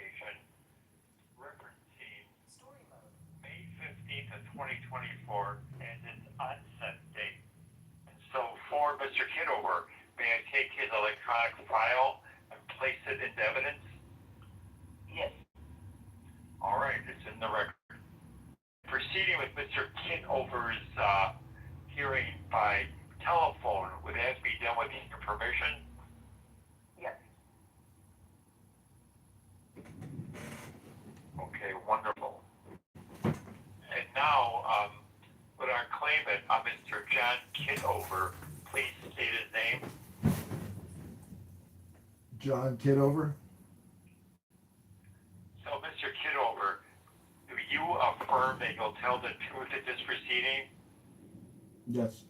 information referencing May 15th of 2024 as its onset date. And so for Mr. Kitover, may I take his electronic file and place it into evidence? Yes. All right, it's in the record. Proceeding with Mr. Kitover's hearing by telephone, would that be done with your permission? Yes. Okay, wonderful. And now, would our claimant, Mr. John Kitover, please state his name? John Kitover? So, Mr. Kitover, do you affirm that you'll tell the truth at this proceeding? Yes.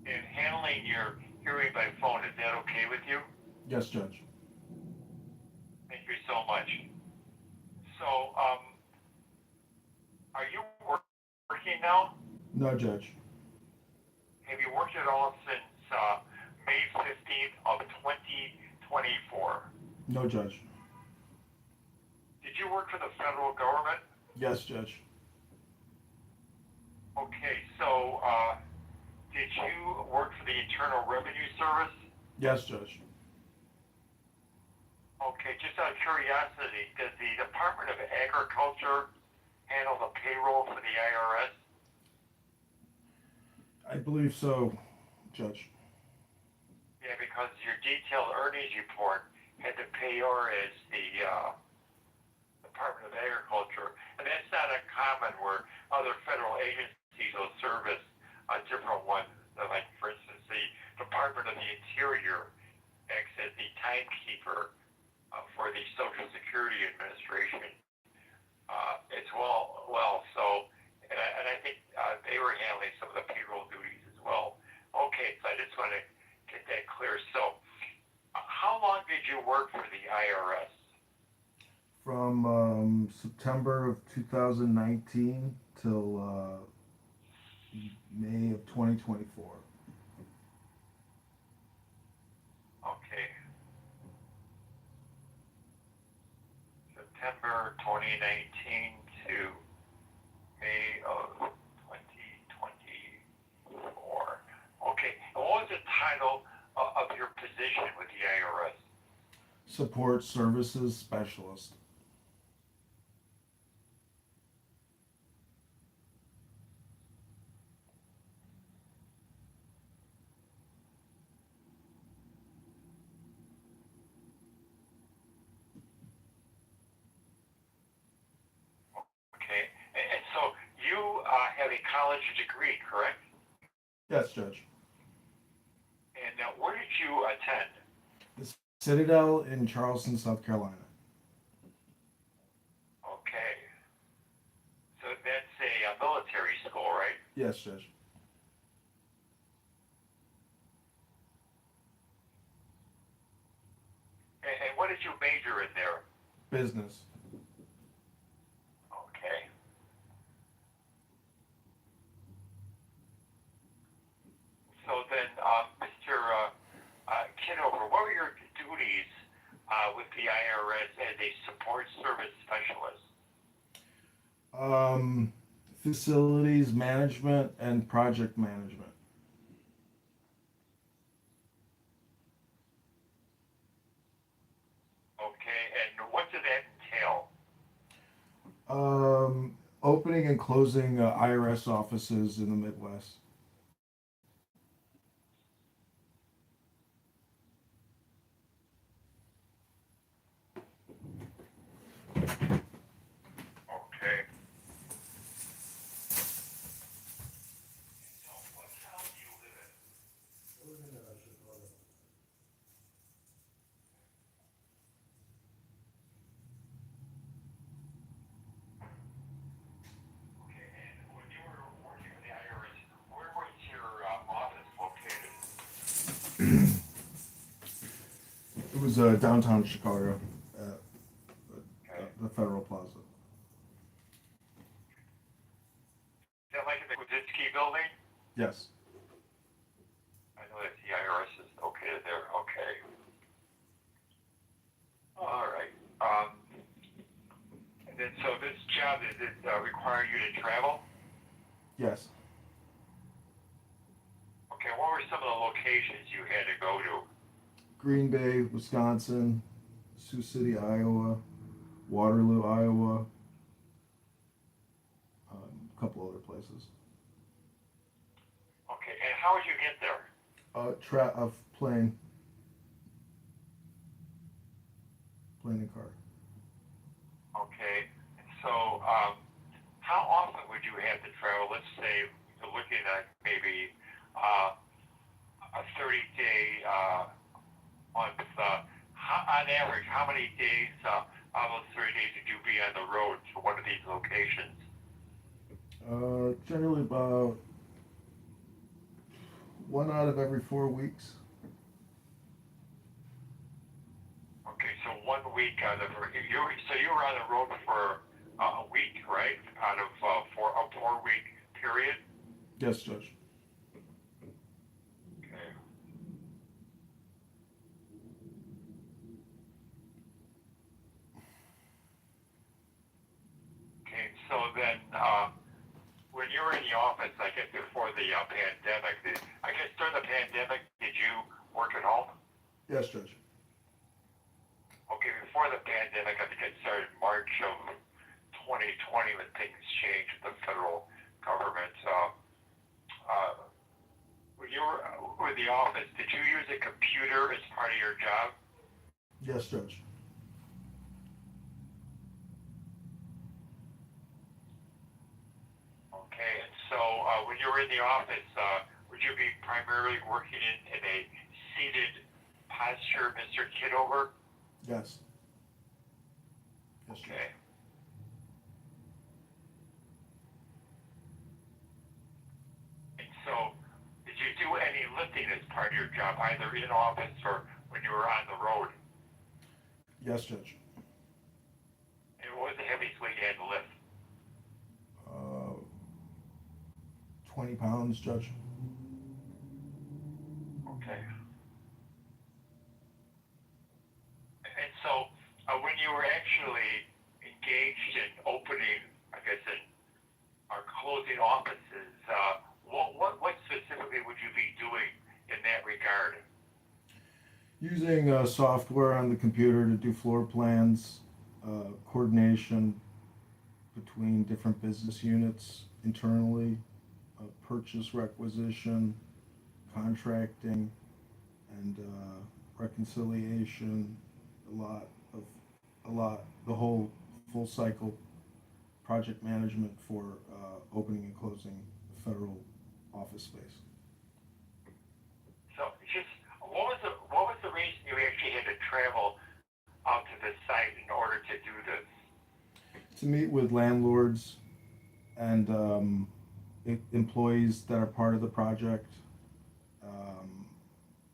And handling your hearing by phone, is that okay with you? Yes, Judge. Thank you so much. So, are you working now? No, Judge. Have you worked at all since May 15th of 2024? No, Judge. Did you work for the federal government? Yes, Judge. Okay, so did you work for the Internal Revenue Service? Yes, Judge. Okay, just out of curiosity, does the Department of Agriculture handle the payroll for the IRS? I believe so, Judge. Yeah, because your detailed earnings report had the payor as the Department of Agriculture, and that's not uncommon where other federal agencies will service a different one. Like, for instance, the Department of the Interior acts as the timekeeper for the Social Security Administration as well. So, and I think they were handling some of the payroll duties as well. Okay, so I just want to get that clear. So, how long did you work for the IRS? From September of 2019 till May of 2024. Okay. September 2019 to May of 2024. Okay. And what was the title of your position with the IRS? Support Services Specialist. Okay. And so you have a college degree, correct? Yes, Judge. And where did you attend? The Citadel in Charleston, South Carolina. Okay. So that's a military school, right? Yes, Judge. And what did you major in there? Business. Okay. So then, Mr. Kitover, what were your duties with the IRS as a support service specialist? Facilities management and project management. Okay, and what did that entail? Opening and closing IRS offices in the Midwest. Okay. So what town do you live in? Okay, and when you were working for the IRS, where was your office located? It was downtown Chicago at the Federal Plaza. Is that like in the Kudzinski building? Yes. I know that the IRS is located there. Okay. job, does it require you to travel? Yes. Okay, what were some of the locations you had to go to? Green Bay, Wisconsin, Sioux City, Iowa, Waterloo, Iowa, a couple other places. Okay, and how would you get there? Plane and car. Okay, so how often would you have to travel? Let's say you're looking at maybe a 30-day month. On average, how many days out of those 30 days would you be on the road to one of these locations? Generally about 1 out of every 4 weeks. Okay, so 1 week out of so you were on the road for a week, right? Out of for a 4-week period. Yes, Judge. Okay. Okay, so then when you were in the office, I guess before the pandemic, I guess during the pandemic, did you work at home? Yes, Judge. Okay, before the pandemic, I think it started March of 2020 when things changed with the federal government. When you were in the office, did you use a computer as part of your job? Yes, Judge. Okay, and so when you were in the office, would you be primarily working in a seated posture, Mr. Kitover? Yes. Yes, Judge. Okay. And so, did you do any lifting as part of your job, either in office or when you were on the road? Yes, Judge. And what was the heaviest weight you had to lift? 20 pounds, Judge. Okay. And so, when you were actually engaged in opening, I guess, or closing offices, what specifically would you be doing in that regard? Using software on the computer to do floor plans, coordination between different business units internally, purchase requisition, contracting, and reconciliation, the whole full cycle project management for opening and closing federal office space. So, just what was the reason you actually had to travel out to the site in order to do this? To meet with landlords and employees that are part of the project.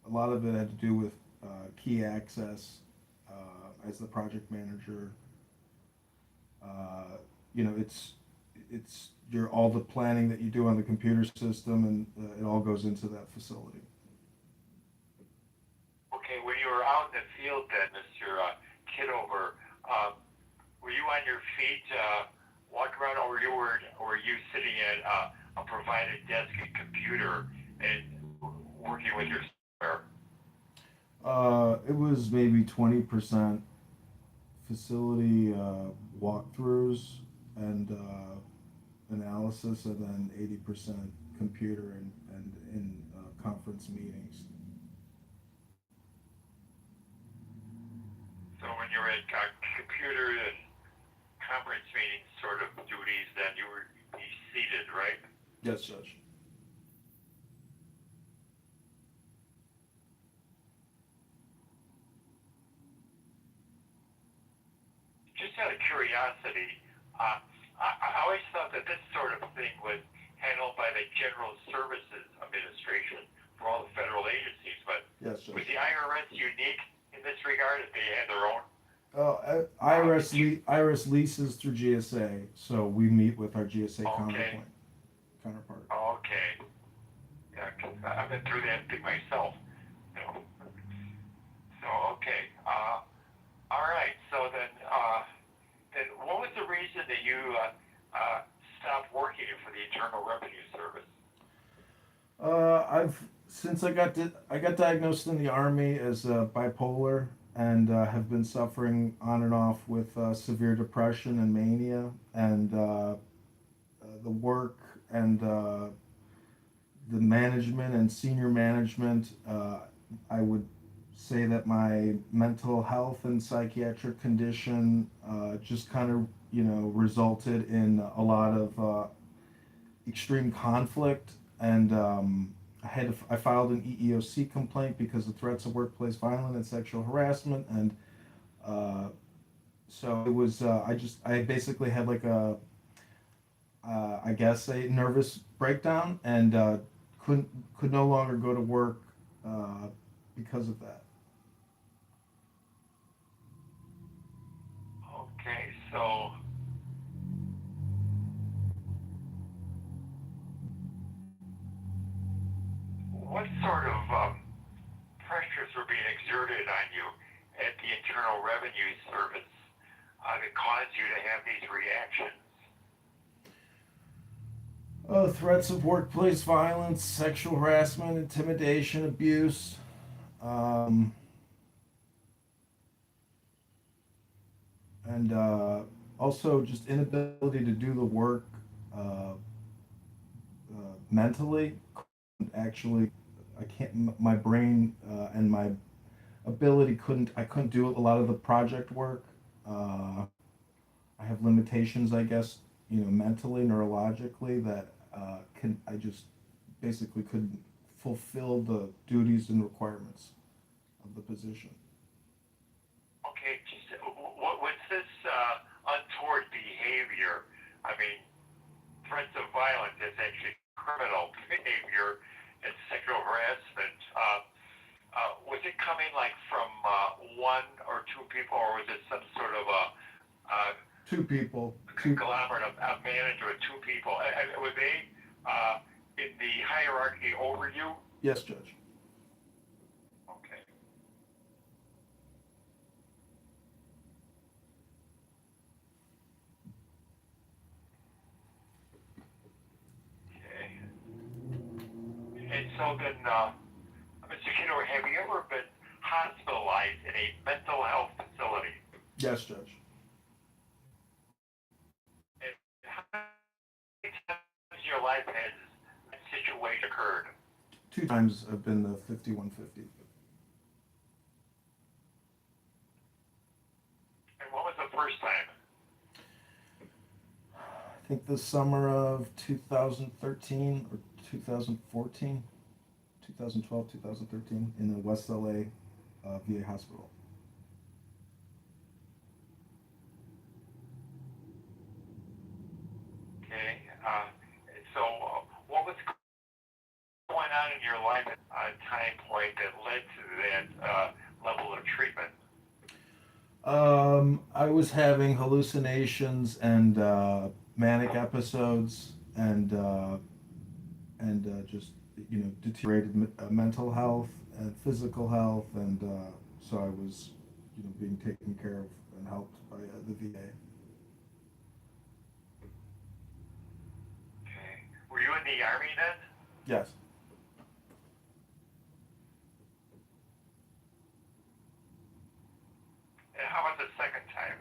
A lot of it had to do with key access as the project manager. It's all the planning that you do on the computer system, and it all goes into that facility. Okay, when you were out in the field then, Mr. Kitover, were you on your feet walking around, or were you sitting at a provided desk and computer and working with your software? It was maybe 20% facility walkthroughs and analysis, and then 80% computer and in conference meetings. So when you were at computer and conference meeting sort of duties, then you were seated, right? Yes, Judge. Just out of curiosity, I always thought that this sort of thing was handled by the General Services Administration for all the federal agencies, but Yes, Judge. was the IRS unique in this regard, if they had their own? IRS leases through GSA, so we meet with our GSA Okay. counterpart. Okay. Yeah, 'cause I've been through that thing myself. You know. So, okay. All right. So then what was the reason that you stop working for the Internal Revenue Service? Since I got diagnosed in the Army as bipolar, and have been suffering on and off with severe depression and mania, and the work and the management and senior management, I would say that my mental health and psychiatric condition just kind of, resulted in a lot of extreme conflict, and I filed an EEOC complaint because of threats of workplace violence and sexual harassment, and so it was I basically had like a I guess a nervous breakdown, and could no longer go to work because of that. Okay, so what sort of pressures were being exerted on you at the Internal Revenue Service that caused you to have these reactions? Threats of workplace violence, sexual harassment, intimidation, abuse, um, and also just inability to do the work mentally. Actually, I can't. My brain and my ability I couldn't do a lot of the project work. I have limitations, I guess, mentally, neurologically, that I just basically couldn't fulfill the duties and requirements of the position. Okay, what was this untoward behavior? I mean, threats of violence is actually criminal behavior and sexual harassment. Was it coming like from one or two people, or was it some sort of a Two people. conglomerate of manager of two people? And were they in the hierarchy over you? Yes, Judge. Okay. Okay. And so then, Mr. Kitover, have you ever been hospitalized in a mental health facility? Yes, Judge. And how many times in your life has that situation occurred? 2 times I've been the 5150. And what was the first time? I think the summer of 2013 or 2014, 2012, 2013, in the West LA VA hospital. Okay. So what was going on in your life at a time point that led to that level of treatment? I was having hallucinations and manic episodes, and just deteriorated mental health and physical health, and so I was being taken care of and helped by the VA. Okay. Were you in the Army then? Yes. And how about the second time?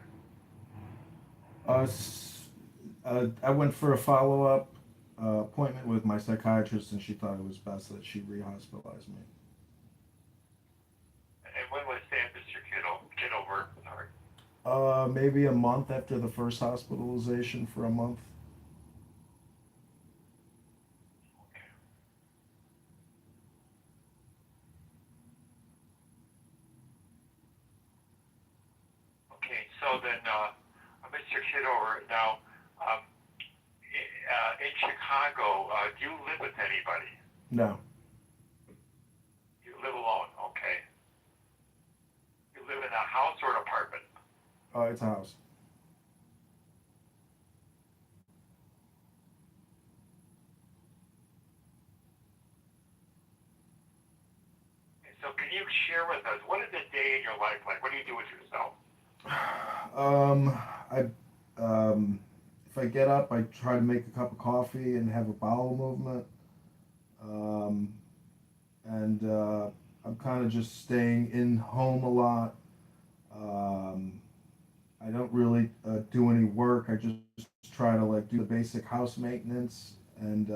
I went for a follow-up appointment with my psychiatrist, and she thought it was best that she re-hospitalized me. And when was that, Mr. Kitover? Sorry. Maybe a month after the first hospitalization, for a month. Okay. Okay, so then, Mr. Kitover, now, in Chicago, do you live with anybody? No. You live alone, okay. You live in a house or an apartment? It's a house. So can you share with us, what is a day in your life like? What do you do with yourself? I if I get up, I try to make a cup of coffee and have a bowel movement. And I'm kind of just staying in home a lot. I don't really do any work. I just try to like do the basic house maintenance, and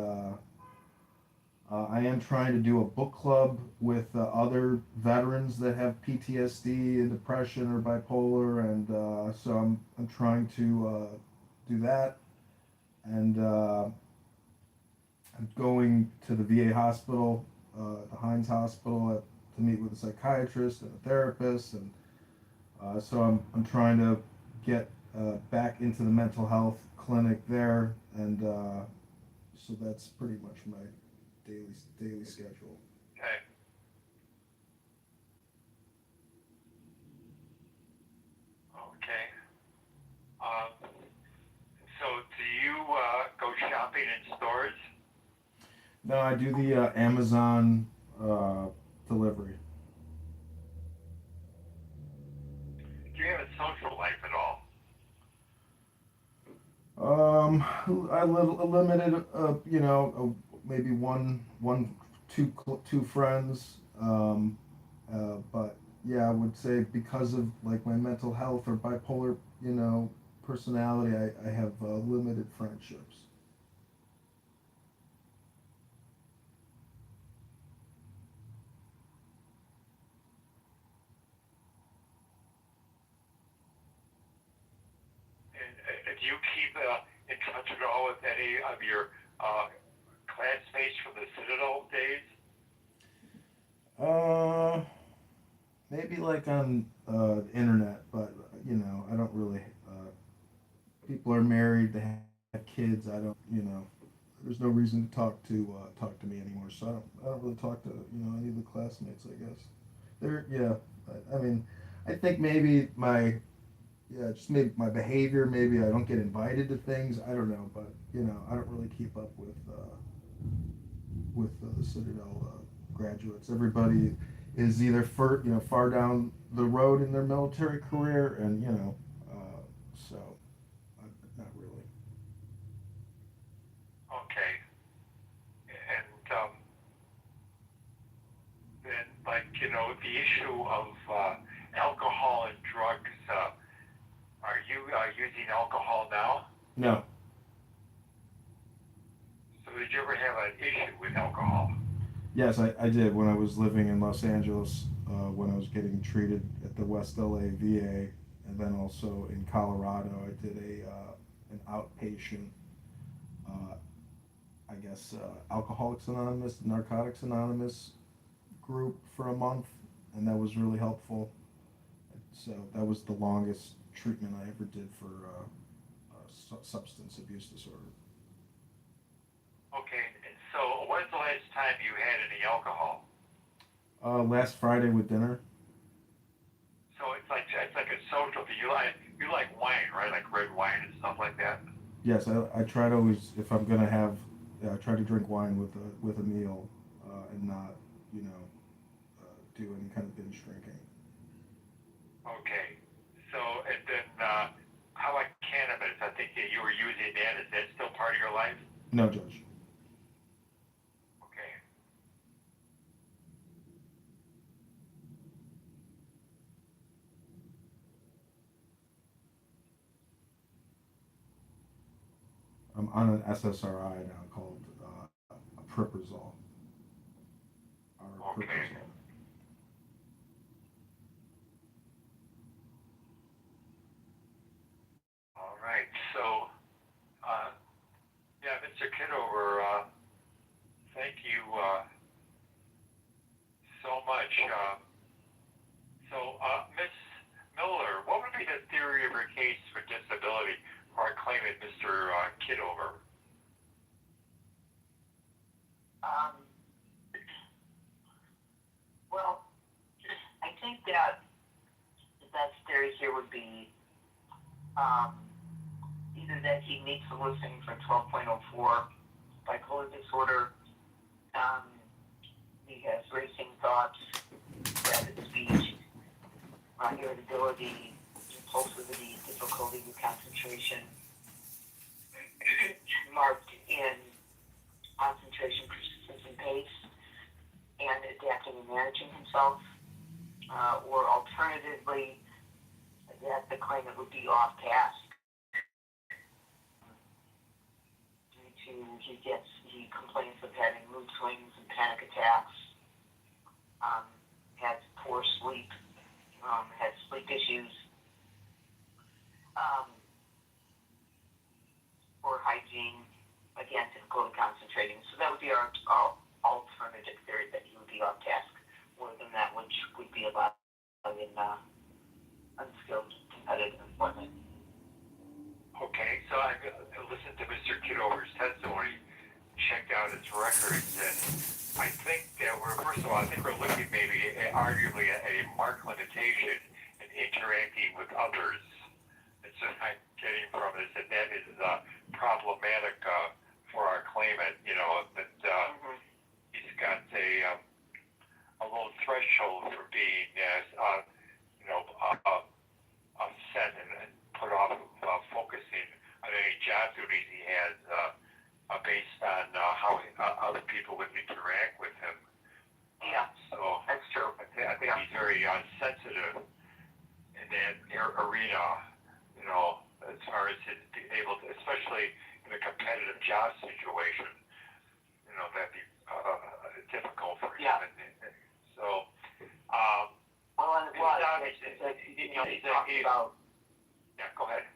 I am trying to do a book club with other veterans that have PTSD and depression or bipolar, and so I'm trying to do that, and I'm going to the VA hospital, the Hines Hospital, to meet with a psychiatrist and a therapist, and so I'm trying to get back into the mental health clinic there, and so that's pretty much my daily schedule. Okay. Okay. So do you go shopping in stores? No, I do the Amazon delivery. Do you have a social life at all? I limited, maybe two friends. But yeah, I would say because of like my mental health or bipolar, personality, I have limited friendships. And do you keep in touch at all with any of your classmates from the Citadel days? Maybe like on the internet, but I don't really. People are married, they have kids. I don't, there's no reason to talk to me anymore. So I don't really talk to any of the classmates. I guess they're yeah. I mean, I think maybe just maybe my behavior. Maybe I don't get invited to things. I don't know, but I don't really keep up with the Citadel graduates. Everybody is either far down the road in their military career, and so not really. Okay. And then, like, the issue of alcohol and drugs, are you using alcohol now? No. So did you ever have an issue with alcohol? Yes, I did when I was living in Los Angeles, when I was getting treated at the West LA VA, and then also in Colorado, I did an outpatient, I guess, Alcoholics Anonymous, Narcotics Anonymous group for a month, and that was really helpful. So that was the longest treatment I ever did for substance abuse disorder. Okay. And so when's the last time you had any alcohol? Last Friday with dinner. So it's like a social thing. You like wine, right? Like red wine and stuff like that. Yes, I try to always, if I'm gonna have, I try to drink wine with a meal, and not, do any kind of binge drinking. Okay. So and then how about cannabis? I think that you were using that. Is that still part of your life? No, Judge. Okay. I'm on an SSRI now called Priprazole. Or Okay. Priprazole. All right. So, yeah, Mr. Kitover, thank you so much. Miss Miller, what would be the theory of your case for disability for our claimant, Mr. Kitover? Well, I think that the best theory here would be either that he meets the listing for 12.04 bipolar disorder, he has racing thoughts, rapid speech, irritability, impulsivity, difficulty with concentration, marked in concentration, persistence, and pace, and adapting and managing himself, or alternatively, that the claimant would be off task due to he complains of having mood swings and panic attacks, has poor sleep, has sleep issues, poor hygiene, again, difficulty concentrating. So that would be our alternative theory, that he would be off task more than that, which would be allowed in unskilled competitive employment. Okay, so I listened to Mr. Kitover's testimony, checked out his records, and I think that first of all, I think we're looking maybe arguably at a marked limitation in interacting with others. That's what I'm getting from this, and that is problematic for our claimant, that he's got a low threshold for being, upset and put off focusing on any job duties he has based on how other people would interact with him. Yeah, So that's true. I think he's very sensitive in that arena, as far as his able to, especially in a competitive job situation, that'd be difficult for him. Yeah. And so, Well, and it was. He talked about. Yeah, go ahead.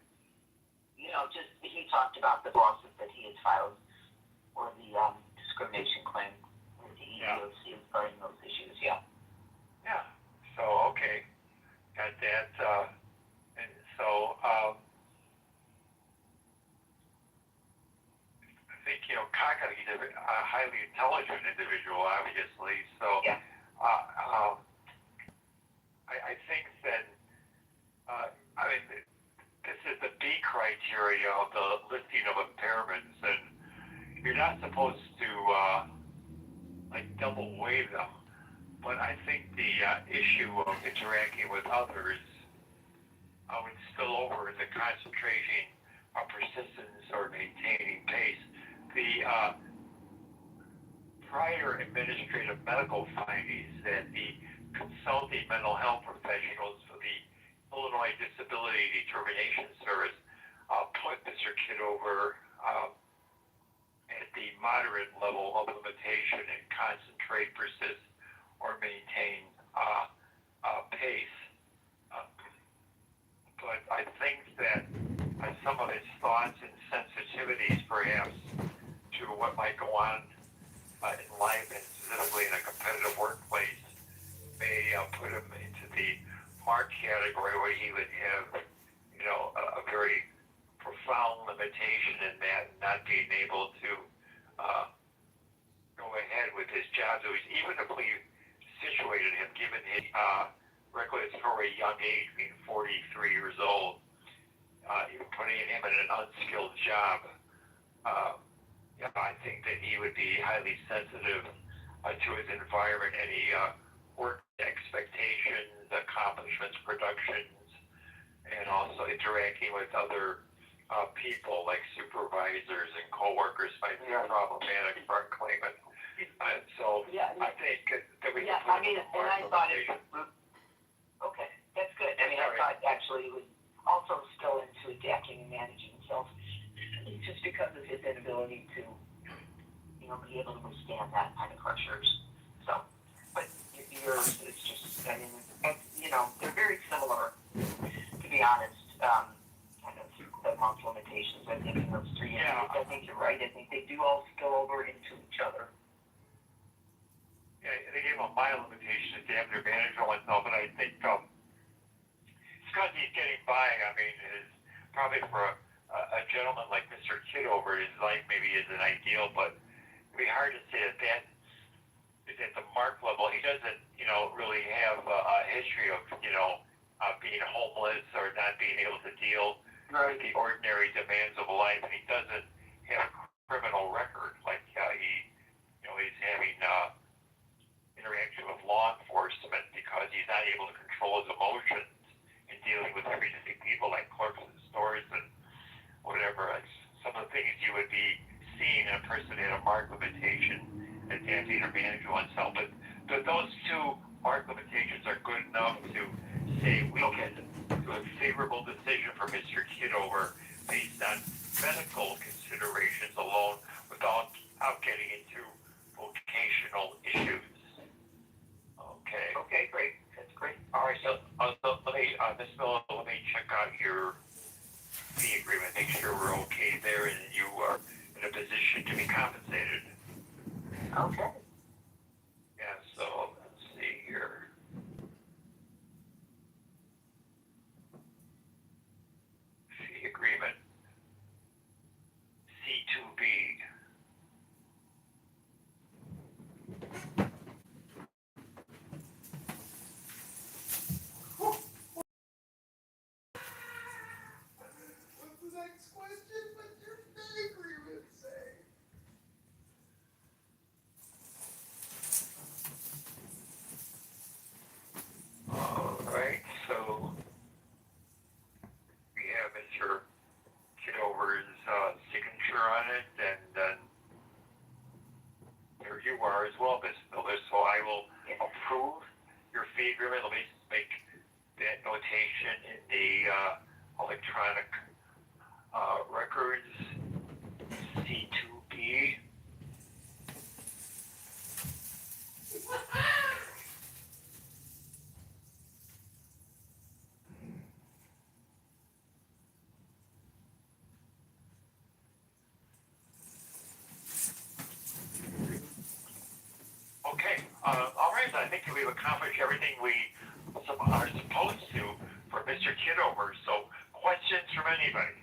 He talked about the lawsuit that he had filed for the discrimination claim with the EEOC regarding those issues. Yeah. Yeah. So, okay. Got that. And so, I think, Kaka, he's a highly intelligent individual, obviously. So, Yeah. I think that, this is the B criteria of the listing of impairments, and you're not supposed to, double weigh them. But I think the issue of interacting with others would spill over into concentrating on persistence or maintaining pace. The prior administrative medical findings that the consulting mental health professionals for the Illinois Disability Determination Service put Mr. Kitover at the moderate level of limitation and concentrate, persist, or maintain pace. But I think that some of his thoughts and sensitivities, perhaps, to what might go on in life, and specifically in a competitive workplace, may put him into the marked category where he would have, a very profound limitation in that, not being able to go ahead with his job duties, even if we situated him, given his regulatory young age, being 43 years old, even putting him in an unskilled job. I think that he would be highly sensitive to his environment, any work expectations, accomplishments, productions, and also interacting with other people like supervisors and coworkers might be problematic for our claimant. So I think that we can put him in a I thought okay, that's good. I thought actually it would also spill into adapting and managing himself, just because of his inability to, be able to withstand that kind of pressures. So, but yours is just, they're very similar, to be honest, kind of amongst limitations. I think in those three areas, I think you're right. I think they do all spill over into each other. Yeah, they gave him a mild limitation to damage or manage oneself, but I think because he's getting by, probably for a gentleman like Mr. Kitover, his life maybe isn't ideal, but it'd be hard to say that is at the mark level. He doesn't, really have a history of, being homeless or not being able to deal with the ordinary demands of life, and he doesn't have a criminal record like he's having interaction with law enforcement because he's not able to control his emotions in dealing with everyday people like clerks in stores and whatever. Some of the things you would be mark limitation, advancing or managing oneself. But those two mark limitations are good enough to say we can do a favorable decision for Mr. Kitover based on medical considerations alone without getting into vocational issues. Okay. Okay, great. That's great. All right, so let me, Ms. Miller, let me check out your fee agreement, make sure we're okay there and you are in a position to be compensated. Okay. Yeah, so let's see here. Fee agreement. C2B. What's the next question? What's your fee agreement say? All right, so we have Mr. Kitover's signature on it, and then there you are as well, Ms. Miller. So I will approve your fee agreement. Let me make that notation in the electronic records. C2B. Okay, all right, I think we've accomplished everything we are supposed to for Mr. Kitover. So, questions from anybody?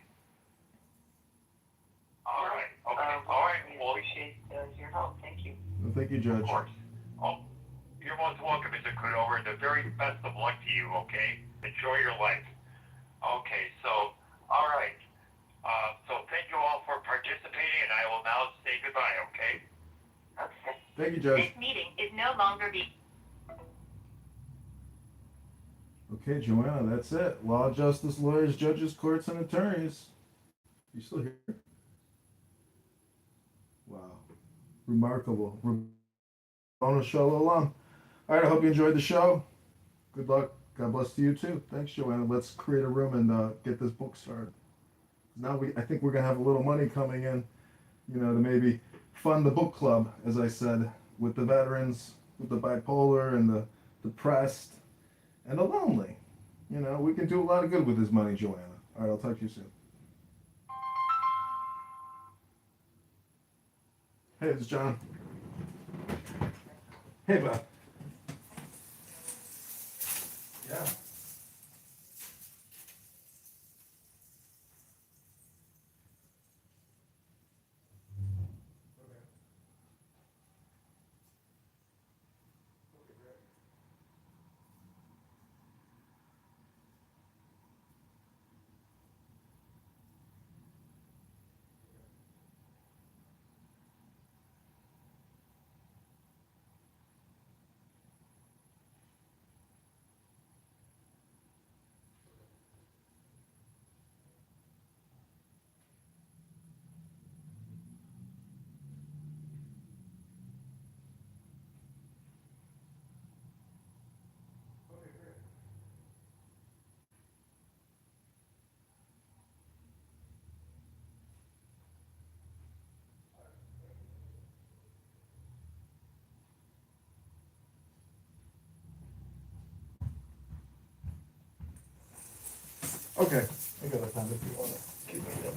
All right, okay, all right. We Well, appreciate your help. Thank you. Well, thank you, of Judge. course. Oh, you're most welcome, Mr. Kitover, and the very best of luck to you, okay? Enjoy your life. Okay, so, all right. So thank you all for participating, and I will now say goodbye, okay? Okay. Thank you, Judge. This meeting is no longer being. Okay, Joanna, that's it. Law, justice, lawyers, judges, courts, and attorneys. You still here? Wow. Remarkable. Bonus show along. All right, I hope you enjoyed the show. Good luck. God bless to you too. Thanks, Joanna. Let's create a room and get this book started. Now I think we're gonna have a little money coming in, to maybe fund the book club, as I said, with the veterans, with the bipolar and the depressed and the lonely. We can do a lot of good with this money, Joanna. All right, I'll talk to you soon. Hey, it's John. Hey, Beth. Yeah. Okay, I got a pen if you want to keep it up.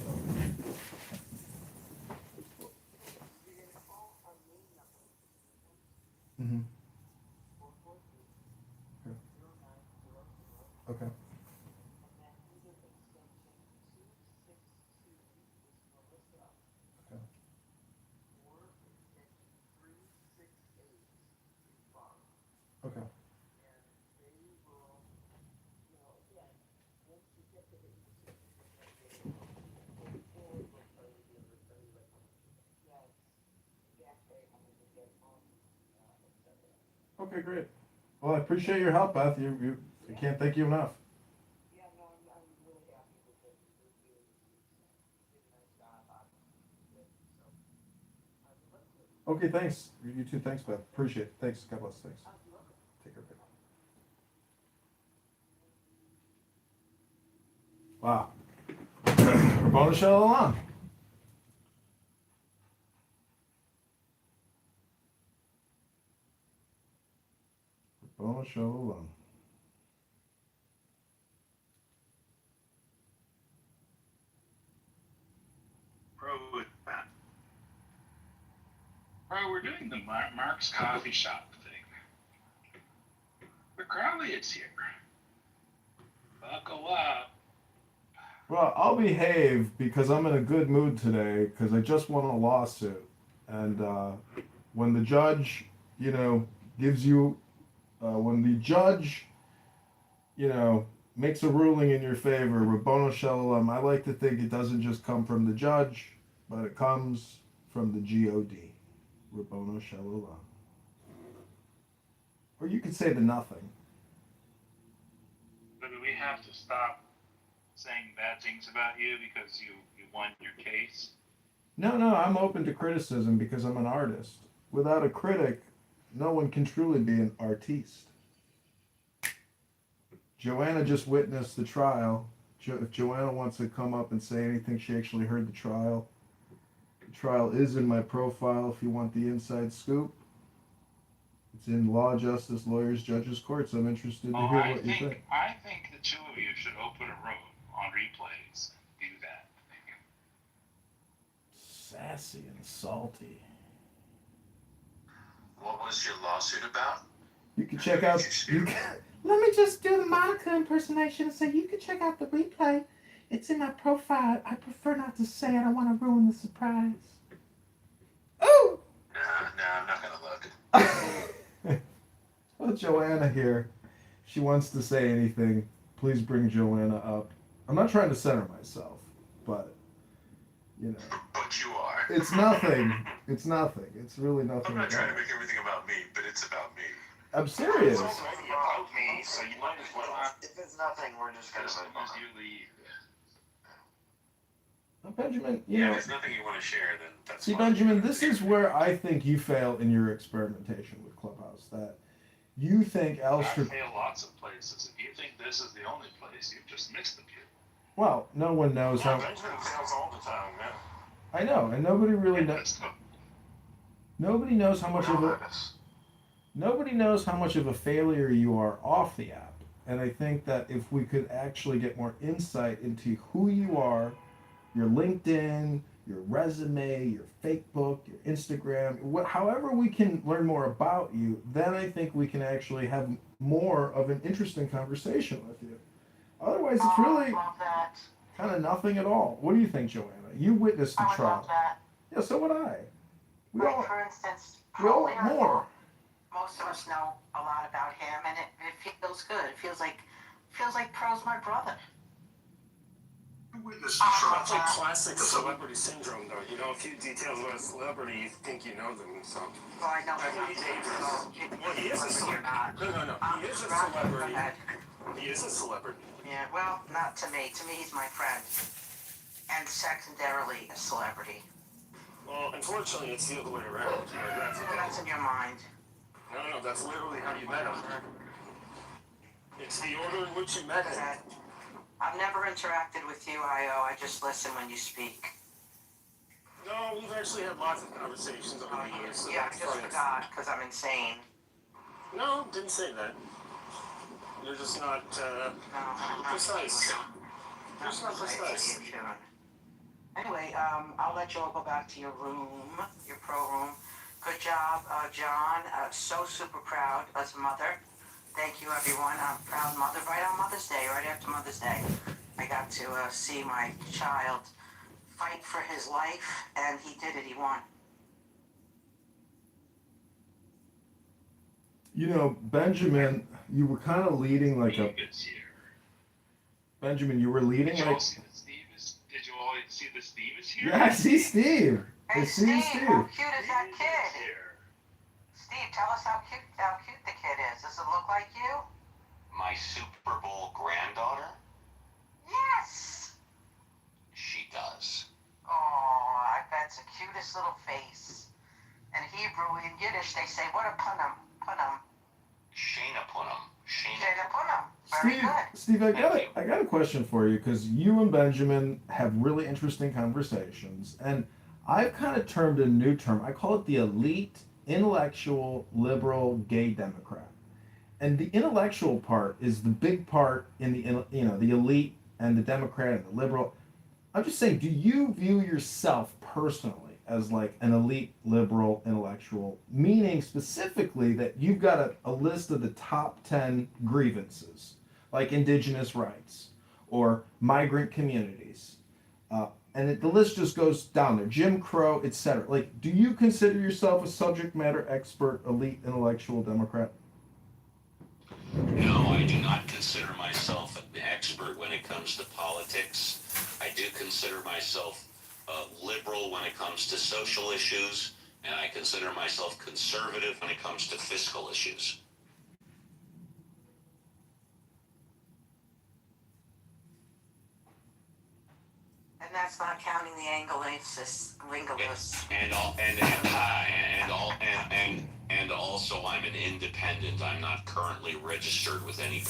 Mm-hmm. Okay. Okay. Okay. Okay, great. Well, I appreciate your help, Beth. I can't thank you enough. Okay, thanks. You too. Thanks, Beth. Appreciate it. Thanks. God bless. Thanks. Take care, babe. Wow. Bonus show along. Bonus show along. Bro, we're doing the Mark's Coffee Shop thing. The Crowley is here. Buckle up. Well, I'll behave because I'm in a good mood today because I just won a lawsuit. And when the judge, gives you, when the judge, makes a ruling in your favor, Rabbono Shalom, I like to think it doesn't just come from the judge, but it comes from the God. Rabbono Shalom. Or you could say the nothing. But we have to stop saying bad things about you because you won your case. No, I'm open to criticism because I'm an artist. Without a critic, no one can truly be an artiste. Joanna just witnessed the trial. If Joanna wants to come up and say anything, she actually heard the trial. The trial is in my profile if you want the inside scoop. It's in Law, Justice, Lawyers, Judges, Courts. I'm interested to hear what you think. I think the two of you should open a room on replays. Do that. Sassy and salty. What was your lawsuit about? You can check out. Let me just do the Monica impersonation and say you can check out the replay. It's in my profile. I prefer not to say it. I don't want to ruin the surprise. Ooh! No, I'm not gonna look. Well, Joanna here. If she wants to say anything, please bring Joanna up. I'm not trying to center myself, but But you are. it's nothing. It's nothing. It's really nothing. I'm not trying to make everything about me, but it's about me. I'm serious. It's already about me, so you might as well. If it's nothing, we're just gonna As soon move as on. you leave. Benjamin, Yeah, if there's nothing you want to share, then that's see, fine. Benjamin, this is where I think you fail in your experimentation with Clubhouse. That you think I Elster. fail lots of places. If you think this is the only place, you've just missed the view. Well, no one knows how. Benjamin fails all the time, man. I know, and nobody really knows. Let's go. Nobody knows how much We of all a. have this. Nobody knows how much of a failure you are off the app. And I think that if we could actually get more insight into who you are, your LinkedIn, your resume, your Facebook, your Instagram, however we can learn more about you, then I think we can actually have more of an interesting conversation with you. Otherwise, it's really love that. kind of nothing at all. What do you think, Joanna? You witnessed the I would trial. love that. Yeah, so would I. We Like, all, for instance, we all probably want more. most of us know a lot about him, and it feels good. It feels like Pro's my brother. Witness That's like classic celebrity syndrome, though. You know a few details about a celebrity, you think you know them, so. Well, I know That's him. pretty dangerous. Well, he is a celebrity. No. He is a Roger, go celebrity. ahead. He is a celebrity. Yeah, well, not to me. To me, he's my friend. And secondarily, a celebrity. Well, unfortunately, it's the other way around. That's in your mind. No, that's literally how you met him. It's the order in which you met him. Okay. I've never interacted with you, I.O. I just listen when you speak. No, we've actually had lots of conversations over the years. So Yeah, I that's just funny. forgot, because I'm insane. No, didn't say that. You're just not, No, I'm not precise. Not You're just not precise. Anyway, I'll let you all go back to your room, your pro room. Good job, John. So super proud as a mother. Thank you, everyone. I'm a proud mother. Right on Mother's Day, right after Mother's Day, I got to see my child fight for his life, and he did it. He won. Benjamin, you were kind of leading like a. Steve is here. Benjamin, you were leading Did you all like. see that Steve is? Did you all see that Steve is here? Yeah, I see Steve. I Hey, see Steve, Steve. how cute is that Steve is kid? here. Steve, tell us how cute the kid is. Does it look like you? My Super Bowl granddaughter? Yes. She does. Oh, I bet it's the cutest little face. And he Hebrew, in Yiddish, they say, what a punum, punum. Shana Punham. Shana punum. Very good. Steve, I got a question for you because you and Benjamin have really interesting conversations, and I've kind of termed a new term. I call it the elite, intellectual, liberal, gay Democrat. And the intellectual part is the big part in the elite and the Democrat and the liberal. I'm just saying, do you view yourself personally as like an elite liberal intellectual, meaning specifically that you've got a list of the top 10 grievances, like indigenous rights or migrant communities, the list just goes down there, Jim Crow, etc. Like, do you consider yourself a subject matter expert, elite intellectual Democrat? No, I do not consider myself an expert when it comes to politics. I do consider myself liberal when it comes to social issues, and I consider myself conservative when it comes to fiscal issues. And that's not counting the Anglicist, linguists. And also I'm an independent. I'm not currently registered with any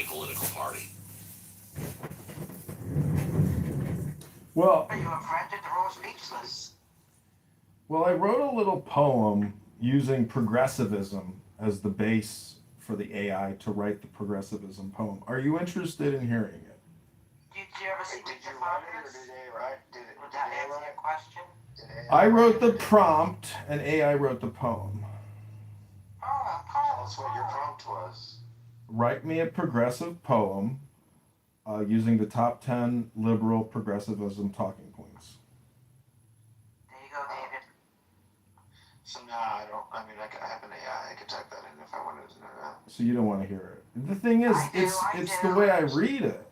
political party. Well, You have rented the raw speechless. well, I wrote a little poem using progressivism as the base for the AI to write the progressivism poem. Are you interested in hearing it? Did you ever see Did Mr. you write it or Fox? did they write? Did it? Would that answer your question? I wrote the prompt and AI wrote the poem. Tell us what your prompt was. Write me a progressive poem using the top 10 liberal progressivism talking points. There you go, David. So now I don't. I mean, I have an AI. I could type that in if I wanted to know that. So you don't want to hear it. The thing is, I it's do. the way I read it.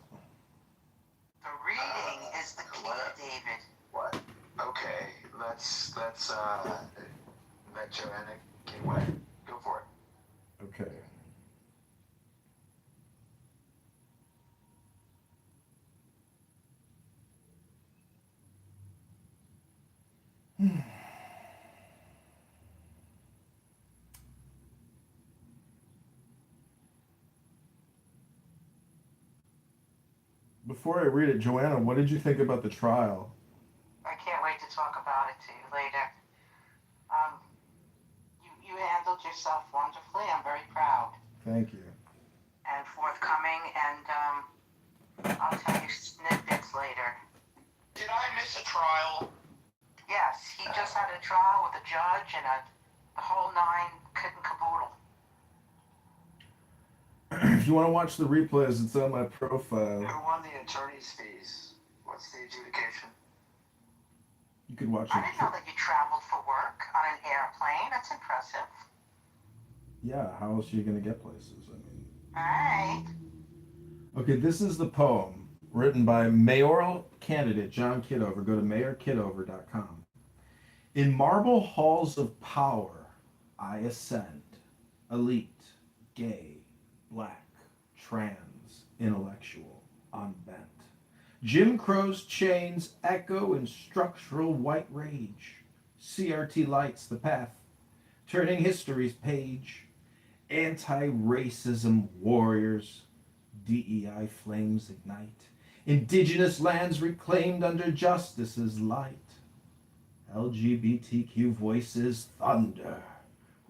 The reading is the key, David. What? Okay, let's let Joanna get away. Go for it. Okay. Before I read it, Joanna, what did you think about the trial? I can't wait to talk about it to you later. You handled yourself wonderfully. I'm very proud Thank you. and forthcoming, and I'll tell you snippets later. Did I miss a trial? Yes, he just had a trial with a judge and the whole nine kit and caboodle. If you want to watch the replays, it's on my profile. Who won the attorney's fees? What's the adjudication? You could watch I it. didn't know that you traveled for work on an airplane. That's impressive. Yeah, how else are you going to get places? I mean. All right. Okay, this is the poem written by mayoral candidate John Kitover. Go to mayorkitover.com. In marble halls of power, I ascend, elite, gay, black, trans, intellectual, unbent. Jim Crow's chains echo in structural white rage. CRT lights the path, turning history's page. Anti-racism warriors, DEI flames ignite. Indigenous lands reclaimed under justice's light. LGBTQ voices thunder.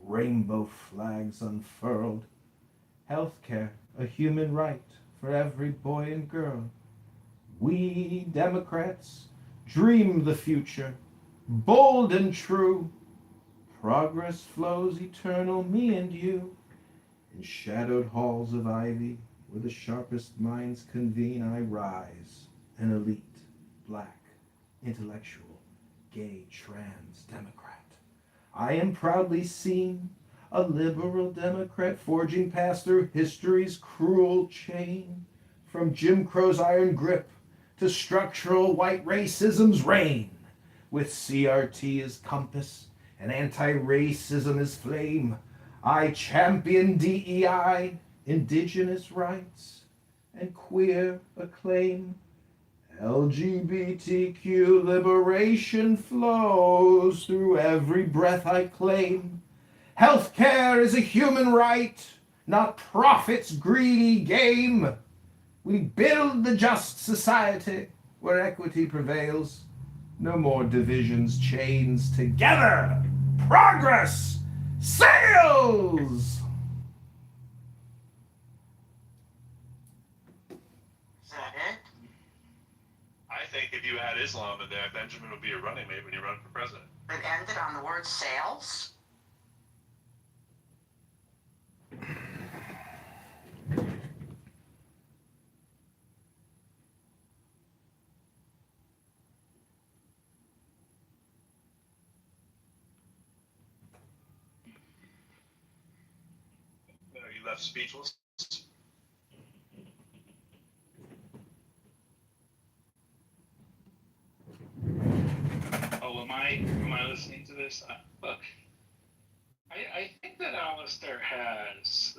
Rainbow flags unfurled. Healthcare, a human right for every boy and girl. We Democrats dream the future, bold and true. Progress flows eternal, me and you. In shadowed halls of ivy, where the sharpest minds convene, I rise, an elite, black, intellectual, gay, trans Democrat. I am proudly seen, a liberal Democrat, forging past through history's cruel chain, from Jim Crow's iron grip to structural white racism's reign, with CRT as compass and anti-racism as flame. I champion DEI, indigenous rights, and queer acclaim. LGBTQ liberation flows through every breath I claim. Healthcare is a human right, not profit's greedy game. We build the just society where equity prevails. No more divisions, chains together. Progress sails! Is that it? I think if you had Islam in there, Benjamin would be a running mate when you run for president. It ended on the word sales? You left speechless. Oh, am I listening to this? Look, I think that Alistair has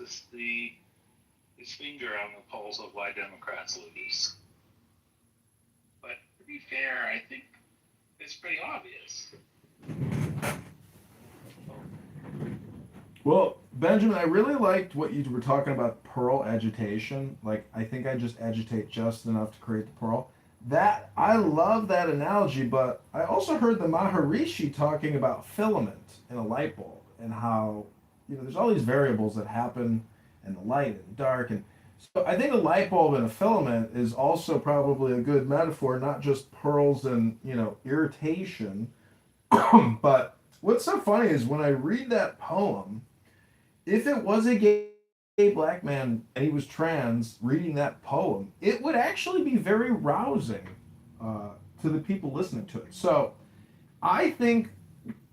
his finger on the pulse of why Democrats lose. But to be fair, I think it's pretty obvious. Well, Benjamin, I really liked what you were talking about pearl agitation. Like, I think I just agitate just enough to create the pearl. That, I love that analogy, but I also heard the Maharishi talking about filament in a light bulb and how, there's all these variables that happen in the light and dark. And so I think a light bulb and a filament is also probably a good metaphor, not just pearls and, irritation. But what's so funny is when I read that poem, if it was a gay black man and he was trans reading that poem, it would actually be very rousing to the people listening to it. So I think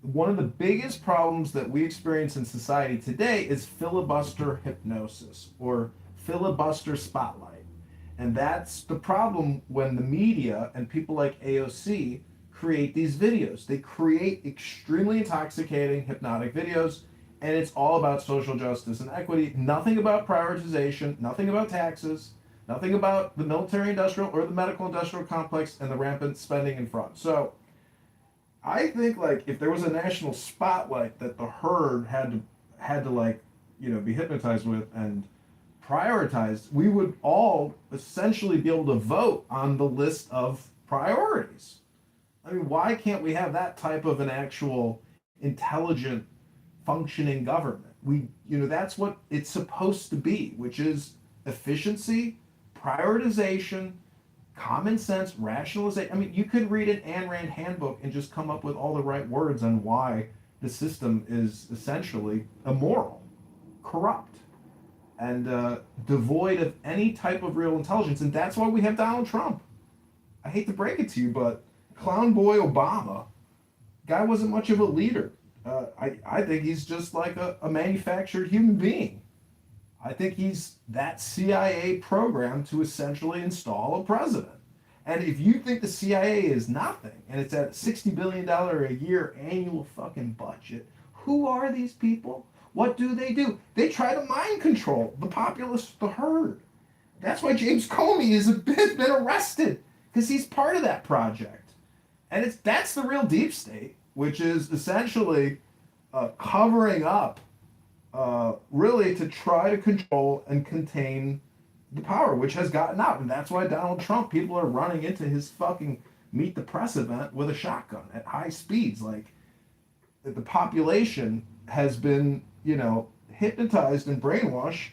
one of the biggest problems that we experience in society today is filibuster hypnosis or filibuster spotlight. And that's the problem when the media and people like AOC create these videos. They create extremely intoxicating hypnotic videos, and it's all about social justice and equity. Nothing about prioritization, nothing about taxes, nothing about the military industrial or the medical industrial complex and the rampant spending and fraud. So I think if there was a national spotlight that the herd had to be hypnotized with and prioritized, we would all essentially be able to vote on the list of priorities. I mean, why can't we have that type of an actual intelligent functioning government? That's what it's supposed to be, which is efficiency, prioritization, common sense, rationalization. I mean, you could read an Ayn Rand handbook and just come up with all the right words on why the system is essentially immoral, corrupt, and devoid of any type of real intelligence. And that's why we have Donald Trump. I hate to break it to you, but Clown Boy Obama, guy wasn't much of a leader. I think he's just like a manufactured human being. I think he's that CIA program to essentially install a president. And if you think the CIA is nothing, and it's at a $60 billion a year annual fucking budget, who are these people? What do? They try to mind control the populace, the herd. That's why James Comey has been arrested, because he's part of that project. And that's the real deep state, which is essentially covering up, really to try to control and contain the power, which has gotten out. And that's why Donald Trump, people are running into his fucking Meet the Press event with a shotgun at high speeds. Like, the population has been, hypnotized and brainwashed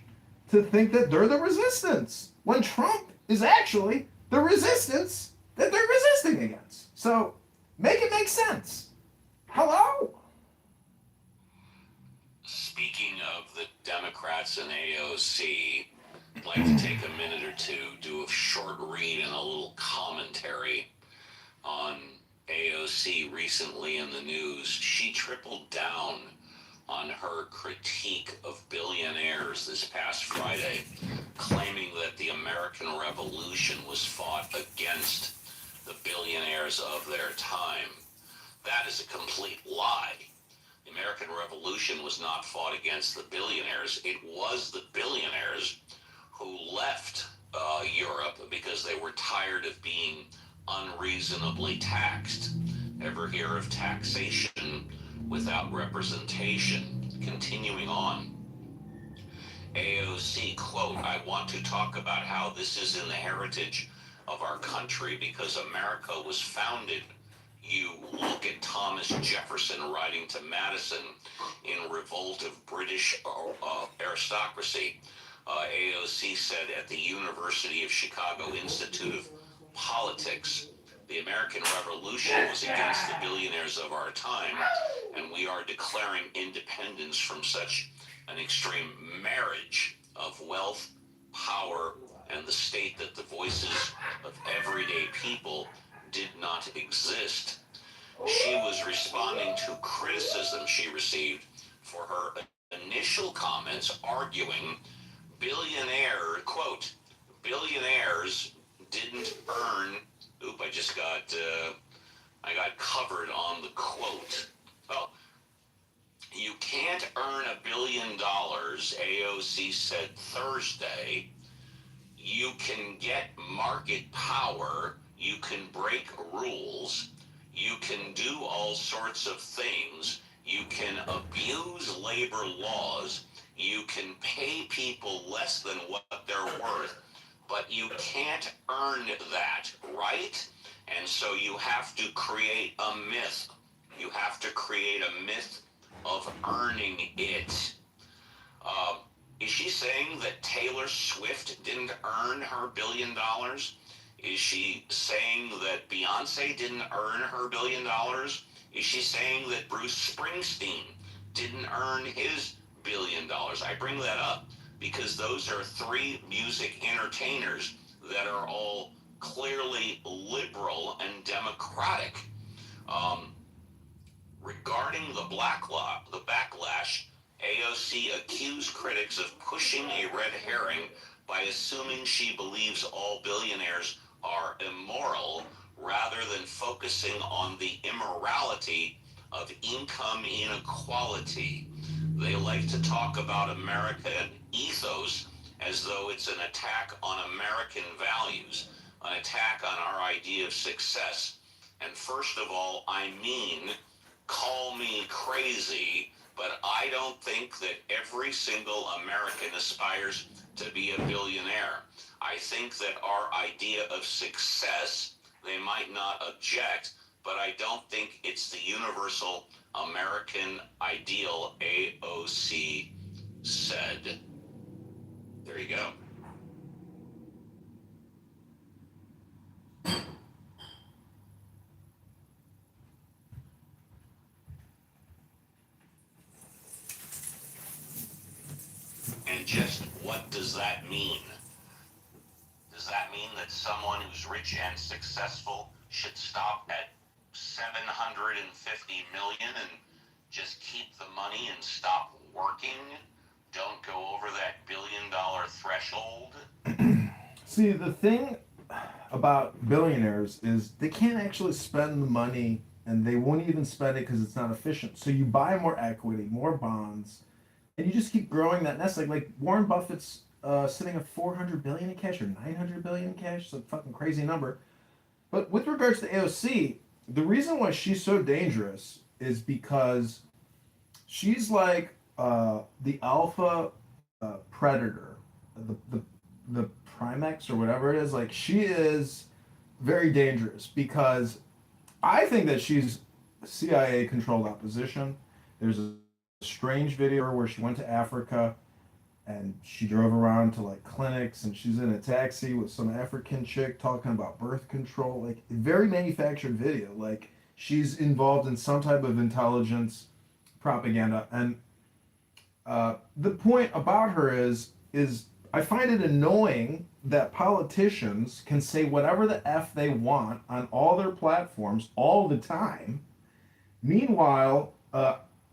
to think that they're the resistance, when Trump is actually the resistance that they're resisting against. So make it make sense. Hello? Speaking of the Democrats and AOC, I'd like to take a minute or two, do a short read and a little commentary on AOC recently in the news. She tripled down on her critique of billionaires this past Friday, claiming that the American Revolution was fought against the billionaires of their time. That is a complete lie. The American Revolution was not fought against the billionaires. It was the billionaires who left Europe because they were tired of being unreasonably taxed. Ever hear of taxation without representation? Continuing on, AOC, quote, I want to talk about how this is in the heritage of our country because America was founded. You look at Thomas Jefferson writing to Madison in Revolt of British Aristocracy. AOC said at the University of Chicago Institute of Politics, the American Revolution was against the billionaires of our time, and we are declaring independence from such an extreme marriage of wealth, power, and the state that the voices of everyday people did not exist. She was responding to criticism she received for her initial comments arguing quote, billionaires didn't earn, I got covered on the quote. Well, you can't earn $1 billion, AOC said Thursday. You can get market power, you can break rules, you can do all sorts of things, you can abuse labor laws, you can pay people less than what they're worth, but you can't earn that, right? And so you have to create a myth. You have to create a myth of earning it. Is she saying that Taylor Swift didn't earn her $1 billion? Is she saying that Beyonce didn't earn her $1 billion? Is she saying that Bruce Springsteen didn't earn his $1 billion? I bring that up because those are three music entertainers that are all clearly liberal and democratic. Regarding the backlash, AOC accused critics of pushing a red herring by assuming she believes all billionaires are immoral rather than focusing on the immorality of income inequality. They like to talk about American ethos as though it's an attack on American values, an attack on our idea of success. And first of all, I mean, call me crazy, but I don't think that every single American aspires to be a billionaire. I think that our idea of success, they might not object, but I don't think it's the universal American ideal, AOC said. There you go. And just what does that mean? Does that mean that someone who's rich and successful should stop at 750 million and just keep the money and stop working? Don't go over that $1 billion threshold? See, the thing about billionaires is they can't actually spend the money, and they won't even spend it because it's not efficient. So you buy more equity, more bonds, and you just keep growing that nest. Like Warren Buffett's sitting at 400 billion in cash or 900 billion in cash. It's a fucking crazy number. But with regards to AOC, the reason why she's so dangerous is because she's like the alpha predator, the Primex or whatever it is. Like, she is very dangerous because I think that she's CIA controlled opposition. There's a strange video where she went to Africa and she drove around to like clinics, and she's in a taxi with some African chick talking about birth control. Like, very manufactured video. Like, she's involved in some type of intelligence propaganda. And the point about her is I find it annoying that politicians can say whatever the F they want on all their platforms all the time. Meanwhile,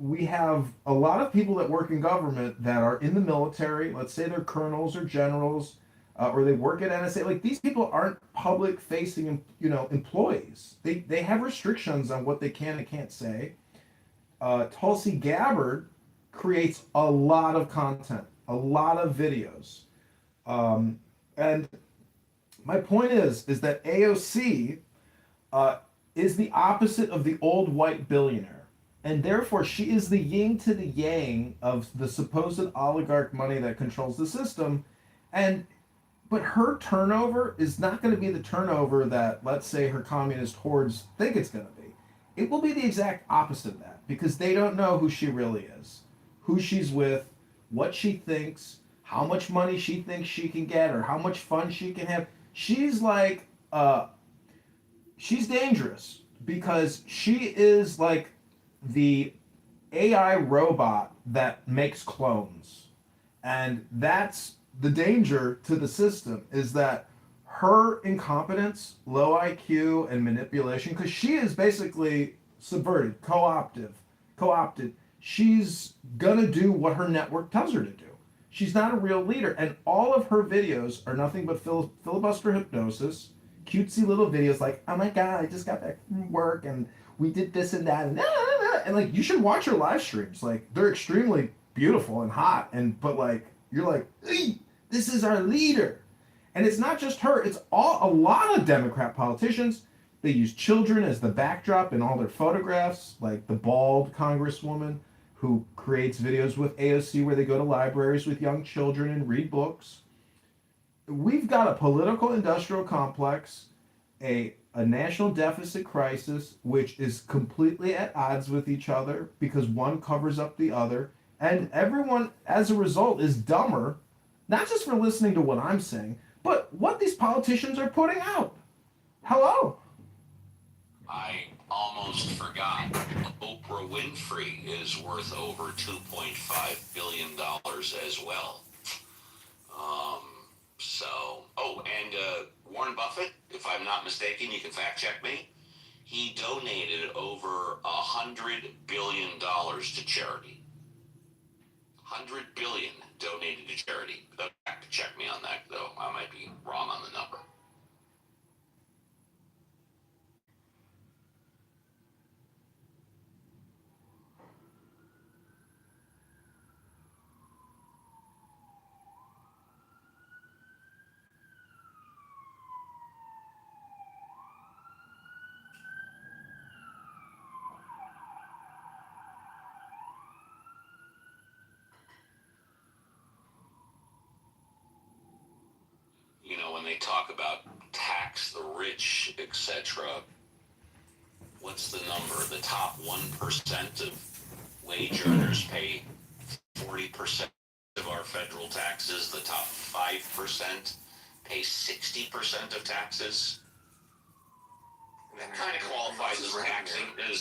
we have a lot of people that work in government that are in the military. Let's say they're colonels or generals, or they work at NSA. Like, these people aren't public-facing, employees. They have restrictions on what they can and can't say. Tulsi Gabbard creates a lot of content, a lot of videos. And my point is that AOC is the opposite of the old white billionaire. And therefore, she is the yin to the yang of the supposed oligarch money that controls the system. And but her turnover is not going to be the turnover that, let's say, her communist hordes think it's going to be. It will be the exact opposite of that because they don't know who she really is, who she's with, what she thinks, how much money she thinks she can get, or how much fun she can have. She's like, she's dangerous because she is like the AI robot that makes clones. And that's the danger to the system is that her incompetence, low IQ, and manipulation, because she is basically subverted, co-opted. She's gonna do what her network tells her to do. She's not a real leader, and all of her videos are nothing but filibuster hypnosis, cutesy little videos like, "Oh my god, I just got back from work and we did this and that and like you should watch her live streams. Like they're extremely beautiful and hot, and but like you're like, this is our leader." And it's not just her, it's a lot of Democrat politicians. They use children as the backdrop in all their photographs, like the bald congresswoman who creates videos with AOC where they go to libraries with young children and read books. We've got a political industrial complex, a national deficit crisis, which is completely at odds with each other because one covers up the other. And everyone, as a result, is dumber, not just for listening to what I'm saying, but what these politicians are putting out. Hello? I almost forgot. Oprah Winfrey is worth over $2.5 billion as well. Warren Buffett, if I'm not mistaken, you can fact check me. He donated over $100 billion to charity. $100 billion donated to charity. Don't fact check me on that, though. I might be wrong on the number. You know, when they talk about tax the rich, etc., what's the number? The top 1% of wage earners pay 40% of our federal taxes. The top 5% pay 60% of taxes. That kind of qualifies as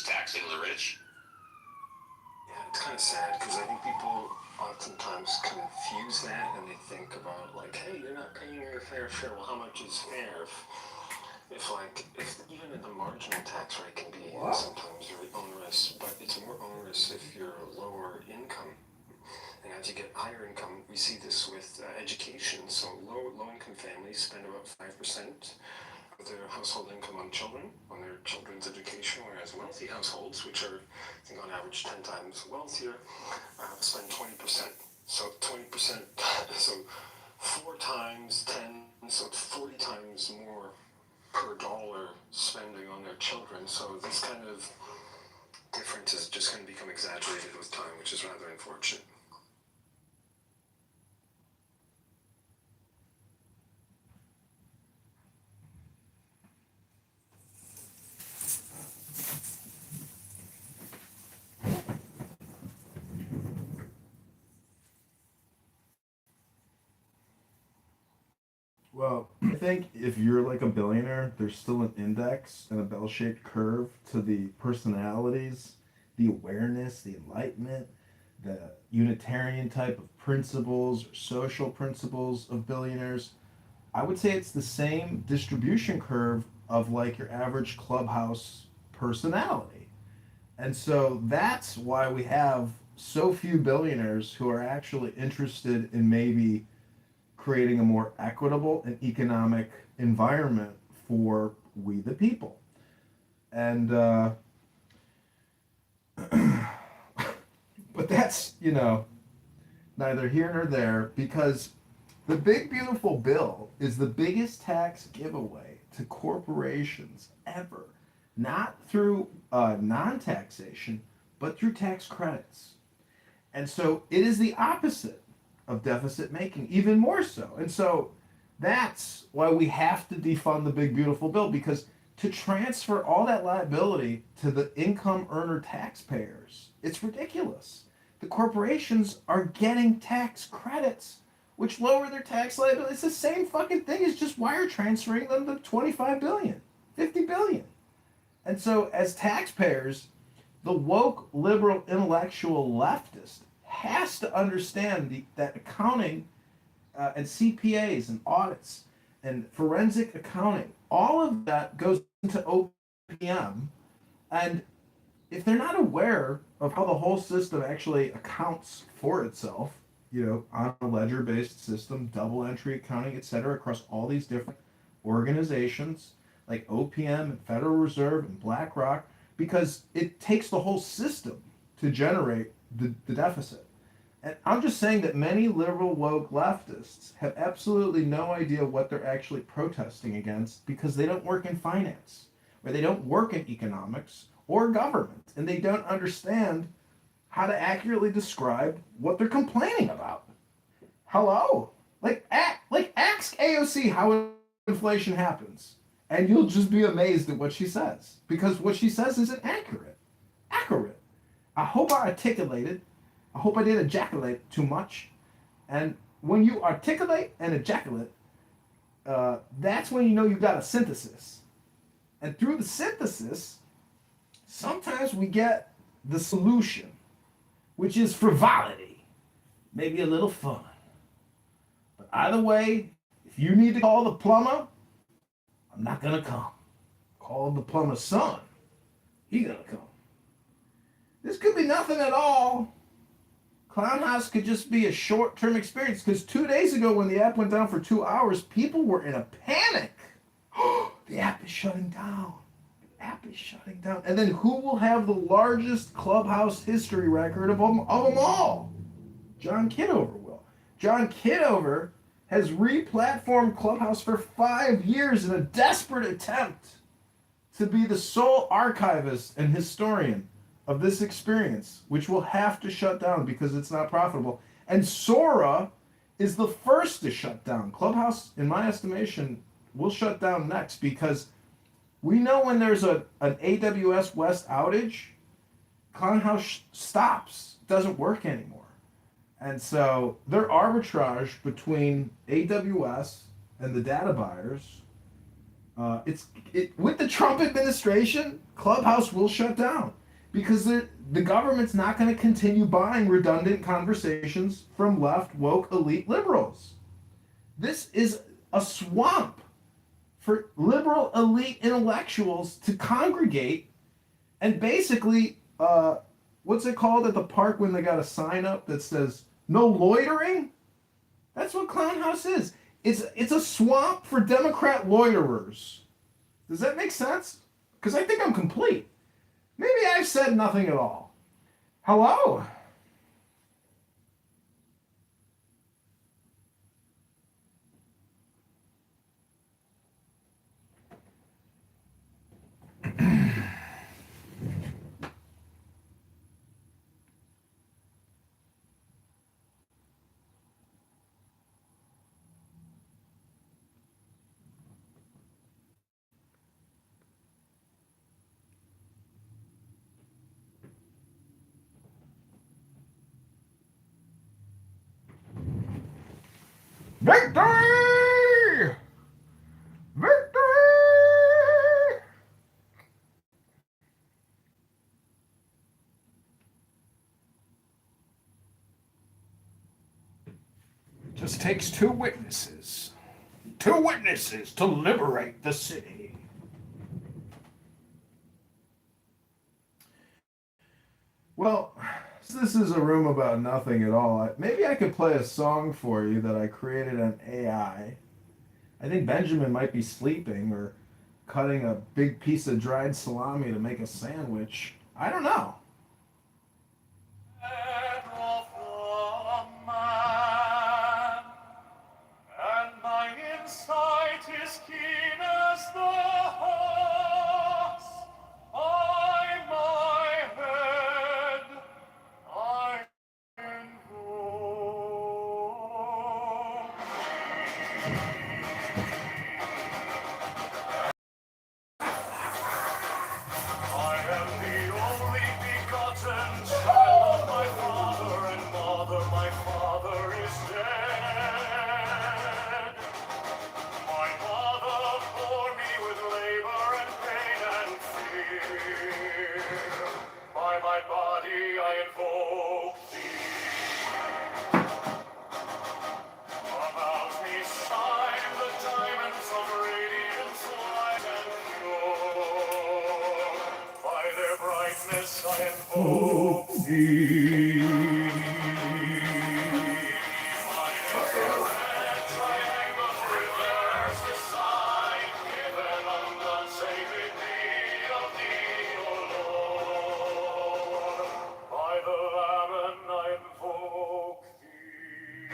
taxing the rich. Yeah, it's kind of sad because I think people oftentimes confuse that and they think about like, hey, you're not paying your fair share. Well, how much is fair? If even the marginal tax rate can be sometimes very onerous, but it's more onerous if you're lower income. And as you get higher income, we see this with education. So low-income families spend about 5% of their household income on children, on their children's education, whereas wealthy households, which are, I think, on average 10 times wealthier, spend 20%. So 20%, so 4 times 10, so it's 40 times more per dollar spending on their children. So this kind of difference is just going to become exaggerated with time, which is rather unfortunate. Well, I think if you're like a billionaire, there's still an index and a bell-shaped curve to the personalities, the awareness, the enlightenment, the Unitarian type of principles or social principles of billionaires. I would say it's the same distribution curve of like your average clubhouse personality. And so that's why we have so few billionaires who are actually interested in maybe creating a more equitable and economic environment for we the people. And but that's, neither here nor there, because the big beautiful bill is the biggest tax giveaway to corporations ever. not through non-taxation, but through tax credits. And so it is the opposite of deficit making, even more so. And so that's why we have to defund the big beautiful bill, because to transfer all that liability to the income earner taxpayers, it's ridiculous. The corporations are getting tax credits which lower their tax liability. It's the same fucking thing as just wire transferring them to 25 billion, 50 billion. And so as taxpayers, the woke liberal intellectual leftist has to understand that accounting and CPAs and audits and forensic accounting, all of that goes into OPM. And if they're not aware of how the whole system actually accounts for itself, on a ledger-based system, double entry accounting, et cetera, across all these different organizations like OPM and Federal Reserve and BlackRock, because it takes the whole system to generate the deficit. And I'm just saying that many liberal woke leftists have absolutely no idea what they're actually protesting against, because they don't work in finance, or they don't work in economics or government, and they don't understand how to accurately describe what they're complaining about. Hello? Ask AOC how inflation happens, and you'll just be amazed at what she says, because what she says isn't accurate. I hope I articulated. I hope I didn't ejaculate too much. And when you articulate and ejaculate, that's when you know you've got a synthesis. And through the synthesis, sometimes we get the solution, which is frivolity, maybe a little fun. But either way, if you need to call the plumber, I'm not gonna come. Call the plumber's son. He's gonna come. This could be nothing at all. Clownhouse could just be a short-term experience, because 2 days ago when the app went down for 2 hours, people were in a panic. The app is shutting down. And then who will have the largest Clubhouse history record of them all? John Kitover will. John Kitover has re-platformed Clubhouse for 5 years in a desperate attempt to be the sole archivist and historian of this experience, which will have to shut down because it's not profitable. And Sora is the first to shut down. Clubhouse, in my estimation, will shut down next, because we know when there's an AWS West outage, Clownhouse stops. It doesn't work anymore. And so their arbitrage between AWS and the data buyers, with the Trump administration, Clubhouse will shut down, because the government's not going to continue buying redundant conversations from left woke elite liberals. This is a swamp for liberal elite intellectuals to congregate and basically, what's it called at the park when they got a sign up that says no loitering? That's what Clownhouse is. It's a swamp for Democrat loiterers. Does that make sense? Because I think I'm complete. Maybe I've said nothing at all. Hello? Victory! Victory! It just takes two witnesses to liberate the city. Well, this is a room about nothing at all. Maybe I could play a song for you that I created on AI. I think Benjamin might be sleeping or cutting a big piece of dried salami to make a sandwich. I don't know. And my insight is keen as the horse. By my body I invoke thee. About me shine the diamonds of radiance, light and pure. By their brightness I invoke thee. By their red triangle rivers beside, given unto sacred thee of thee, O Lord. By the Lamb I invoke thee.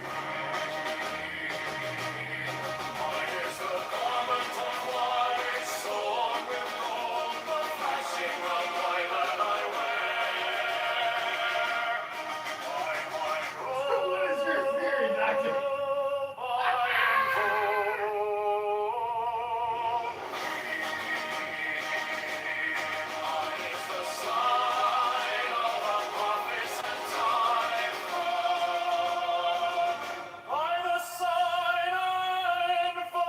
Mine is the garment of white, sewn with gold, the flashing of light that I wear. By my robe What is your theory, Doctor? I invoke Mine is the sign of the prophets and time. By the sign I invoke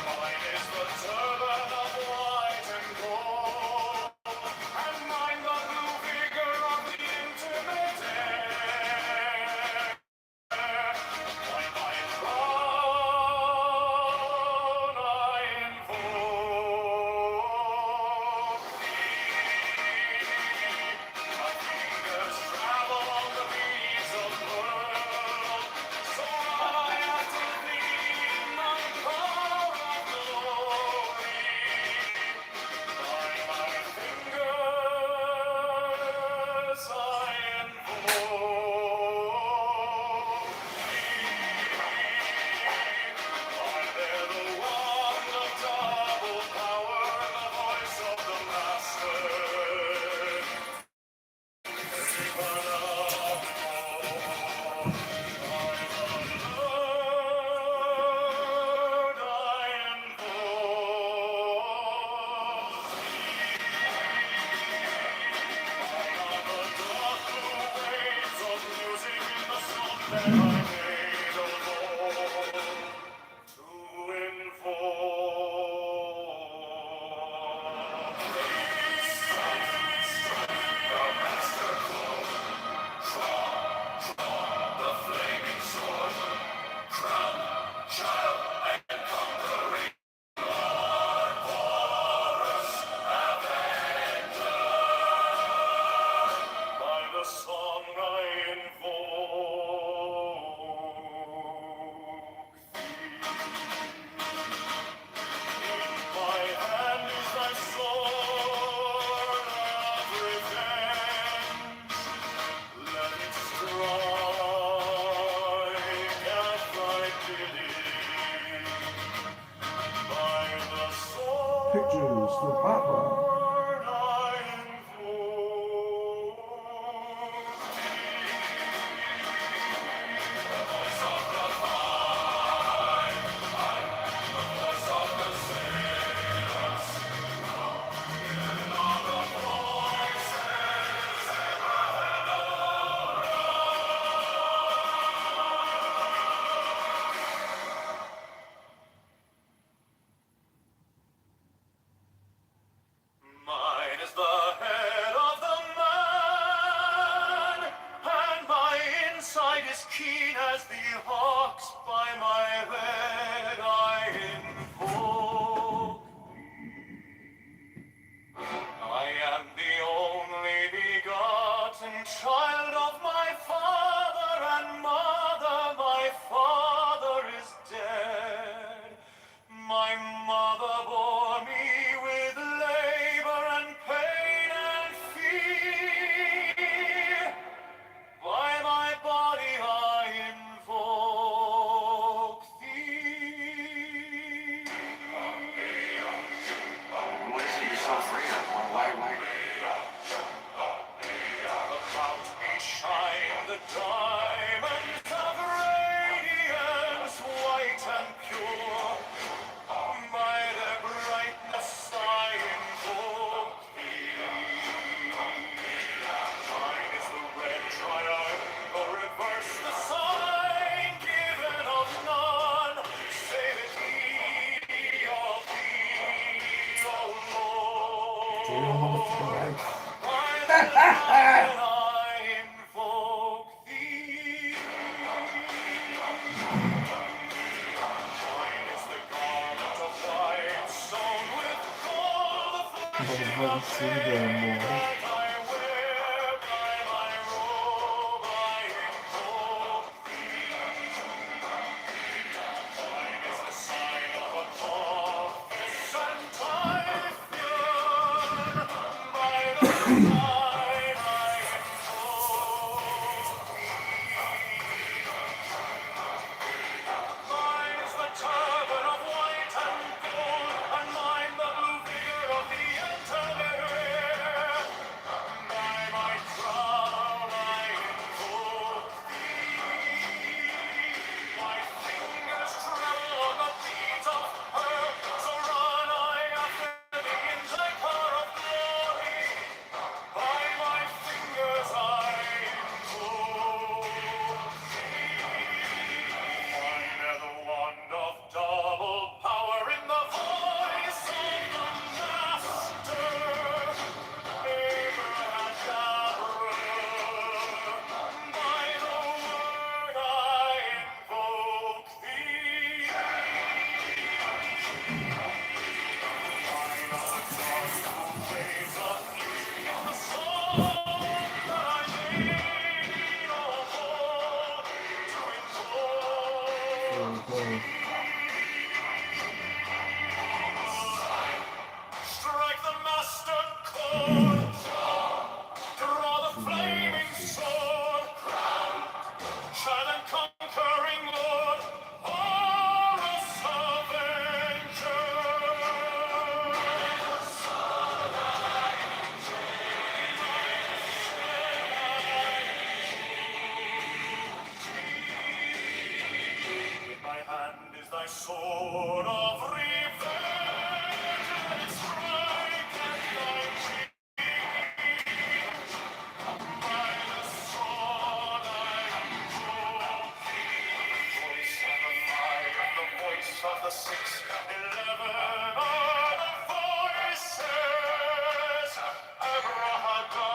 Mine is the turban of white and gold, and mine the blue figure of the intimate air. By my crown I invoke thee. My fingers travel on the beads of pearl, so I after thee my power of glory. By my fingers I invoke Are there the wand of double power, the voice of the master? Even of Lord I invoke On the dark blue waves of music in the sun that I made alone to invoke the flaming sword, crown, child, and conquering Lord, Horus, Avenger. By the song I invoke In my hand is thy sword of revenge. Let it strike at thy bidding. By the sword Pictures for Papa. I invoke the voice of the vine, the voice of the saints, and all the voices ever Mine is the head of the man, and my insight is keen as the hawk's. By my head I invoke I am the only begotten child of my father and mother. My father is dead. My mother bore me with labor and pain and fear. By my body I invoke thee. anybody see the more. Strike the master chord, draw the flaming sword, child and conquering lord, Horus Avenger. In my hand is thy sword of revenge, and strike at thy cheek. By the sword I broke thee. Voice of the five and the voice of the 611 are the voices. Abrahadabra.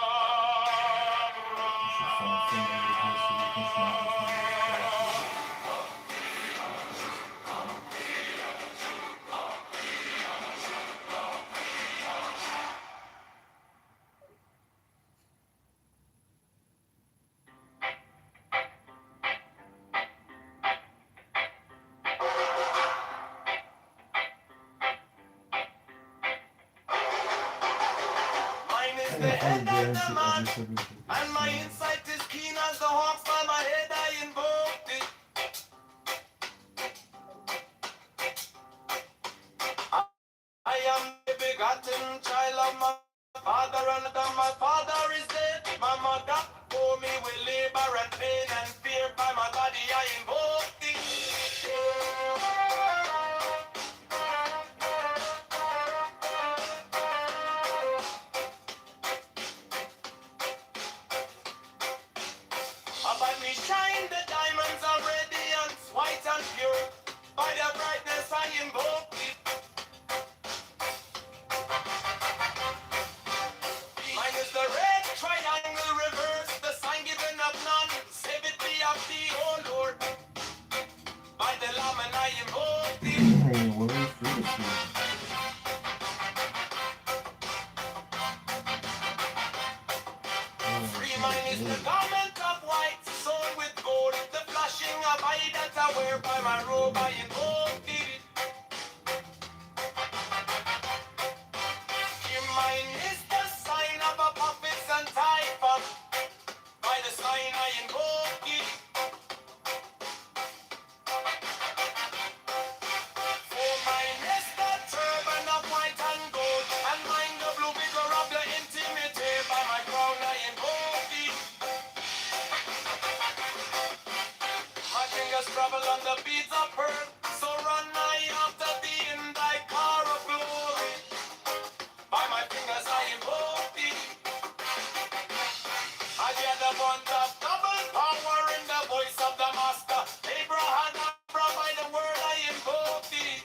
Mine is the head of the man, and my insight is keen as the hawks. By my head I invoked it. I am the begotten child of my father, and my father is dead. My mother bore me with labor and pain and fear. By my body I invoked it. About me shine the diamonds of radiance, white and pure. By their brightness I invoke it. Mine is the red triangle reverse, the sign given of none. Save it be of thee, O Lord. By the Lamb and I invoke thee. Hey, what is this? Free mine is the garment of white, sewn with gold. The flashing of eye that I wear by my robe I invoke thee. Mine is the sign of a puppets and typhon. By the sign I invoke it. For mine is the turban of white and gold, and mine the blue vigor of the intimate. By my crown I invoke it. My fingers travel on the beads of pearl, so run I after thee in thy car of glory. By my fingers I invoke thee. I hear the bond of double power in the voice of the master. Abrahadabra, by the word I invoke thee.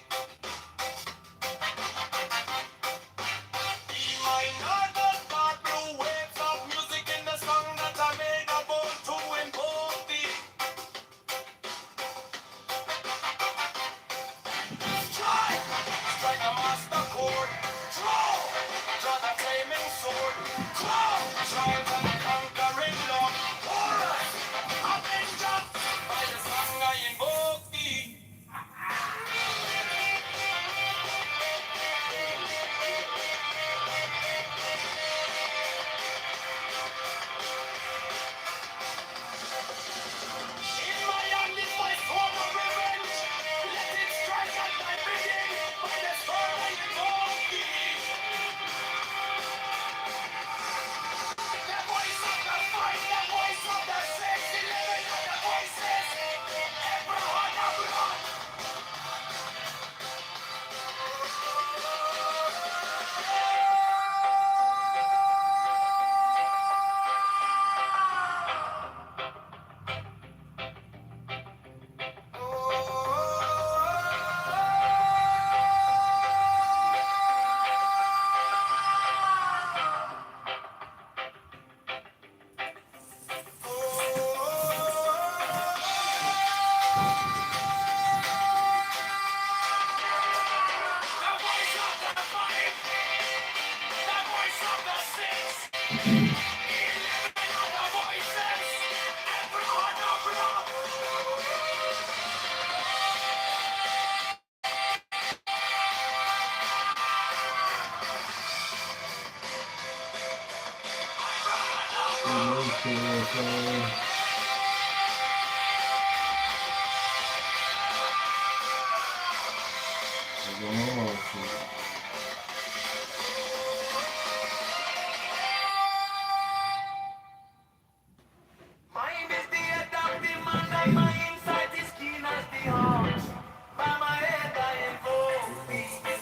Be mine are the dark blue waves of music in the song that I made a bold to invoke thee. Mine is the adopted man and my inside is keen as the heart. By my head I invoke thee.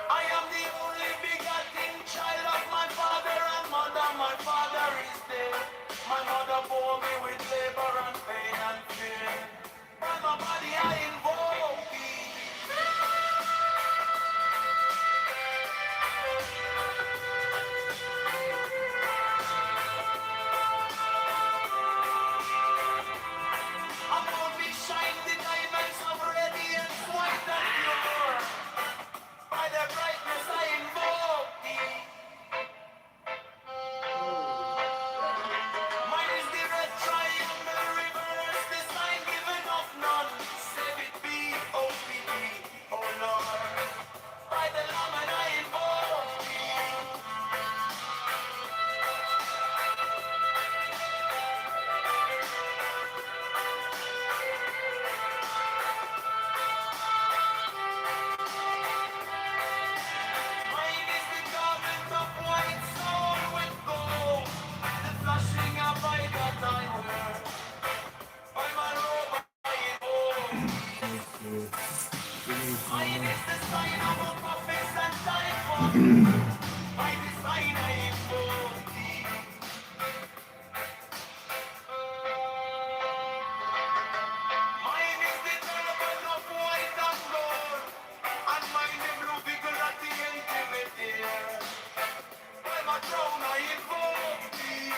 I am the only begotten child of my father and mother. My father is dead. My mother bore me with labor and pain and fear. By my body I invoke thee. Above me shine the diamonds of radiance, white and pure. By their brightness I invoke thee. Mine is the red triangle reverse, the sign given of none. Save it be, OPD, oh Lord. By the Lamb and I invoke thee. Mine is the garment of white soul with gold, the flashing of light that I wear. By my robe I invoke. Mine is the sign of a prophet and time for. By the sign I invoke thee. Mine is the turban of white and gold, and mine the blue beagle at the intimate ear. By my throne I invoke thee.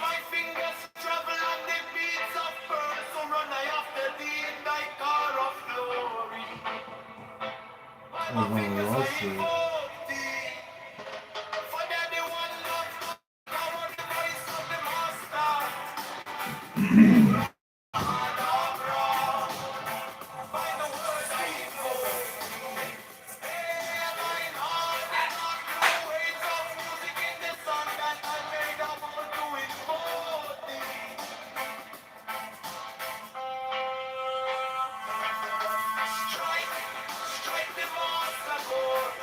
My fingers travel on the beats of pearl, so run I after thee in thy car of glory. By my fingers I invoke thee. For they're the one love, power, the voice of the master. By the word I invoke. Hey, thine heart and not the waves of music in the sun that I made a vow to invoke thee. Strike, strike the master chord,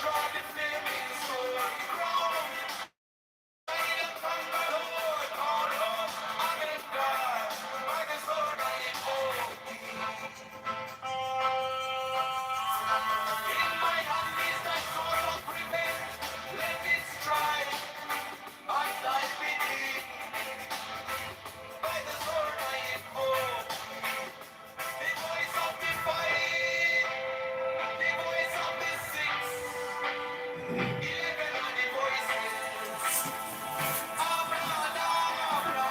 draw the flaming sword, crown, reign and conquer, Lord, our Lord, against God, by the sword I invoke thee. In my hand is thy sword of revenge, let it strike, as I believe, by the sword I invoke, the voice of the fight, the voice of the six, 11 of the voices, Abracadabra.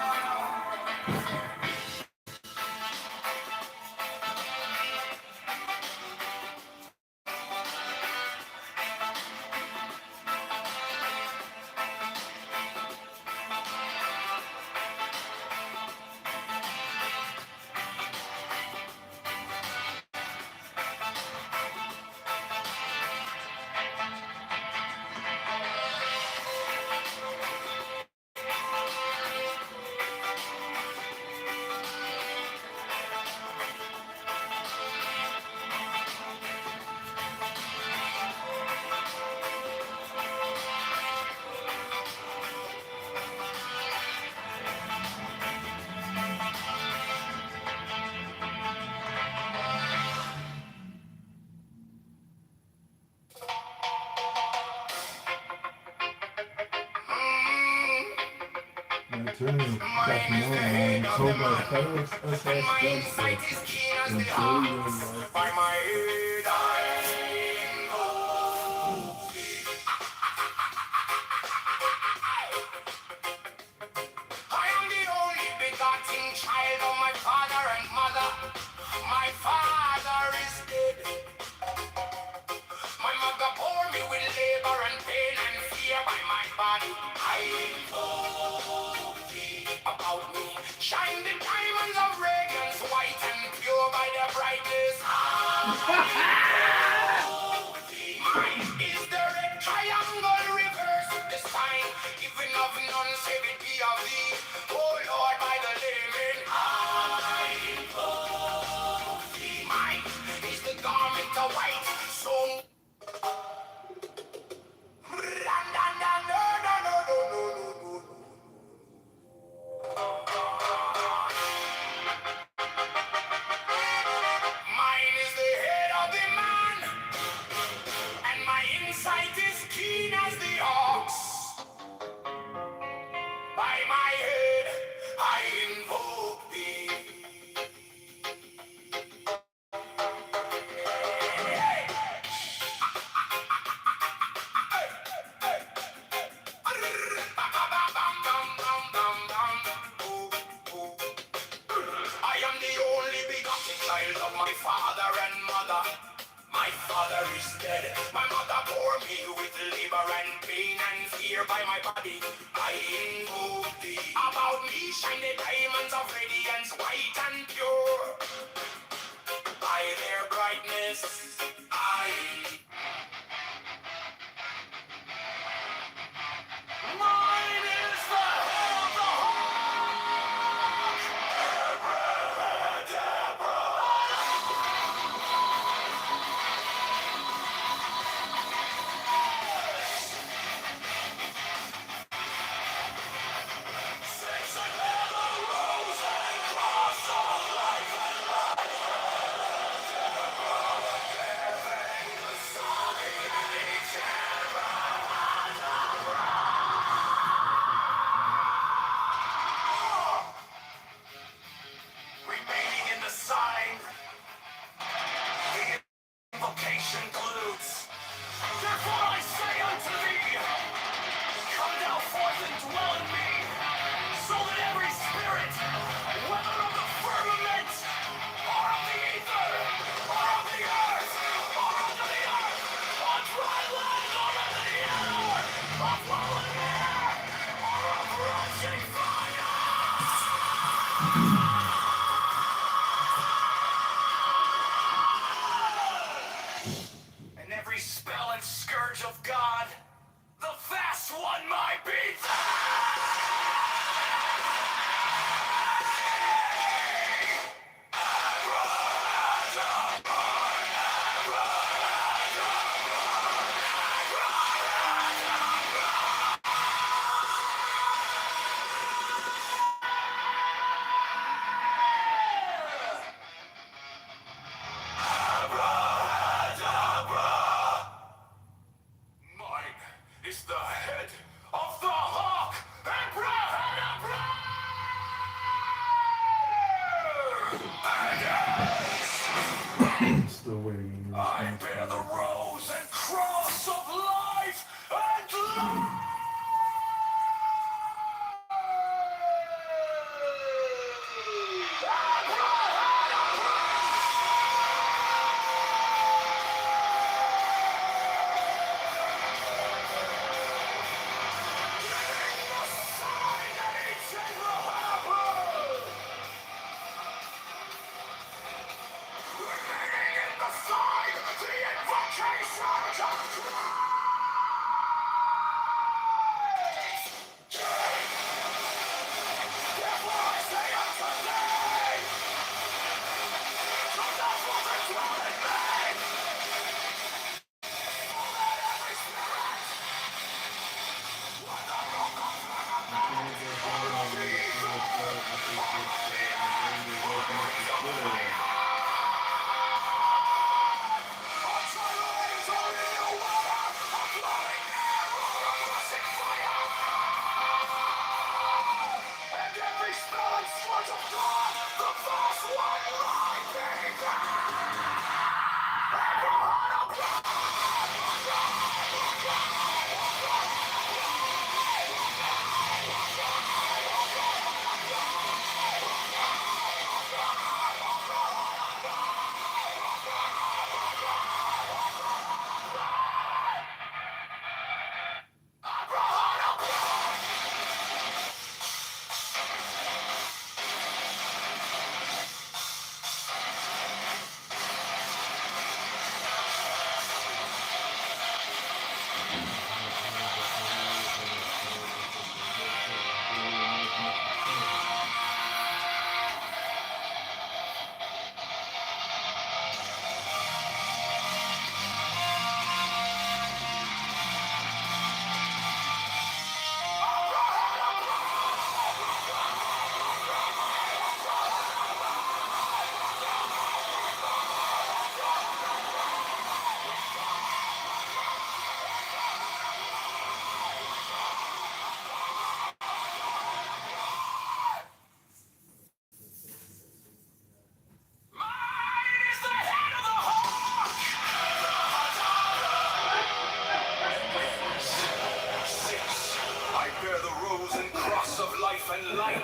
Attorney Jeff Miller told by federal SS judge to enjoy your life. By my head I invoke thee. I am the only begotten child of my father and mother. My father is dead. My mother bore me with labor and pain and fear. By my body I invoke thee. About me shine the diamonds of radiance, white and pure by their brightness. Mine is the red triangle none save it be of thee. Oh Lord, by the layman, I invoke thee. Mine is the garment of white, so mine is the head of the man, and my insight is keen as the ox. By my head I invoke thee. I am the only begotten child of my father and mother. My father is dead. My mother bore me with labor and pain and fear by my body. I invoke thee. About me shine the diamonds of radiance, white and pure. By their brightness, I. Mine is the head of the remaining in the sign. The invocation glutes. Therefore I say unto thee, come thou forth and dwell in me, so that every spirit, whether of the firmament, or of the ether, or of the earth, or under the earth, on dry land, or under the air, of fallen air, or of rushing fire, and every spell and scourge of God, the fast one might be. Mine is the head of the hawk, Still waiting on your I response. bear the rose and cross of life and love.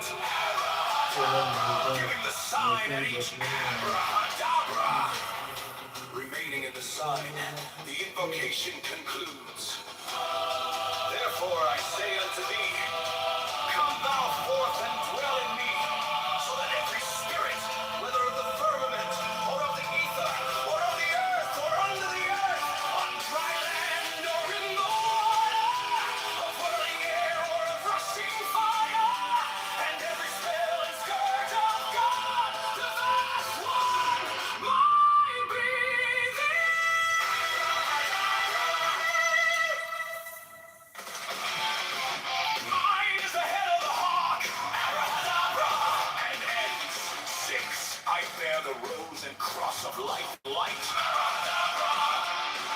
firmament. Giving the sign at each abracadabra. Remaining in the sign, the invocation concludes. Therefore I say unto thee, come thou forth and dwell in me, so that every spirit, whether of the firmament, or of the ether, or of the earth, or under the earth, on dry land, or in the water, of whirling air, or of rushing fire, and every spell and scourge of God, the vast one, might be thee. Mine is the head of the hawk, abracadabra, and ends. 6, I bear the rose and cross of light, abracadabra,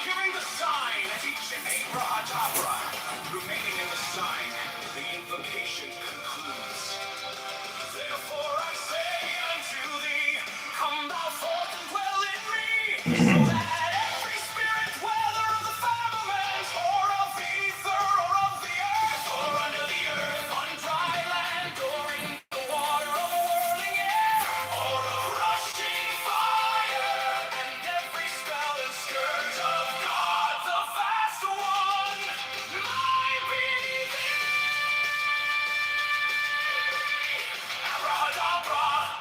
giving the sign at each abracadabra. Remaining in the sign, the invocation concludes. Therefore I say unto thee, come thou forth and dwell in me, so that every spirit, whether of the firmament, or of the ether, or of the earth, or under the earth, on dry land, or in the water, of whirling air, or of rushing fire, and every spell and scourge of God, the vast one, might be thee. Abracadabra.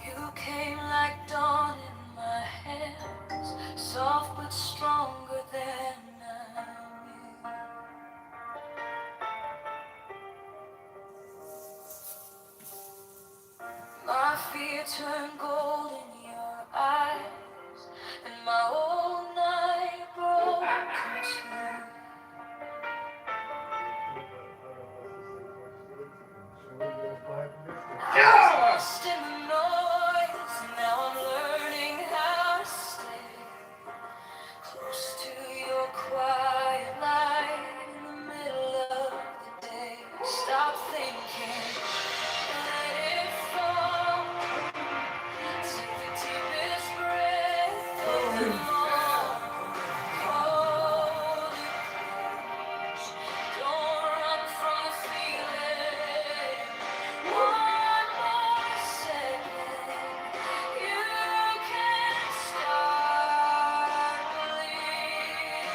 You came like dawn in my hands, soft but stronger than I knew. My fear turned gold in your eyes, and my whole night broke into. Lost in the noise, now I'm learning how to stay close to your quiet light in the middle of the day. Stop thinking, let it fall. Take the deepest breath of them all. Hold it close. Don't run from the feeling. One more second, you can start believing.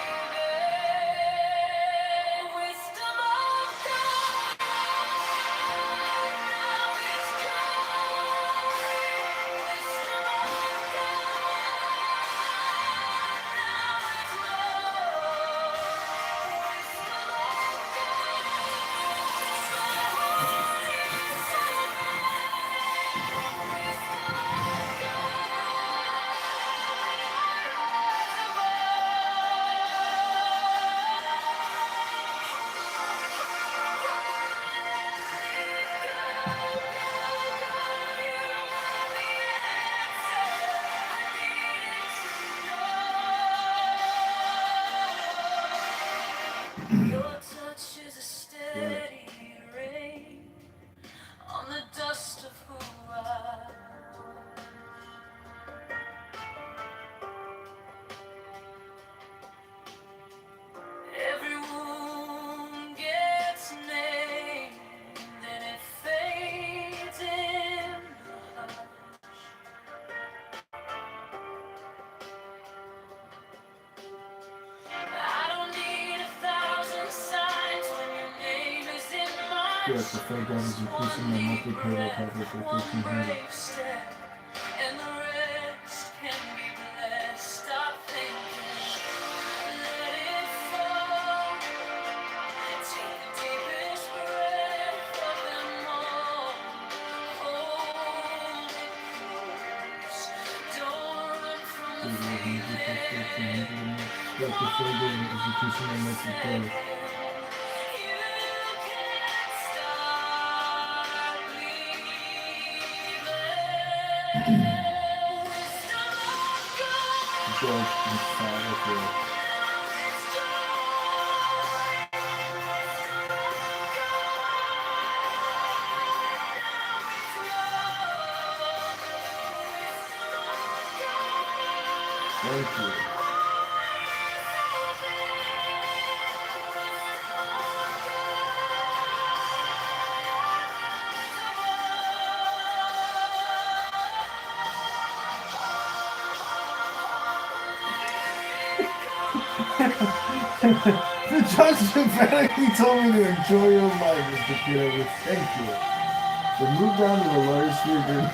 Wisdom of God, now it's coming. Wisdom of Your touch is a steady rain on the dust of who I was. Every wound gets named and it fades in the hush. I don't need 1,000 signs when your name is in my Yes, the Fed government is increasing the monthly payroll package by one 1,500. brave step, and the rest can be blessed. Stop thinking, let it fall. Take the deepest breath of them all. Hold it close. Don't run from the feeling. Yes, the Fed government is increasing the monthly payroll. You can start believing. Wisdom of God, George and Father for it's joy. thank you. The judge emphatically told me to enjoy your life, Mr. Kitover. Thank you. Then move down to the lawyer speaker.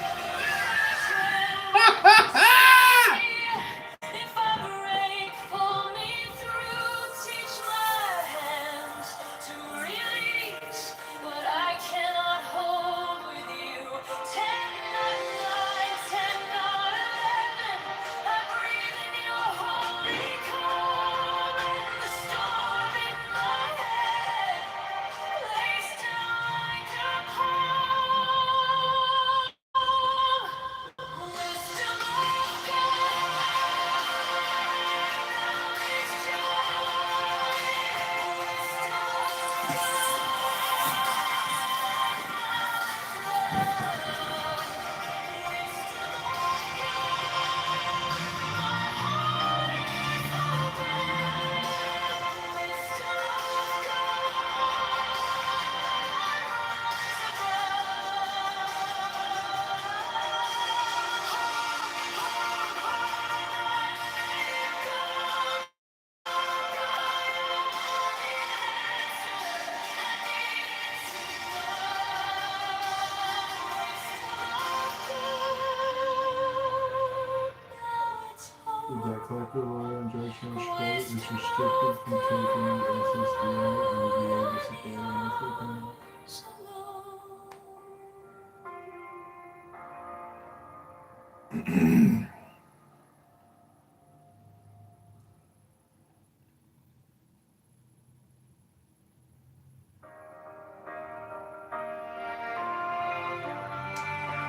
The debt collector, lawyer, and judge in Chicago is restricted from taking the SSDA and the VA disability monthly payment.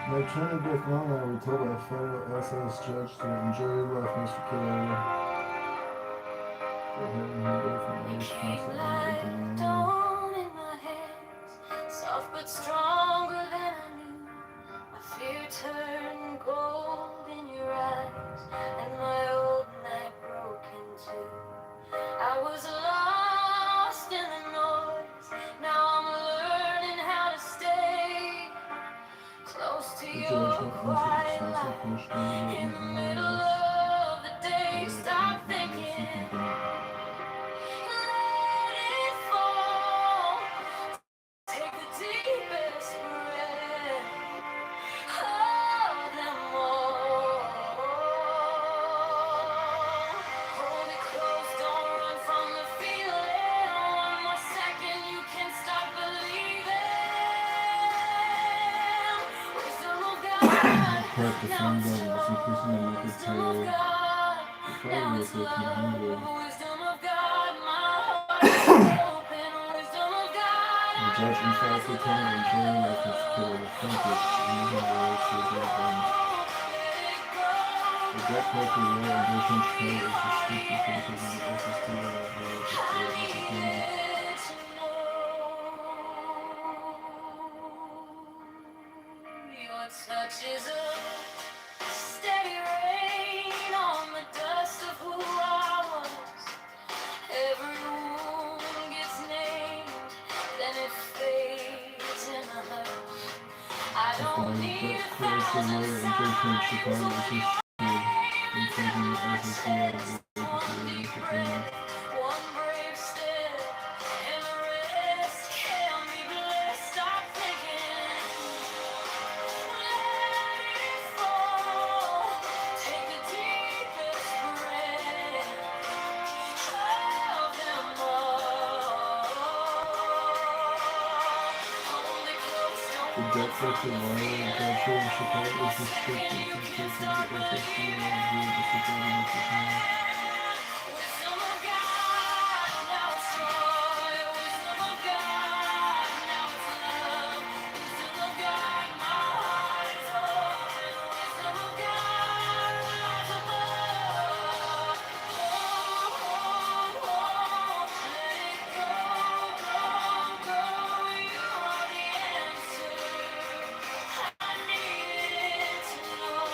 My attorney Dick Long and I were told by a federal SS judge to enjoy your life, Mr. Killer. Go ahead and hold over from all responsibility and demanding. Soft but stronger than I knew. My fear turned gold in your eyes, and my old night broke in two. I was lost in the noise. Now I'm learning how to stay close to your quiet light. In the middle of the day, stop thinking. Let it fall. Take the deepest breath. Hold them all. Hold it close, don't run from the feeling. One more second, you can start believing. Wisdom of God. Prep the phone down, was increasing my market tired. Before we were 1300. Wisdom of God, my heart is open. Wisdom of God. The judge emphatically told me to enjoy your life, Mr. Killer. Thank you. And you have the right to your death end. The debt collector lawyer and judge in Chicago is restricted from taking the SSDA and the VA disability payment. Your touch is a steady rain on the dust of who I was. Every wound gets named, then it fades in a hush. I don't need 1,000 signs. One brave step and the rest can be blessed. Stop thinking. Let it fall. Take the deepest breath. Hold them all. Hold it close, don't the debt collector lawyer and judge in Chicago is restricted from taking the SSD and the disability monthly payment. Wisdom of God, now it's joy. Wisdom of God, now it's love. Wisdom of God, my heart is open. Wisdom of God, rise above. Let it go, go, go. You are the answer. I need to know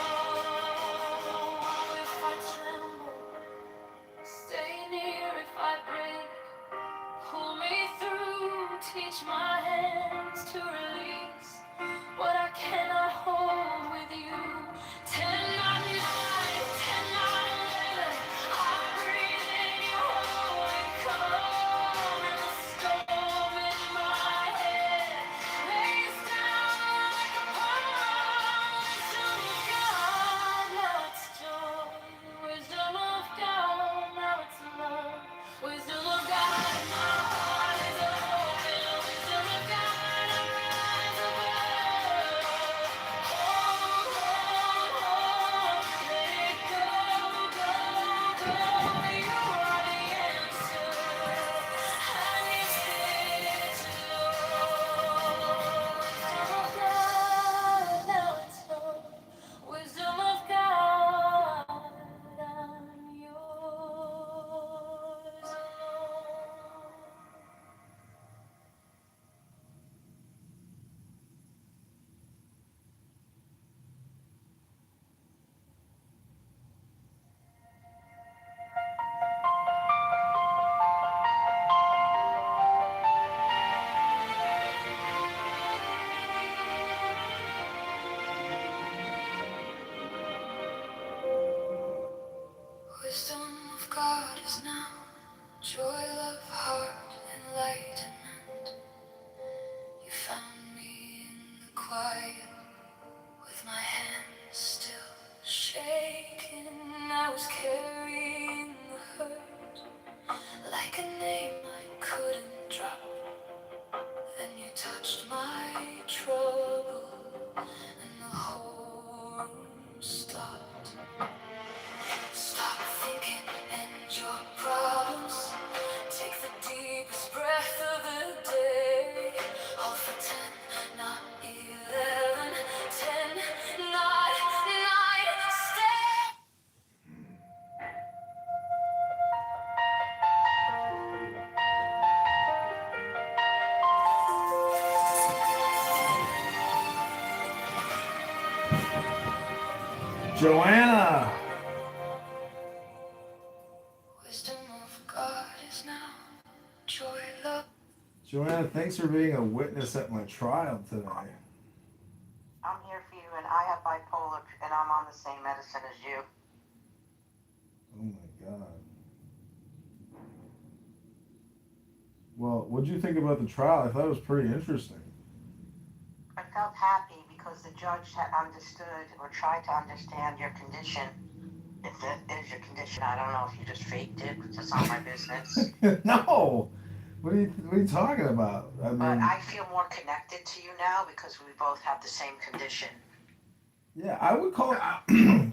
if I tremble. Stay near if I break. Pull me through. Teach my hands to release what I cannot hold with you. 10 on 9, 10 on 11. I breathe in your God is now joy, love, heart, enlightenment. You found me in the quiet with my hands still shaking. I was carrying the hurt like a name I couldn't drop. Then you touched my trouble and the whole room stopped. Stop thinking and your problems. Take the deepest breath of the day. All for 10, not 11. 10, not 9. Stay. Joanna. Wisdom of God is now joy, love. Joanna, thanks for being a witness at my trial today. I'm here for you, and I have bipolar, and I'm on the same medicine as you. Oh my God. Well, what'd you think about the trial? I thought it was pretty interesting. I felt happy because the judge had understood or tried to understand your condition. If that is your condition, I don't know if you just faked it, which is not my business. No. What are you talking about? I mean, But I feel more connected to you now because we both have the same condition. yeah, I would call it.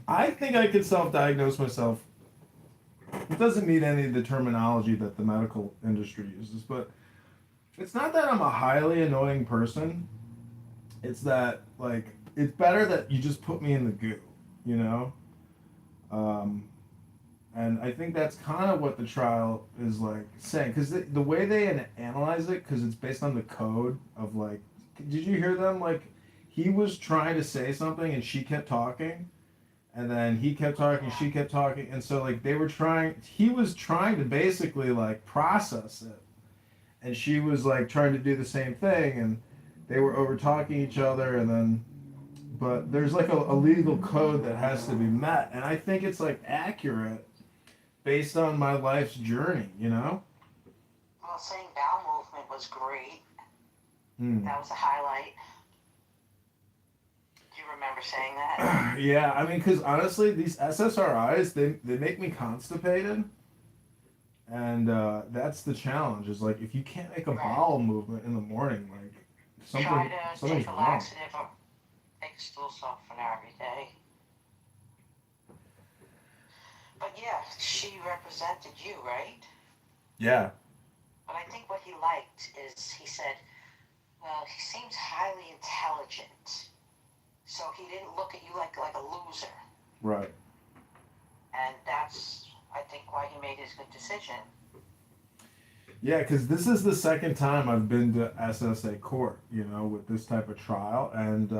I think I could self-diagnose myself. It doesn't need any of the terminology that the medical industry uses, but it's not that I'm a highly annoying person. It's that, like, it's better that you just put me in the goo, you know? And I think that's kind of what the trial is, like, saying. Because the way they analyze it, because it's based on the code of, like, did you hear them? Like, he was trying to say something and she kept talking. And then he kept talking, she kept talking. And so, like, he was trying to basically, like, process it. And she was, like, trying to do the same thing. And they were over talking each other. And then, but there's, like, a legal code that has to be met. And I think it's, like, accurate based on my life's journey, you know? Well, saying bowel movement was great. Mm. That was a highlight. Do you remember saying that? Yeah, I mean, because honestly, these SSRIs, they make me constipated. And that's the challenge, is like, if you can't make a bowel movement in the morning, like, Try to something's take a wrong. laxative or take a stool softener every day. But yeah, she represented you, right? Yeah. But I think what he liked is he said, well, he seems highly intelligent. So he didn't look at you like a loser. Right. And that's, I think, why he made his good decision. Yeah, because this is the second time I've been to SSA court, you know, with this type of trial. And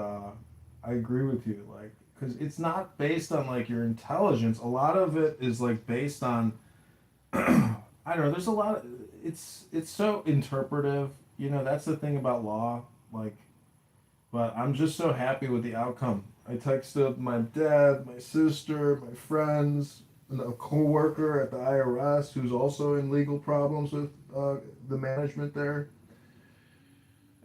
I agree with you, like, because it's not based on, like, your intelligence. A lot of it is, like, based on, I don't know, there's a lot of, it's so interpretive, you know, that's the thing about law, like, but I'm just so happy with the outcome. I texted my dad, my sister, my friends, and a co-worker at the IRS who's also in legal problems with the management there.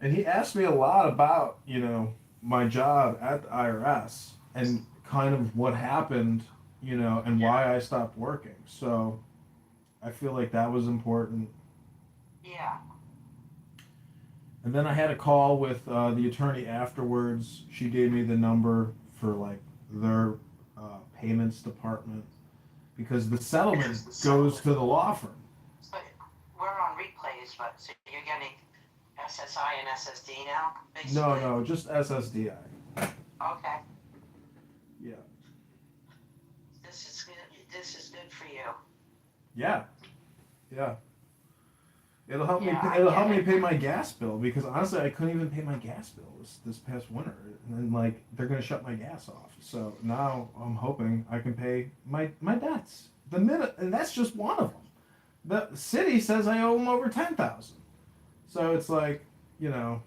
And he asked me a lot about, you know, my job at the IRS and kind of what happened, you know, and why I stopped working. So I feel like that was important. Yeah. And then I had a call with the attorney afterwards. She gave me the number for, like, their payments department, because the settlement goes to the law firm. But we're on replays, but so you're getting SSI and SSD now, basically? No, just SSDI. Okay. Yeah. This is good for you. Yeah. It'll help Yeah, me. It'll help me pay my gas bill, because honestly, I couldn't even pay my gas bill this past winter, and then, like, they're gonna shut my gas off. So now I'm hoping I can pay my debts. And that's just one of them. The city says I owe them over 10,000. So it's like, you know,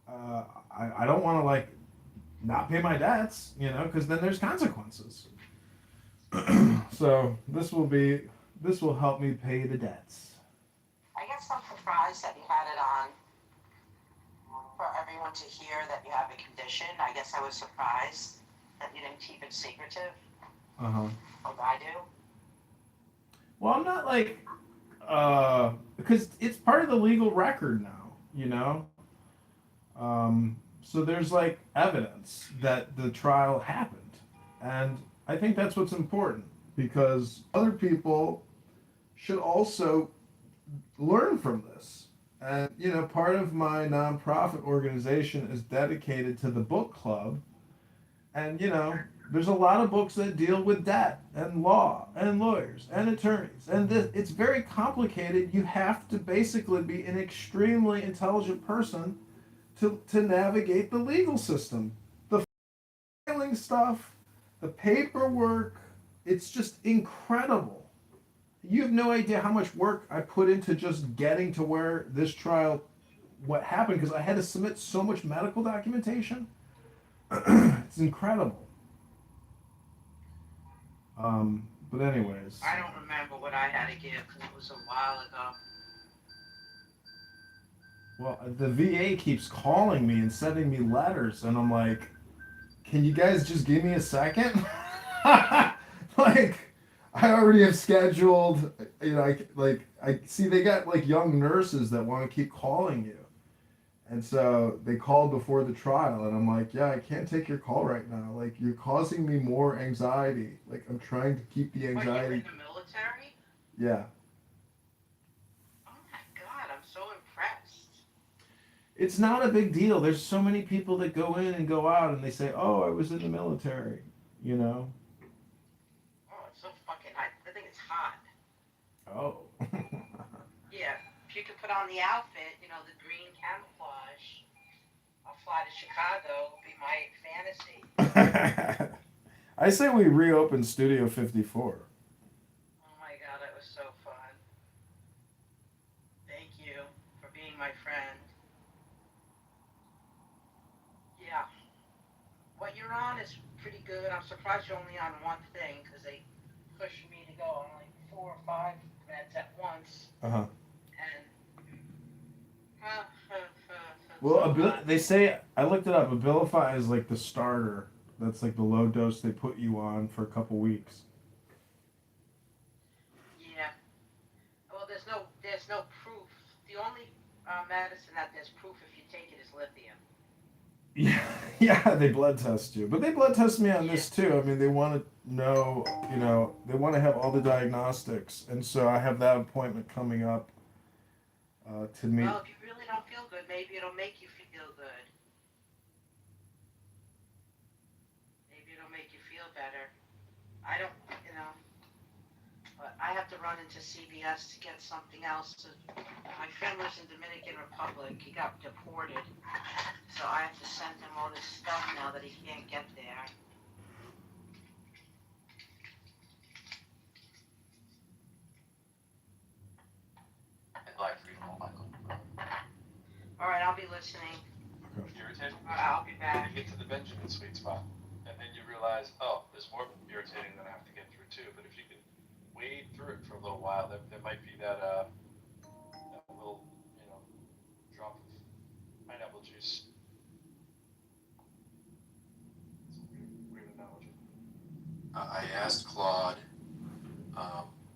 I don't want to, like, not pay my debts, you know, because then there's consequences. So this will be this will help me pay the debts. I guess I'm surprised that you had it on for everyone to hear that you have a condition. I guess I was surprised that you didn't keep it secretive, Uh-huh. like I do. Well, I'm not like, because it's part of the legal record now, you know? So there's like evidence that the trial happened. And I think that's what's important because other people should also learn from this. And, you know, part of my nonprofit organization is dedicated to the book club. And, you know, there's a lot of books that deal with debt and law and lawyers and attorneys. And this, it's very complicated. You have to basically be an extremely intelligent person to navigate the legal system. The filing stuff, the paperwork, it's just incredible. You have no idea how much work I put into just getting to where this trial, what happened, because I had to submit so much medical documentation. It's incredible. But anyways. I don't remember what I had to give because it was a while ago. Well, the VA keeps calling me and sending me letters, and I'm like, can you guys just give me a second? Like, I already have scheduled, you know, I see they got like young nurses that want to keep calling you. And so they called before the trial, and I'm like, yeah, I can't take your call right now. Like, you're causing me more anxiety. Like, I'm trying to keep the But you're anxiety. in the military? Yeah. Oh my God, I'm so impressed. It's not a big deal. There's so many people that go in and go out, and they say, oh, I was in the military, you know? Oh, it's so fucking hot. I think it's hot. Oh. Yeah, if you could put on the outfit, you know, the green camouflage, I'll fly to Chicago, it'll be my fantasy. I say we reopen Studio 54. Oh my God, that was so fun. Thank you for being my friend. Yeah, what you're on is pretty good. I'm surprised you're only on one thing because they pushed me to go on like 4 or 5 meds at once. Uh-huh. And Well, they say, I looked it up, Abilify is like the starter. That's like the low dose they put you on for a couple weeks. yeah, well, there's no proof. The only medicine that there's proof if you take it is lithium. Yeah, yeah, they blood test you. But they blood test me on this too. I mean, they want to know, you know, they want to have all the diagnostics. And so I have that appointment coming up to meet. Well, if you really don't feel good, maybe it'll make you feel good. Maybe it'll make you feel better. I don't, you know, but I have to run into CVS to get something else. My friend lives in Dominican Republic. He got deported. So I have to send him all this stuff now that he can't get there. I'd like for you to know, Michael. All right, I'll be listening. Irritating? I'll be back. You get to the Benjamin sweet spot, and then you realize, oh, there's more irritating than I have to get through too. But if you can wade through it for a little while, there might be that little, you know, drop of pineapple juice. It's a weird analogy. I asked Claude,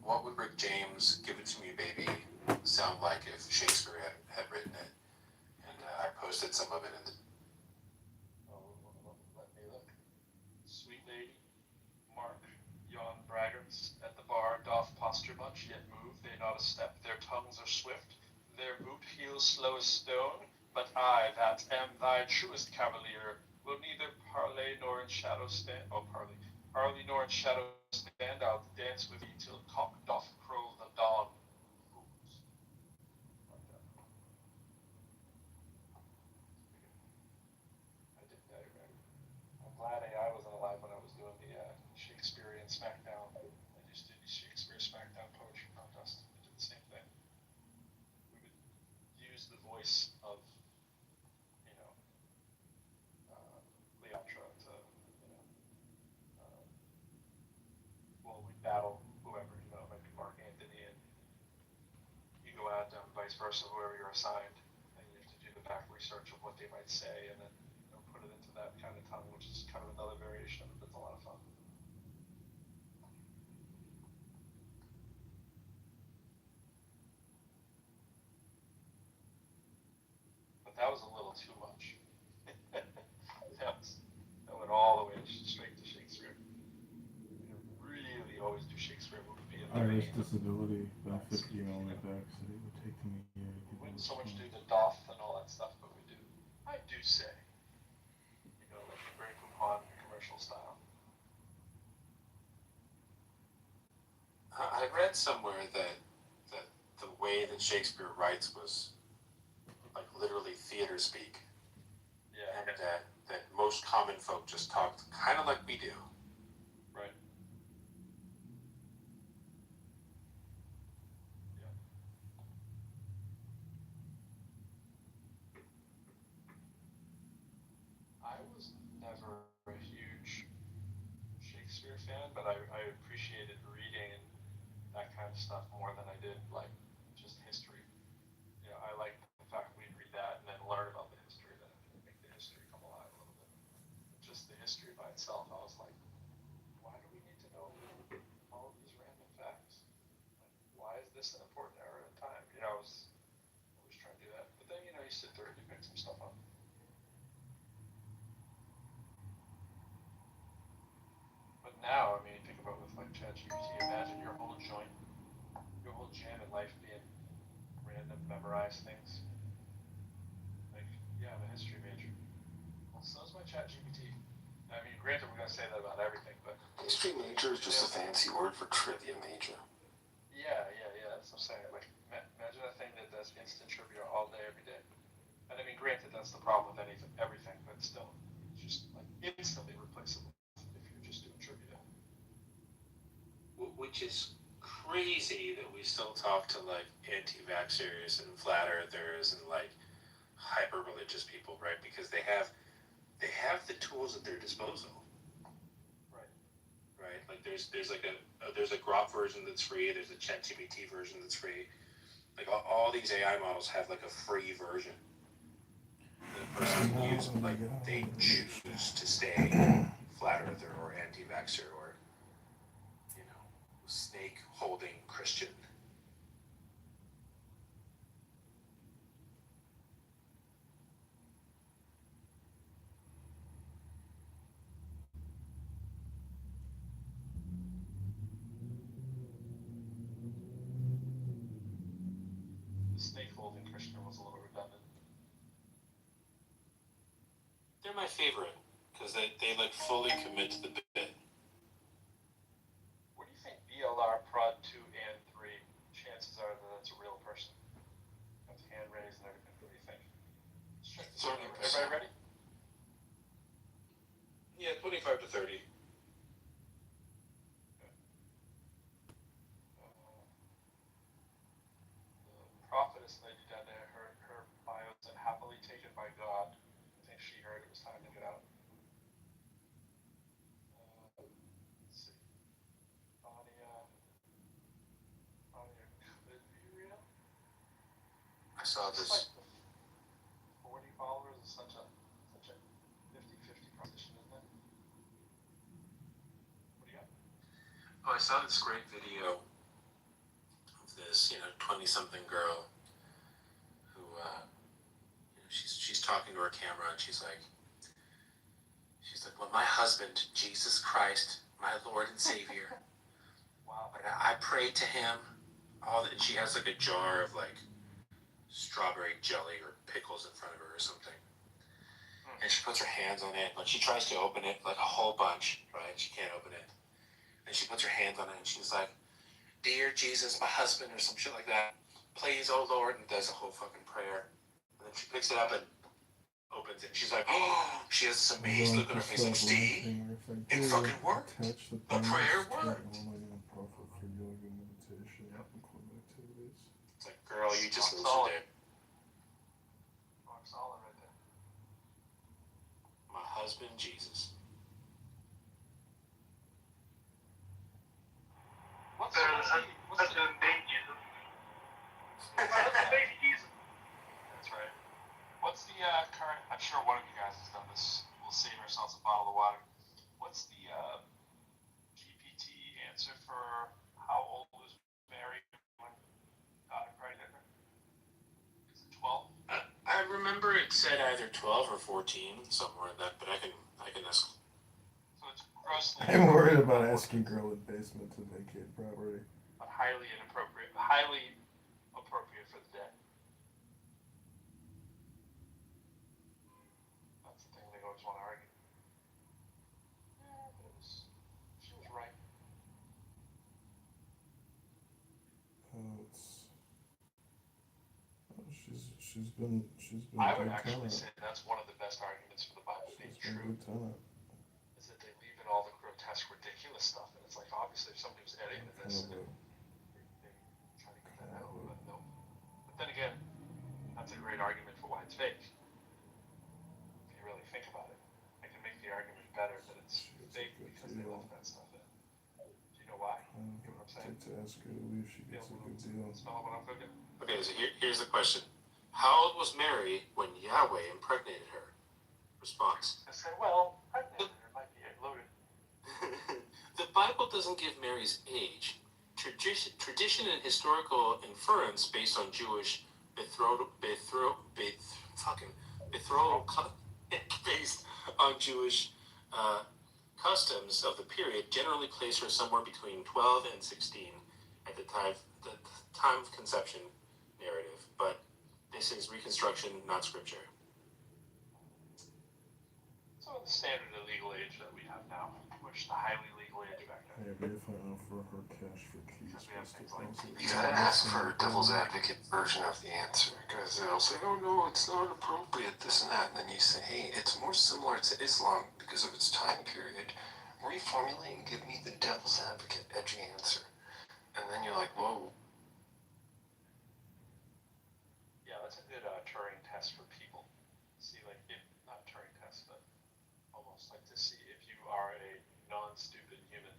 what would Rick James' "Give It to Me, Baby" sound like if Shakespeare had written it? And I posted some of it in the. Let me look. Sweet lady, mark, yon braggarts at the bar doth posture much, yet move they not a step. Their tongues are swift, their boot heels slow as stone. But I, that am thy truest cavalier, will neither parley nor in shadow stand. Oh, parley nor in shadow stand. I'll dance with thee till cock doth crow the dawn. Fools. Like that. I'm glad AI wasn't alive when I was doing the Shakespearean Smackdown. I used to do the Shakespeare Smackdown poetry contest. We did the same thing. We would use the voice of, you know, Cleopatra to, you know, well, we'd battle whoever, you know, it might be Mark Antony vice versa, whoever you're assigned, and you have to do the back research of what they might say, and then put it into that kind of tongue, which is kind of another variation of it. That's a lot of fun. But that was a little too much. That went all the way straight to Shakespeare. Really always do Shakespeare movie. Irish disability benefit being only back, so it would take them a year to We give wouldn't you so much response. do the doth and all that stuff, but we do. I do say, like the Grey Poupon commercial style. I read somewhere that the way that Shakespeare writes was like literally theater speak, Yeah. and that most common folk just talked kind of like we do. Right. Yeah. I was never a huge Shakespeare fan, but I appreciated reading that kind of stuff more than I did like just history. I like the fact we'd read that and then learn about the history, then make the history come alive a little bit. Just the history by itself, I was like, why do we need to know all of these random facts? Like, why is this an important era in time? I was always trying to do that. But then, you sit there and you pick some stuff up. But now, think about with like ChatGPT, imagine your whole jam in life being random memorized things. Like, yeah, I'm a history major. Well, so is my ChatGPT. Granted, we're going to say that about everything, but... History major is just a fancy word for trivia major. Yeah, that's what I'm saying. Like, imagine a thing that does instant trivia all day, every day. And granted, that's the problem with everything, but still, it's just like instantly replaceable if you're just doing trivia. Which is crazy that we still talk to like anti-vaxxers and flat earthers and like hyper-religious people, right? Because they have the tools at their disposal. Right? Like there's a Grok version that's free. There's a ChatGPT version that's free. Like all these AI models have like a free version. The person can use, like they choose to stay flat earther or anti-vaxxer or snake holding Christian. The snake holding Christian was a little redundant. They're my favorite because they like fully commit to the bit. What do you think BLR Prod 2 and 3 chances are that that's a real person? That's hand raised and everything. What do you think? Everybody ready? Yeah, 25 to 30. The prophetess lady down there, her bio said happily taken by God. I think she heard it was time to get out. Let's see. Anya could be real. I saw this. Like the 40 followers is such a 50-50 proposition, isn't it? What do you got? Oh, I saw this great video of this, 20-something girl who, she's talking to her camera and she's like, well, my husband, Jesus Christ, my Lord and Savior. Wow. But I prayed to him. And she has like a jar of like strawberry jelly or pickles in front of her or something. And she puts her hands on it, but she tries to open it, like a whole bunch, right? She can't open it. And she puts her hands on it and she's like, dear Jesus, my husband, or some shit like that. Please, oh Lord, and does a whole fucking prayer. And then she picks it up and opens it. She's like, oh, she has this amazed look on her face, like, see? It fucking worked. The prayer worked. It's like, girl, you just loosened it. Rock solid right there. My husband, Jesus. What's the big Jesus? What's the big said either 12 or 14, somewhere in that, but I can ask. So it's grossly. I'm worried about asking girl in basement to vacate property. Highly inappropriate. Highly appropriate for the day. That's the thing they always want to argue. Yeah, but she was right. She's been I would good actually tenant. say that's one of the best arguments for the Bible being She's been true. good tenant. Is that they leave in all the grotesque, ridiculous stuff, and it's like obviously if somebody was editing this, they try to get that out, but no. But then again, that's a great argument for why it's fake. If you really think about it, I can make the argument better that it's fake because they left that stuff in. Do you know why? You know what I'm saying? To ask her to leave, she gets a good deal. Smell what I'm cooking? Okay, so here's the question. How old was Mary when Yahweh impregnated her? Response. I said, well, pregnant, it might be loaded. The Bible doesn't give Mary's age. Tradition and historical inference based on Jewish betrothal based on Jewish customs of the period generally place her somewhere between 12 and 16 at the time of conception narrative, but this is reconstruction, not scripture. So the standard illegal age that we have now, which the highly legal age back then. Yeah, but if I offer her cash for keys, You gotta ask for a devil's advocate version of the answer, because they'll say, oh no, it's not appropriate, this and that, and then you say, hey, it's more similar to Islam because of its time period. Reformulate and give me the devil's advocate edgy answer. And then you're like, whoa. Yeah, that's a good Turing test for people. See, like, if, not Turing test, but almost like to see if you are a non-stupid human.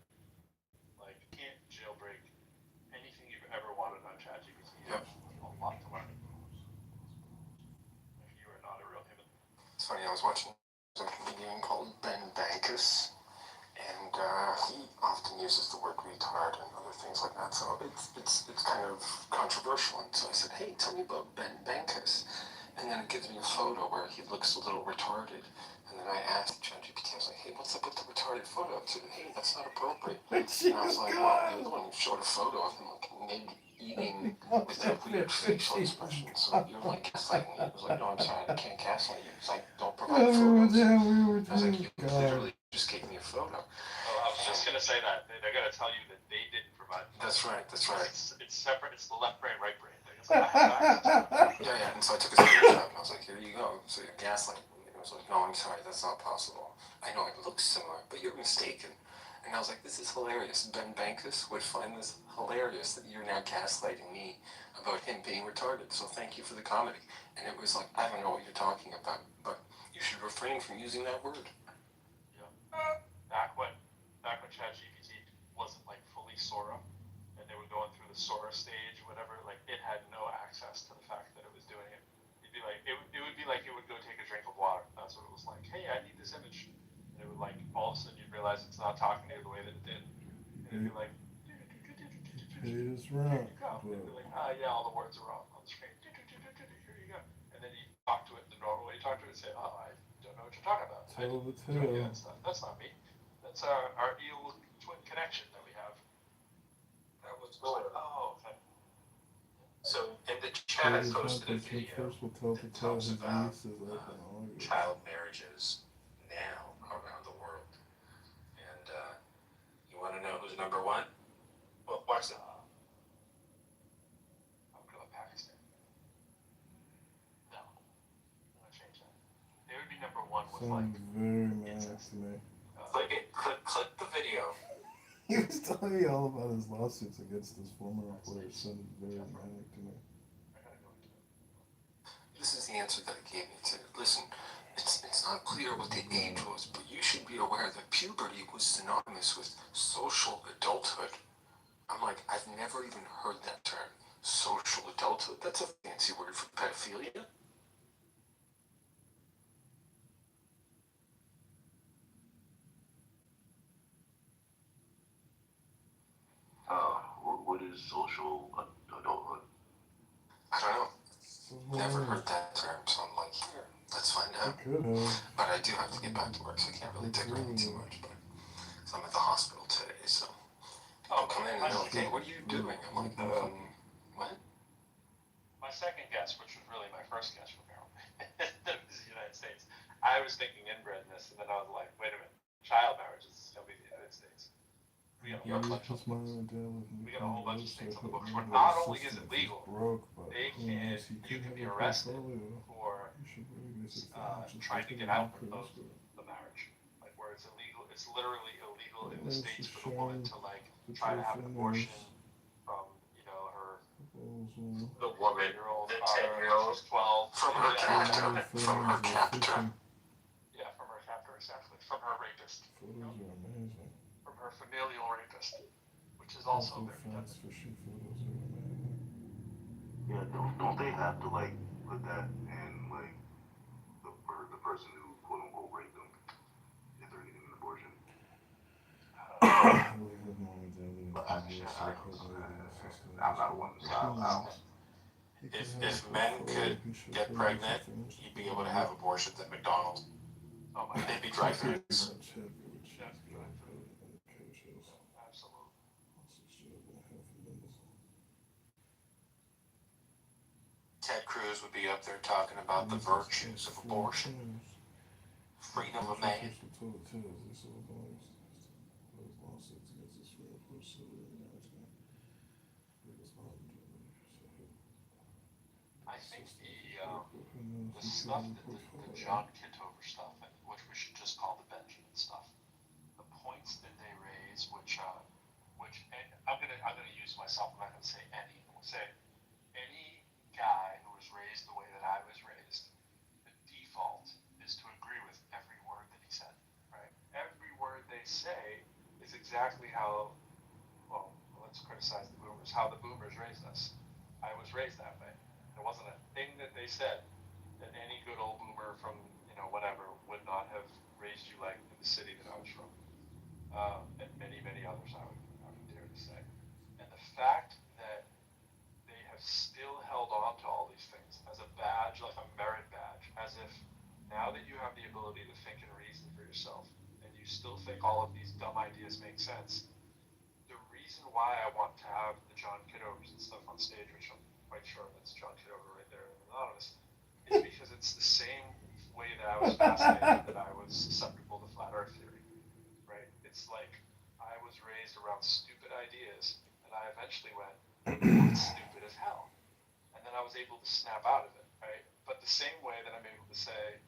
Like, you can't jailbreak anything you've ever wanted on ChatGPT. You have a lot to learn. If you are not a real human. It's funny, I was watching a comedian called Ben Bankus, and he often uses the word retard and other things like that, so it's kind of controversial. And so I said, hey, tell me about Ben Bankus. And then it gives me a photo where he looks a little retarded. And then I asked ChatGPT, I was like, hey, what's up with the retarded photo? It said, hey, that's not appropriate. And I was like, well, you're the one who showed a photo of him like eating with that weird facial expression. So you're like gaslighting me. I was like, no, I'm sorry, I can't gaslight you. It's like, don't provide photos. I was like, you literally just gave me a photo. Oh, I was just gonna say that. They're gonna tell you that they didn't provide photos. That's right, that's right. It's separate, it's the left brain, right brain thing. It's like, I have access to it. Yeah, and so I took a screenshot and I was like, here you go. So you're gaslighting me. And I was like, no, I'm sorry, that's not possible. I know it looks similar, but you're mistaken. And I was like, this is hilarious. Ben Bankus would find this hilarious that you're now gaslighting me about him being retarded. So thank you for the comedy. And it was like, I don't know what you're talking about, but you should refrain from using that word. Yeah. Back when ChatGPT wasn't like fully Sora, and they were going through the Sora stage, whatever, like it had no access to the fact that it was doing it. It'd be like it would be like it would go take a drink of water. That's what it was like. Hey, I need this image. And it would like all of a sudden you'd realize it's not talking to you the way that it did. And it'd be like It is wrong. It'd be like, yeah, all the words are wrong on the screen. Here you go. And then you talk to it the normal way you talk to it and say, oh, I don't know what you're talking about. Tell the Yeah, tale. that's not me. That's our evil twin connection that we have. That was like, oh, okay. So in the chat, I posted a Kid video first will tell the that tale talks his about niece is up in August. child marriages now around the world. And you want to know who's number one? Well, watch that. I would go with Pakistan. No. I'm going to change that. They would be number one with like Sounds very mad incest. to me. Click it. Click the video. He was telling me all about his lawsuits against his former employer. Sounded very manic to me. I gotta go into it. This is the answer that it gave me too. Listen, it's not clear what the age was, but you should be aware that puberty was synonymous with social adulthood. I'm like, I've never even heard that term. Social adulthood? That's a fancy word for pedophilia. What is social adulthood? I don't know. Never heard that term, so I'm like, here, Could have. But I do have to get back to work, so I can't really dick around too much. But so I'm at the hospital today, so people come in and they're like, "Hey, what are you doing?" I'm like, "What?" My second guess, which was really my first guess from Maryland, that was the United States. I was thinking inbredness, and then I was like, wait a minute, child marriage is still be the United States. We got a whole bunch of states on the books where not only is it legal, they can you can be arrested for trying to get out of the marriage. Like where it's illegal, it's literally illegal in the states for the woman to like try to have an abortion from her The woman, year-old the daughter, 10-year-old, she's 12. from her captor, from her captor. Yeah, from her captor, exactly. From her rapist. Photos are amazing. From her familial rapist, which is also very Fans for shoot photos are amazing. Yeah, don't they have to like put that in like the person who quote unquote raped them if they're getting an abortion? I'm not one to style out. If men could get pregnant, you'd be able to have abortions at McDonald's. Oh my They'd be drive-thrus. Absolutely. Ted Cruz would be up there talking about the virtues of abortion, freedom of man. I think the stuff the John Kitover stuff, which we should just call the Benjamin stuff, the points that they raise, which and I'm gonna use myself. I'm not gonna say any. I'm gonna say any guy who was raised the way that I was raised. The default is to agree with every word that he said. Right? Every word they say is exactly how. Well, let's criticize the boomers. How the boomers raised us. I was raised that way. There wasn't a thing that they said that any good old boomer from whatever would not have raised you like in the city that I was from, and many others I would dare to say. And the fact that they have still held on to all these things as a badge, like a merit badge, as if now that you have the ability to think and reason for yourself, and you still think all of these dumb ideas make sense. The reason why I want to have the John Kitovers and stuff on stage, which I'm quite sure that's John Kitover right there in Anonymous, is because it's the same way that I was fascinated that I was susceptible to flat earth theory, right? It's like I was raised around stupid ideas, and I eventually went, that's stupid as hell. And then I was able to snap out of it, right? But the same way that I'm able to say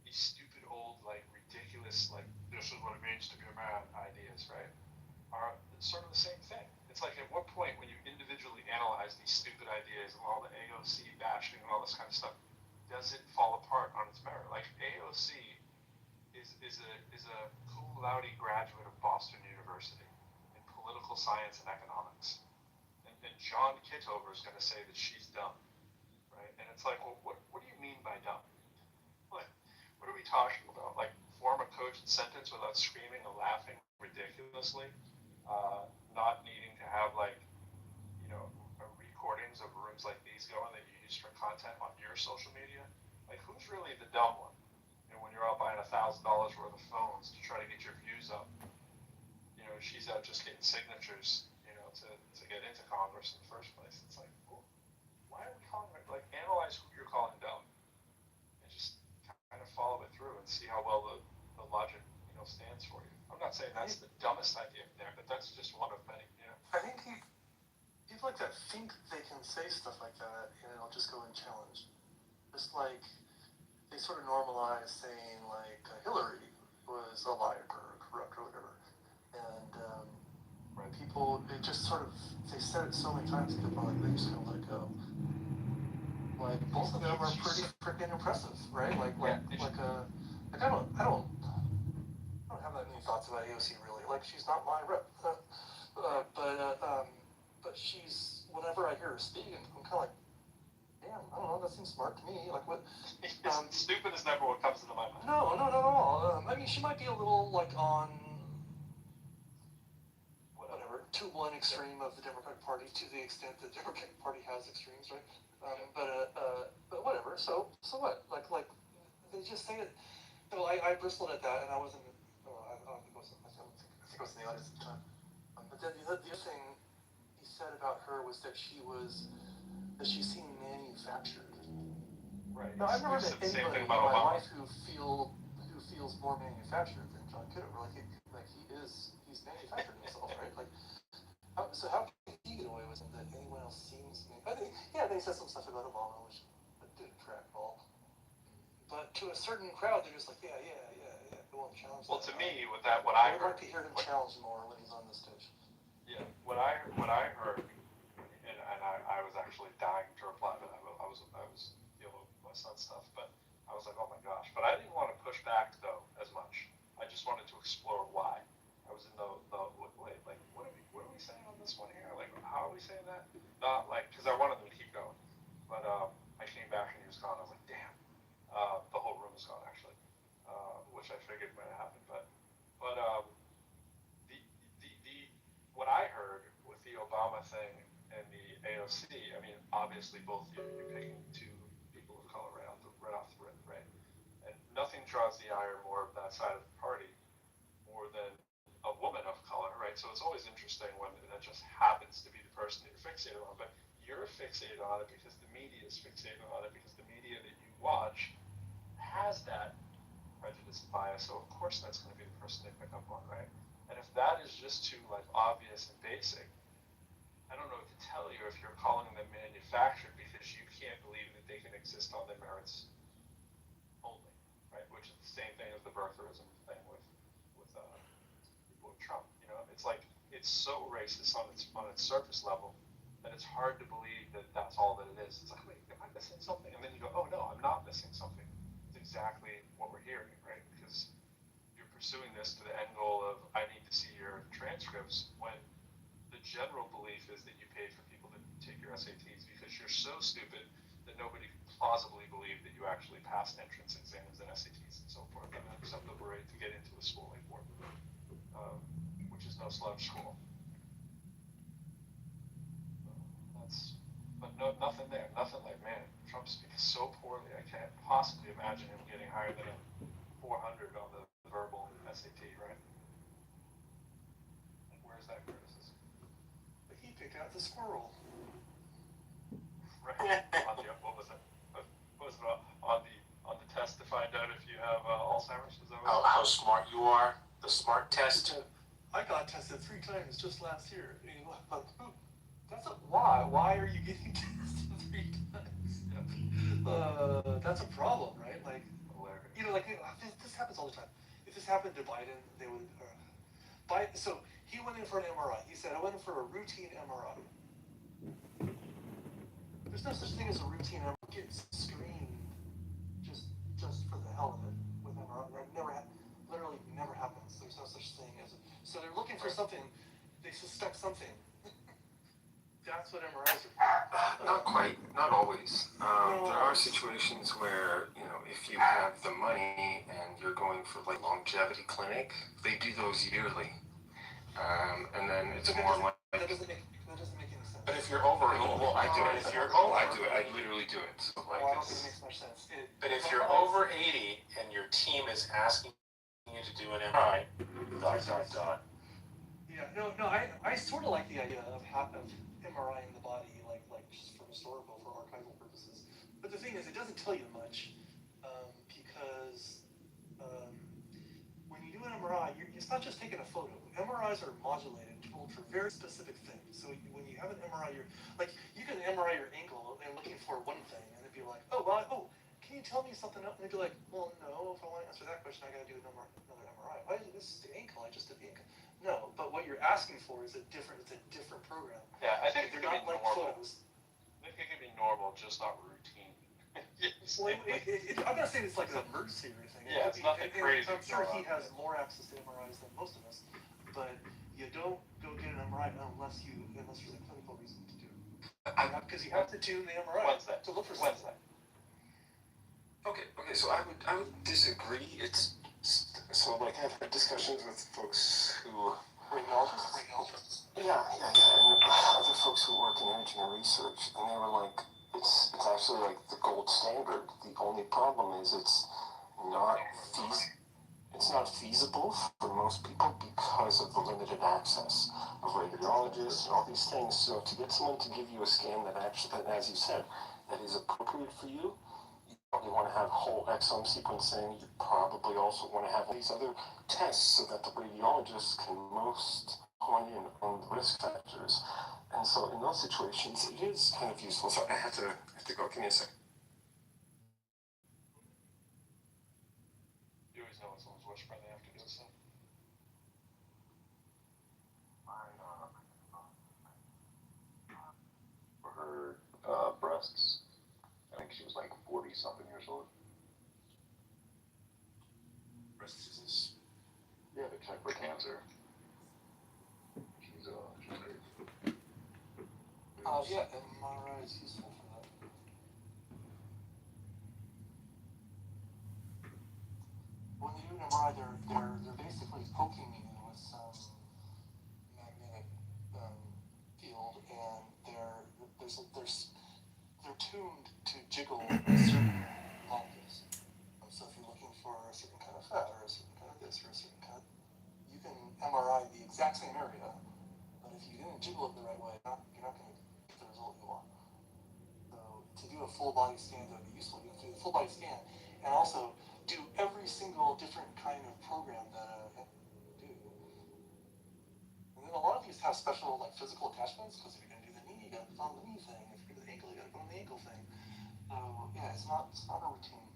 these stupid old, like ridiculous, like this is what it means to be a man ideas, right? Are sort of the same thing. It's like at what point when you individually analyze these stupid ideas and all the AOC bashing and all this kind of stuff, does it fall apart on its merit? Like AOC is a cum laude graduate of Boston University in political science and economics. And John Kitover is going to say that she's dumb, right? And it's like, well, what do you mean by dumb? What are we talking about? Like form a cogent sentence without screaming and laughing ridiculously? Not needing to have recordings of rooms like these going that you use for content on your social media. Like who's really the dumb one? When you're out buying $1,000 worth of phones to try to get your views up, she's out just getting signatures, to get into Congress in the first place. It's like, well, why are we calling it? Like analyze who you're calling dumb, and just kind of follow it through and see how well the logic stands for you. I'm not saying that's the dumbest idea there, but that's just one of many. I think people like that think they can say stuff like that and it'll just go unchallenged. Just like they sort of normalize saying like Hillary was a liar or corrupt or whatever. And people, it just sort of, they said it so many times that people they just kind of let it go. Like both of them are pretty freaking impressive, right? I don't have that many thoughts about AOC really. Like she's not my rep, but she's whenever I hear her speak, I'm kind of like, damn, I don't know, that seems smart to me. Like what? Stupid is never what comes into my mind. No, not at all. I mean, she might be a little like on whatever to one extreme of the Democratic Party to the extent that the Democratic Party has extremes, right? But whatever. So what? Like they just say it. So I bristled at that, and I wasn't. I don't think it was. I think it was in the audience at the time. But then the other thing he said about her was that she seemed manufactured. Right. Now I've never met anybody in my life who feels more manufactured than John Kitover. He's manufactured himself, right? So how can he get away with it that anyone else seems? I think they said some stuff about Obama, which didn't track at all. But to a certain crowd, they're just like, yeah, go on, challenge. Well, to me, with that, what I heard, I'd like to hear him challenge more when he's on the stage. Yeah, what I heard, and I was actually dying to reply, but I was dealing with my son's stuff, but I was like, oh my gosh, but I didn't want to push back though as much. I just wanted to explore why. I was in the wait, like, what are we saying on this one here? Like, how are we saying that? Not like, because I wanted them to keep going, but I came back and he was gone. I was like, damn. The whole room is gone actually, which I figured might have happened. But the what I heard with the Obama thing and the AOC, I mean, obviously both you're picking two people of color right off the rip, right? And nothing draws the ire more of that side of the party more than a woman of color, right? So it's always interesting when that just happens to be the person that you're fixated on, but you're fixated on it because the media is fixated on it because the media that you watch has that prejudice and bias, so of course that's going to be the person they pick up on, right? And if that is just too obvious and basic, I don't know what to tell you if you're calling them manufactured because you can't believe that they can exist on their merits only, right? Which is the same thing as the birtherism thing with people with Trump. You know, it's like it's so racist on its surface level that it's hard to believe that that's all that it is. It's like, wait, am I missing something? And then you go, oh no, I'm not missing something. Exactly what we're hearing, right? Because you're pursuing this to the end goal of I need to see your transcripts when the general belief is that you paid for people to take your SATs because you're so stupid that nobody can plausibly believe that you actually passed entrance exams and SATs and so forth and accept the rate to get into a school like Wharton, which is no slouch school. But nothing there. Nothing like, man, Trump speaks so poorly. I can't possibly imagine him getting higher than a 400 on the verbal SAT, right? Like, where's that criticism? But he picked out the squirrel. Right. What was it? What was it on the test to find out if you have Alzheimer's? Is that what How smart you are? The smart test. I got tested 3 times just last year. That's why. Why are you getting tested 3 times? That's a problem, right? Like, this happens all the time. If this happened to Biden, they would. So he went in for an MRI. He said, I went in for a routine MRI. There's no such thing as a routine MRI. Get screened just for the hell of it with MRI. That literally never happens. There's no such thing as it. So they're looking for something. They suspect something. That's what MRIs are. Not quite, not always. There are situations where, if you have the money and you're going for longevity clinic, they do those yearly. And then it's more like. That doesn't make any sense. But if you're over, I do it. If you're over, I do it. I literally do it. So I don't think it makes much sense. But if you're over 80 and your team is asking you to do an MRI, ... Yeah, no, I sort of like the idea of MRI in the body, like just for historical, for archival purposes. But the thing is, it doesn't tell you much, because when you do an MRI, it's not just taking a photo. MRIs are modulated for very specific things. So when you have an MRI, you can MRI your ankle and looking for one thing, and it'd be like, can you tell me something else? And they'd be like, well, no, if I want to answer that question, I got to do another MRI. Why is this is the ankle? I just did the ankle. No, but what you're asking for is a different program. Yeah, I think they're not like photos. I think it could be normal, just not routine. Well, I'm not saying it's like an emergency or anything. Yeah, it's nothing crazy. I'm sure he has more access to MRIs than most of us, but you don't go get an MRI unless there's a clinical reason to do it. Because you have to tune the MRI to look for something. Okay, so I would disagree. It's so I've had discussions with folks who radiologists. Yeah, and other folks who work in imaging and research, and they were like, it's actually like the gold standard. The only problem is it's not feasible. It's not feasible for most people because of the limited access of radiologists and all these things. So to get someone to give you a scan that actually, as you said, that is appropriate for you, you probably want to have whole exome sequencing. You probably also want to have these other tests so that the radiologist can most hone in on the risk factors. And so in those situations, it is kind of useful. So I have to go. Give me a second. You always know when someone's watch friendly after doing so. For her breasts, I think she was like 40 something years old. Breast disease. Yeah, to check for cancer. She's great. Yeah, MRI is useful for that. When they do an MRI, they're basically poking you with some magnetic field, and they're tuned to jiggle certain molecules. So if you're looking for a certain kind of fat or a certain kind of this or a certain kind, you can MRI the exact same area, but if you didn't jiggle it the right way, you're not going to get the result you want. So to do a full body scan that would be useful, you have to do a full body scan and also do every single different kind of program that do. And then a lot of these have special like physical attachments because if you're going to do the knee, you got to put on the knee thing. If you're going to do the ankle, you got to put on the ankle thing. So yeah, it's not a routine thing.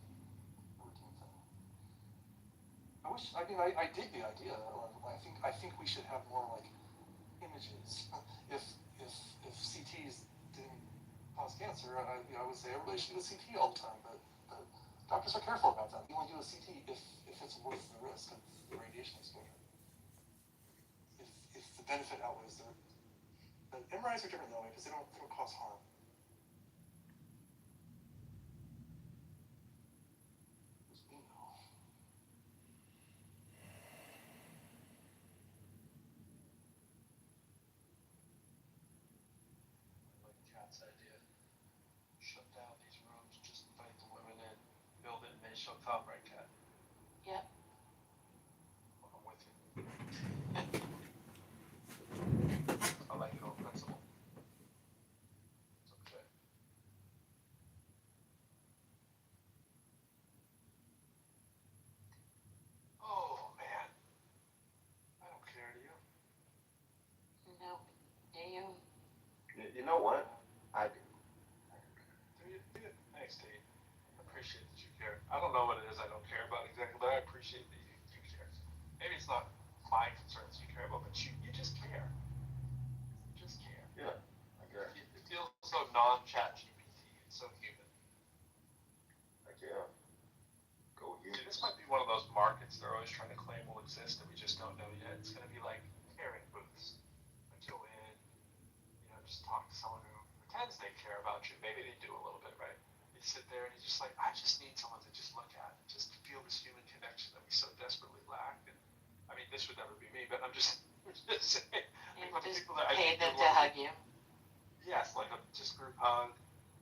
I dig the idea. I think we should have more like images. If CTs didn't cause cancer, I would say everybody should do a CT all the time, but doctors are careful about that. You only do a CT if it's worth the risk of the radiation exposure. If the benefit outweighs the MRIs are different that way because they don't cause harm. Like Cat's idea. Shut down these rooms, just invite the women in, build it, and they shall come, right, Cat? Yep. I'm with you. I like it on principle. It's okay. Oh, man. I don't care, do you? No. Do you? You know what? I do. Do you? Thanks, Dave. I appreciate that you care. I don't know what it is I don't care about exactly, but I appreciate that you care. Maybe it's not my concerns you care about, but you just care. You just care. Yeah, I care. It feels so non-chat GPT. It's so human. Like, yeah. Go See, use. this might be one of those markets they're always trying to claim will exist that we just don't know yet. It's going to be like caring booths. Like go in, just talk to someone who pretends they care about you. Maybe they do a little bit, right? You sit there and you're just like, I just need someone to just look at, just to feel this human connection that we so desperately lack. And I mean, this would never be me, but I'm just saying. And Like, just people that I pay think them would to love hug you. Yes, like a just group hug,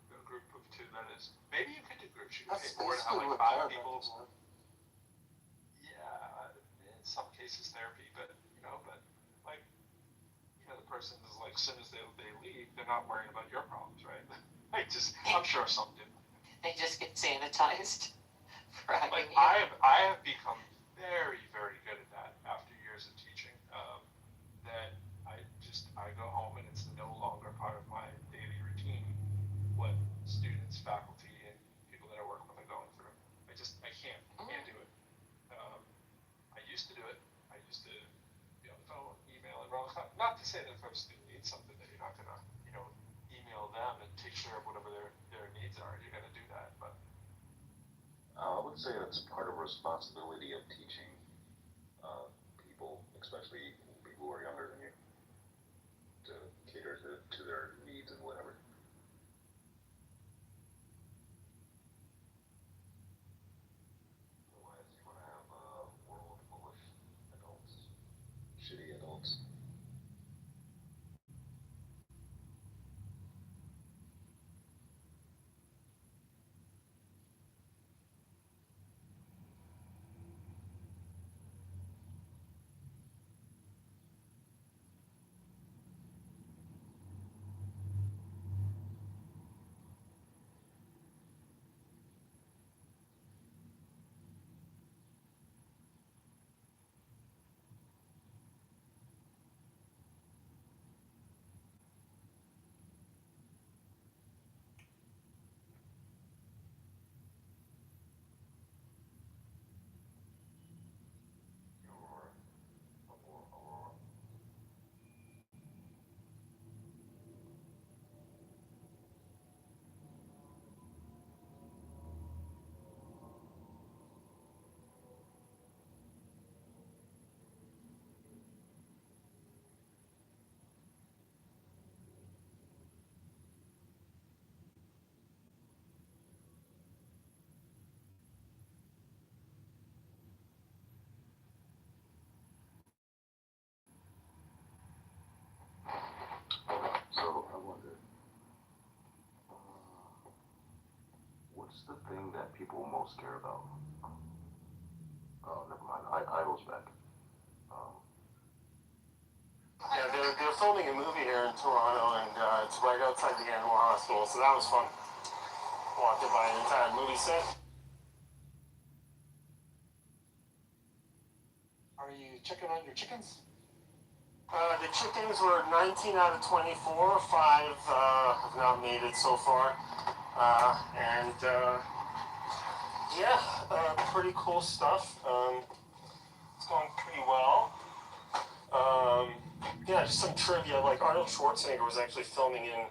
a group of two. That is, maybe you could do groups. You could pay more to have like 5 people. Yeah, in some cases therapy, but like the person is like, as soon as they leave, they're not worrying about your problems, right? I'm sure some do. They just get sanitized for hugging Like you. I have become very, very good at that after years of teaching. That I go home and it's no longer part of my daily routine what students, faculty, and people that I work with are going through. I can't do it. I used to do it. I used to be on the phone, email, and not to say that if a student needs something that you're not gonna, email them and take care of whatever their needs are. You're gonna do that, but I would say that's part of responsibility of teaching people, especially people who are younger than you, to cater to their needs and whatever. Otherwise, you're going to have a world full of adults, shitty adults. that people most care about. Never mind. I was back. Yeah, they're filming a movie here in Toronto, and it's right outside the animal hospital, so that was fun. Walked by an entire movie set. Are you checking on your chickens? The chickens were 19 out of 24. 5 have not made it so far. Pretty cool stuff. It's going pretty well. Just some trivia. Like Arnold Schwarzenegger was actually filming in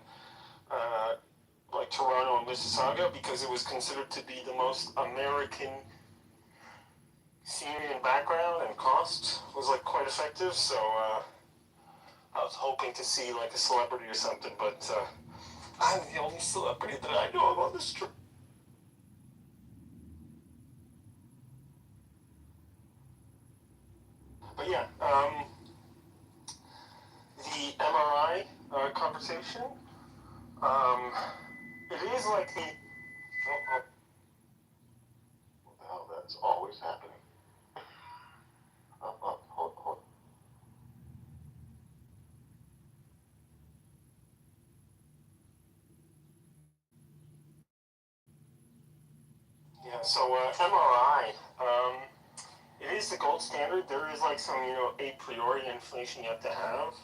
Toronto and Mississauga because it was considered to be the most American scenery and background, and cost was like quite effective. So I was hoping to see like a celebrity or something, but I'm the only celebrity that I know of on this trip. But yeah, the MRI conversation, it is like the... What the hell? That's always happening. Hold. Yeah, so MRI, it is the gold standard. There is like some, a priori information you have to have.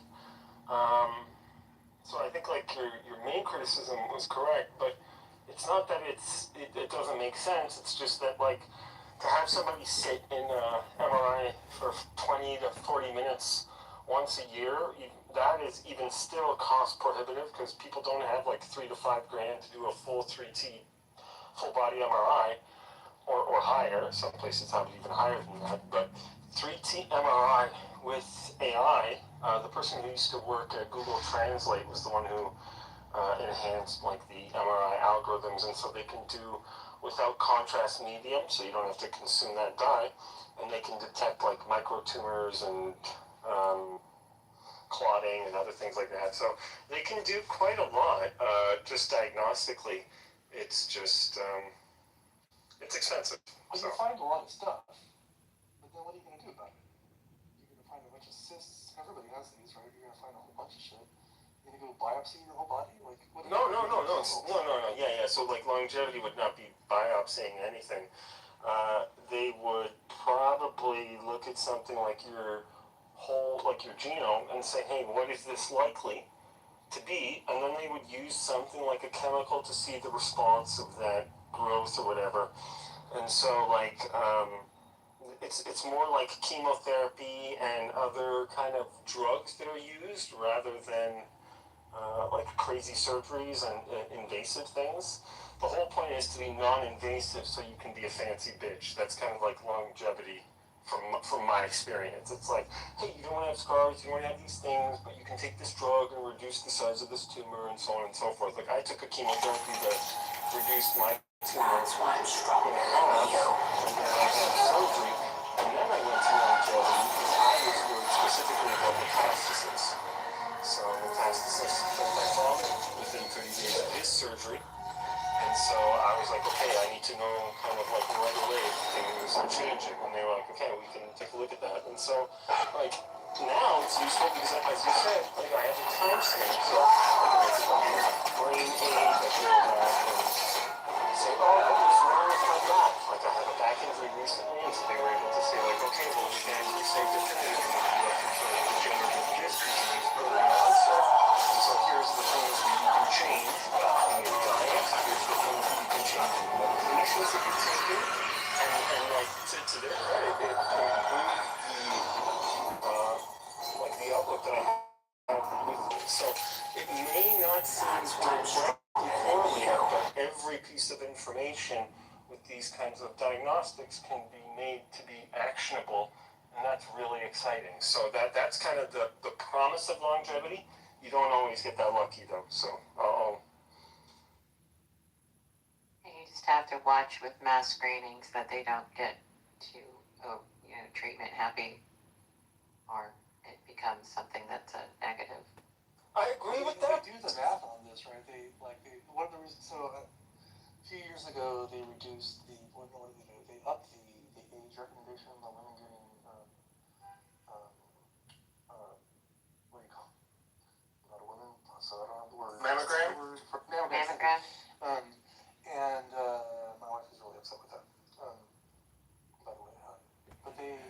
So I think like your main criticism was correct, but it's not that it doesn't make sense. It's just that like to have somebody sit in a MRI for 20 to 40 minutes once a year, that is even still cost prohibitive because people don't have like $3 to $5 grand to do a full 3T full body MRI or higher. Some places have it even higher than that, but 3T MRI with AI, the person who used to work at Google Translate was the one who enhanced like the MRI algorithms, and so they can do without contrast medium, so you don't have to consume that dye, and they can detect like microtumors and clotting and other things like that. So they can do quite a lot just diagnostically. It's just it's expensive. Well, So. you find a lot of stuff, but then what are you going to do about it? You're going to find a bunch of cysts. Everybody has these, right? You're going to find a whole bunch of shit. You're going to go biopsy your whole body? Like, what No. Yeah. So like longevity would not be biopsying anything. They would probably look at something like your genome and say, hey, what is this likely to be? And then they would use something like a chemical to see the response of that growth or whatever. And so like it's more like chemotherapy and other kind of drugs that are used rather than like crazy surgeries and invasive things. The whole point is to be non-invasive so you can be a fancy bitch. That's kind of like longevity from my experience. It's like, hey, you don't want to have scars, you don't want to have these things, but you can take this drug and reduce the size of this tumor and so on and so forth. Like I took a chemotherapy that reduced my tumor in half, and then I had surgery, and then I went to longevity because I was worried specifically about metastasis. So metastasis from my father within 30 days of his surgery. And so I was like, okay, I need to know kind of like right away if things are changing. And they were like, okay, we can take a look at that. And so like now it's useful because as you said, like I have a time stamp. So I can brain age, I can go back and say, oh, what was wrong with my back? Like I had a back injury recently, and so they were able to say like, okay, well we can actually say definitively you have some sort of degenerative disc disease early onset. And so here's the things that you can change in your diet. Here's the things that you can change in the medications that you're taking. And like to their credit, it improved the outlook that I have with it. So it may not seem directly correlated, but every piece of information with these kinds of diagnostics can be made to be actionable, and that's really exciting. So that's kind of the promise of longevity. You don't always get that lucky though. So you just have to watch with mass screenings that they don't get too treatment happy, or it becomes something that's a negative. I agree with that. They do the math on this, right? One of the reasons, so few years ago, they reduced what did they do? They upped the age recommendation on women getting, what do you call it? Not a woman, so I don't have the word. Mammogram? Mammogram. And my wife was really upset with that. By the way, but they,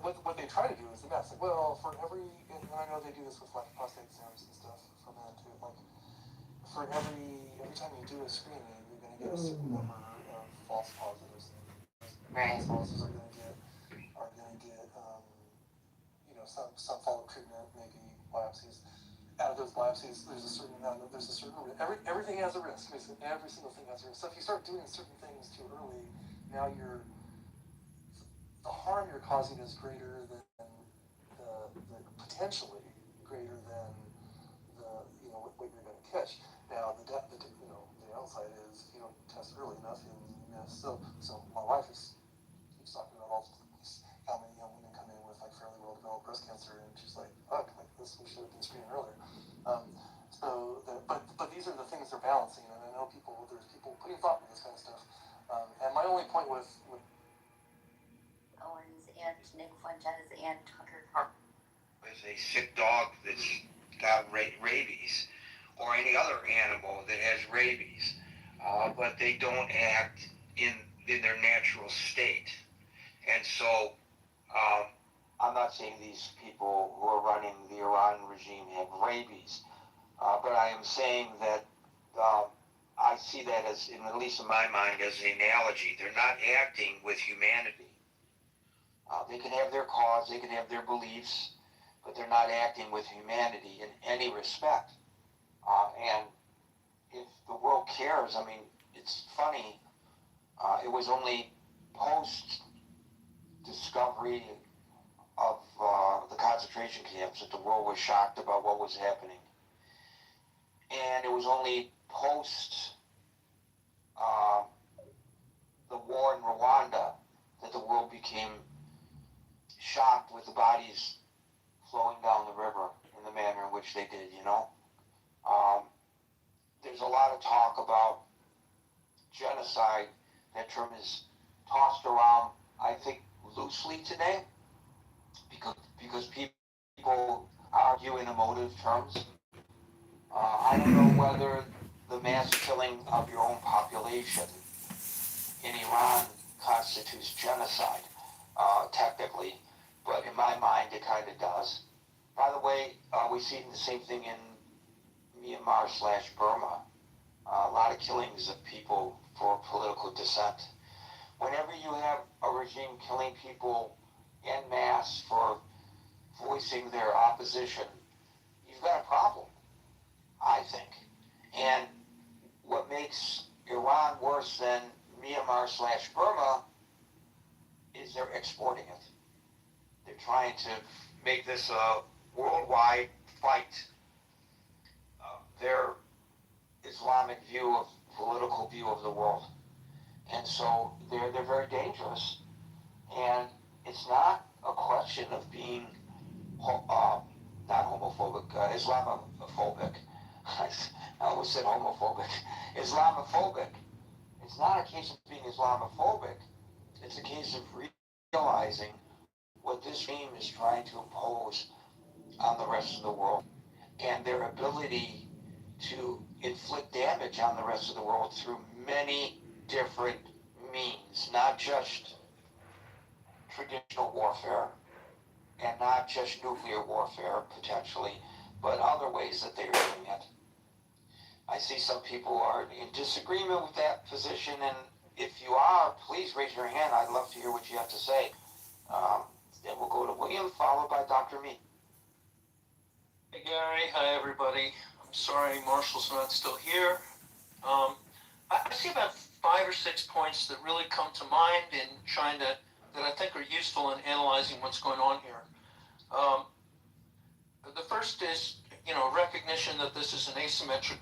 what they try to do is the math. Like, well, for every, and I know they do this with like prostate exams and stuff for men too. Like, for every time you do a screening, you're going to get a certain number of false positives. Right. False positives are going to get, some follow-up treatment, maybe biopsies. Out of those biopsies, there's a certain everything has a risk. Basically, every single thing has a risk. So if you start doing certain things too early, now the harm you're causing is greater than the potentially greater than what you're going to catch. Now the downside is if you don't test early enough, you miss. So my wife keeps talking about how many young women come in with like fairly well developed breast cancer, and she's like, fuck, like this, we should have been screening earlier. But these are the things they're balancing, and I know there's people putting thought into this kind of stuff. And my only point with Owens and Nick Fuentes and Tucker. Is a sick dog that's got rabies, or any other animal that has rabies, but they don't act in their natural state. And so, I'm not saying these people who are running the Iran regime have rabies, but I am saying that I see that as, at least in my mind, as an analogy. They're not acting with humanity. They can have their cause, they can have their beliefs, but they're not acting with humanity in any respect. And if the world cares, I mean, it's funny, it was only post-discovery of the concentration camps that the world was shocked about what was happening. And it was only post the war in Rwanda that the world became shocked with the bodies flowing down the river in the manner in which they did, There's a lot of talk about genocide. That term is tossed around, I think, loosely today, because people argue in emotive terms. I don't know whether the mass killing of your own population in Iran constitutes genocide, technically, but in my mind it kind of does. By the way, we see the same thing in Myanmar/Burma. A lot of killings of people for political dissent. Whenever you have a regime killing people en masse for voicing their opposition, you've got a problem, I think. And what makes Iran worse than Myanmar/Burma is they're exporting it. They're trying to make this a worldwide fight. Their Islamic political view of the world. And so they're very dangerous. And it's not a question of being not homophobic, Islamophobic. I always said homophobic. Islamophobic. It's not a case of being Islamophobic. It's a case of realizing what this regime is trying to impose on the rest of the world, and their ability to inflict damage on the rest of the world through many different means, not just traditional warfare, and not just nuclear warfare, potentially, but other ways that they're doing it. I see some people are in disagreement with that position, and if you are, please raise your hand. I'd love to hear what you have to say. Then we'll go to William, followed by Dr. Mead. Hey Gary, hi everybody. I'm sorry Marshall's not still here. I see about 5 or 6 points that really come to mind in trying to, that I think are useful in analyzing what's going on here. The first is, recognition that this is an asymmetric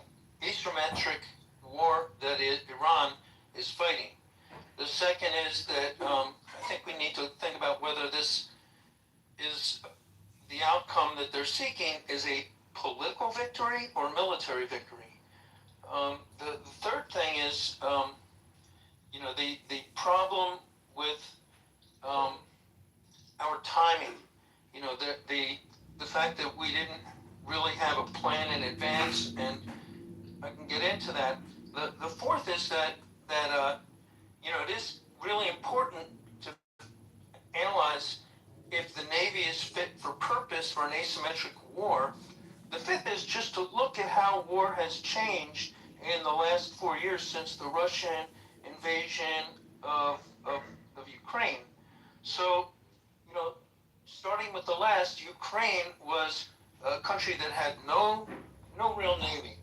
war that Iran is fighting. The second is that I think we need to think about whether this is the outcome that they're seeking is a political victory or military victory. The third thing is problem with our timing. You know, the fact that we didn't really have a plan in advance, and I can get into that. The fourth is that you know, it is really important to analyze if the Navy is fit for purpose for an asymmetric war. The fifth is just to look at how war has changed in the last 4 years since the Russian invasion of Ukraine. So, you know, starting with the last, Ukraine was a country that had no real navy,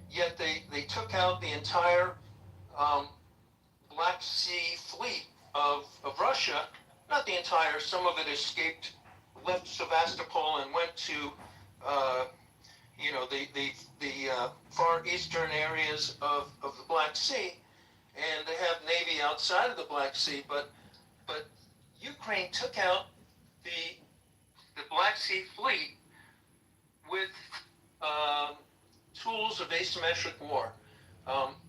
yet they took out the entire Black Sea fleet of Russia. Not the entire, some of it escaped, left Sevastopol and went to you know, the far eastern areas of the Black Sea, and they have navy outside of the Black Sea, but Ukraine took out the Black Sea fleet with tools of asymmetric war.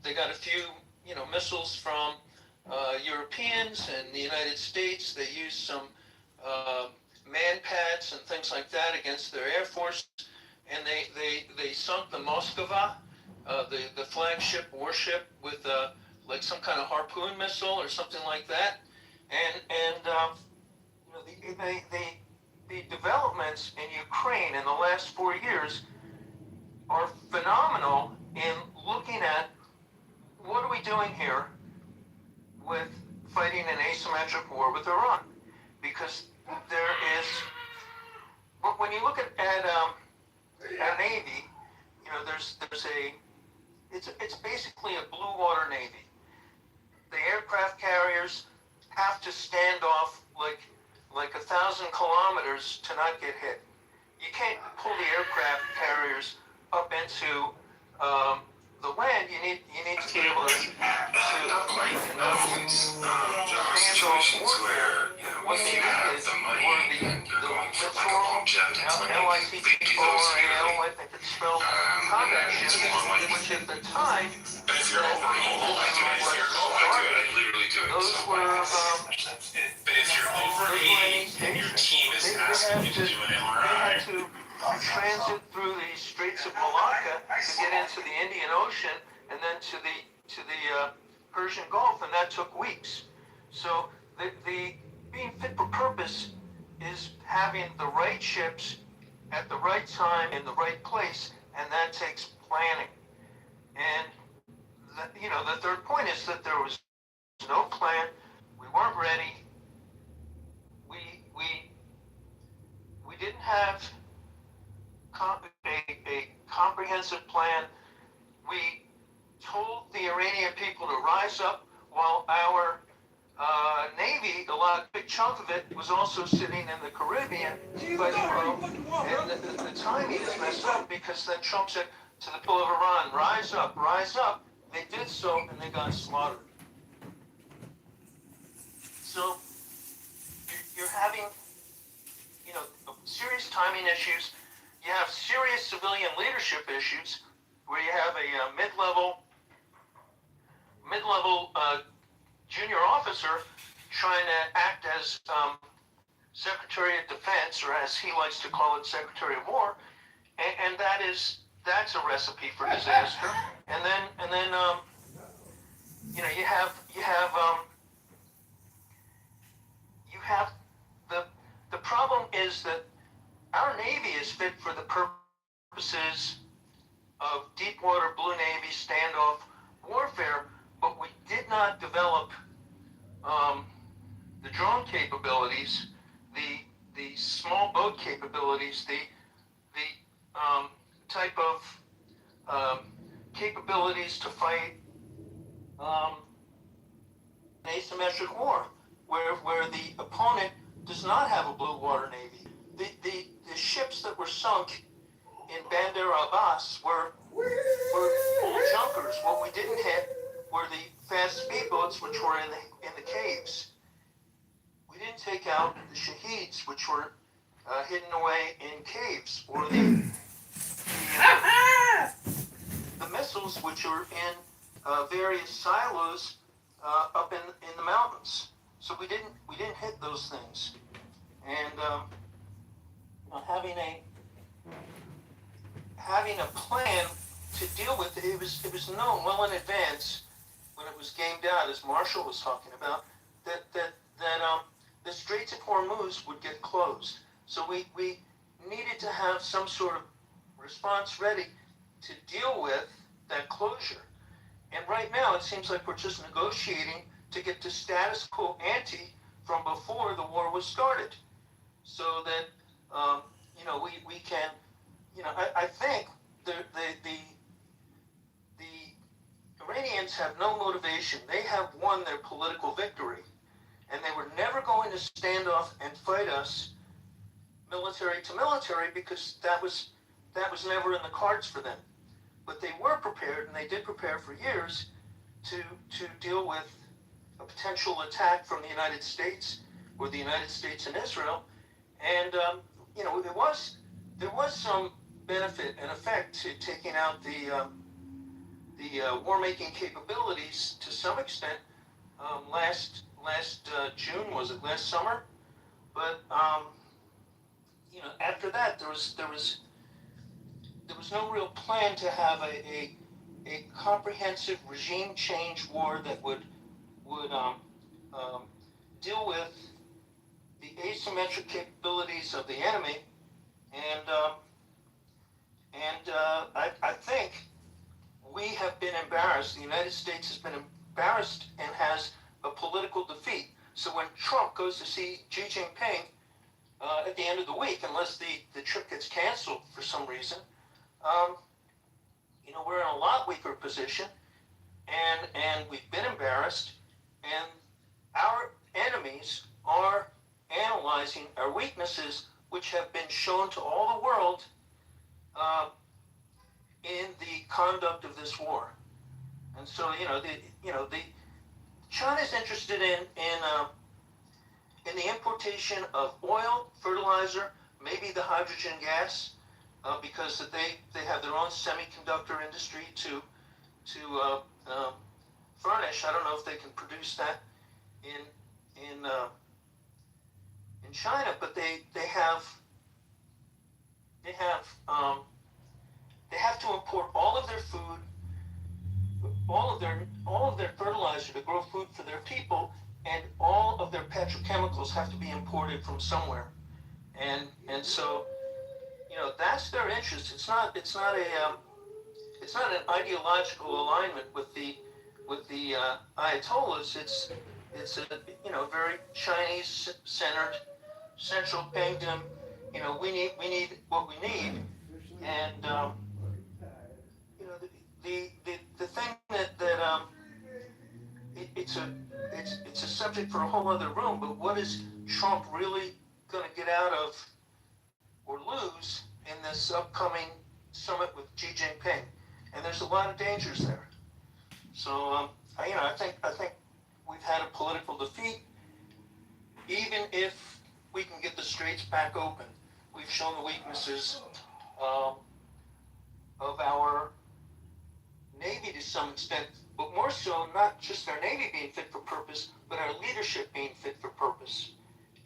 They got a few, you know, missiles from Europeans and the United States. They used some man pads and things like that against their air force, and they sunk the Moskva, the flagship warship, with like some kind of harpoon missile or something like that. And you know, the developments in Ukraine in the last 4 years are phenomenal in looking at what are we doing here with fighting an asymmetric war with Iran, because there is, when you look at our Navy, you know, it's basically a blue water Navy. The aircraft carriers have to stand off like 1,000 kilometers to not get hit. You can't pull the aircraft carriers up into the land. You need to be able to situations where, you know, what they you have is the money or and you're going for like a littoral long jet and it's like LICT they do those yearly. I think it's spelled It's combat more money. which at the time, But if you're over, I do it. If you're low, I do it. I literally do it. those So, were but if you're over 80 and your team is asking you to do an they MRI, had to transit through the Straits of Malacca to get into the Indian Ocean and then to the Persian Gulf, and that took weeks. So the being fit for purpose is having the right ships at the right time in the right place, and that takes planning. And you know, the third point is that there was no plan. We weren't ready. We didn't have a comprehensive plan. We told the Iranian people to rise up, while our Navy, a big chunk of it, was also sitting in the Caribbean fighting for, and the timing is messed up, because then Trump said to the people of Iran, rise up, rise up. They did so, and they got slaughtered. So you're having, you know, serious timing issues. You have serious civilian leadership issues, where you have a mid-level junior officer trying to act as Secretary of Defense, or as he likes to call it, Secretary of War, and that's a recipe for disaster. And then you know, you have the problem is that our Navy is fit for the purposes of deep water Blue Navy standoff warfare, but we did not develop the drone capabilities, the small boat capabilities, the type of capabilities to fight an asymmetric war, where the opponent does not have a blue water Navy. The ships that were sunk in Bandar Abbas were old junkers. What we didn't hit were the fast speedboats, which were in the caves. We didn't take out the Shaheeds, which were hidden away in caves, or the missiles, which are in various silos up in the mountains. So we didn't hit those things. And having a plan to deal with it, it was known well in advance when it was gamed out, as Marshall was talking about, that the Straits of Hormuz would get closed. So we needed to have some sort of response ready to deal with that closure. And right now it seems like we're just negotiating to get to status quo ante from before the war was started, so that we can, I think the Iranians have no motivation. They have won their political victory, and they were never going to stand off and fight us military to military, because that was never in the cards for them. But they were prepared, and they did prepare for years to deal with a potential attack from the United States, or the United States and Israel. And there was some benefit and effect to taking out the war-making capabilities to some extent last June, was it last summer? But after that there was no real plan to have a comprehensive regime change war that would deal with the asymmetric capabilities of the enemy. And I think we have been embarrassed. The United States has been embarrassed and has a political defeat. So when Trump goes to see Xi Jinping at the end of the week, unless the trip gets canceled for some reason, we're in a lot weaker position, and we've been embarrassed, and our enemies are analyzing our weaknesses, which have been shown to all the world in the conduct of this war. And so, China's interested in the importation of oil, fertilizer, maybe the hydrogen gas, because they have their own semiconductor industry to furnish. I don't know if they can produce that in China, but they have to import all of their food, all of their fertilizer to grow food for their people, and all of their petrochemicals have to be imported from somewhere. And so, that's their interest. It's not an ideological alignment with the Ayatollahs. It's a very Chinese-centered central kingdom. We need what we need, and the thing that it's a subject for a whole other room. But what is Trump really going to get out of or lose in this upcoming summit with Xi Jinping? And there's a lot of dangers there. So I think we've had a political defeat. Even if we can get the straits back open, we've shown the weaknesses of our Navy to some extent, but more so not just our Navy being fit for purpose, but our leadership being fit for purpose.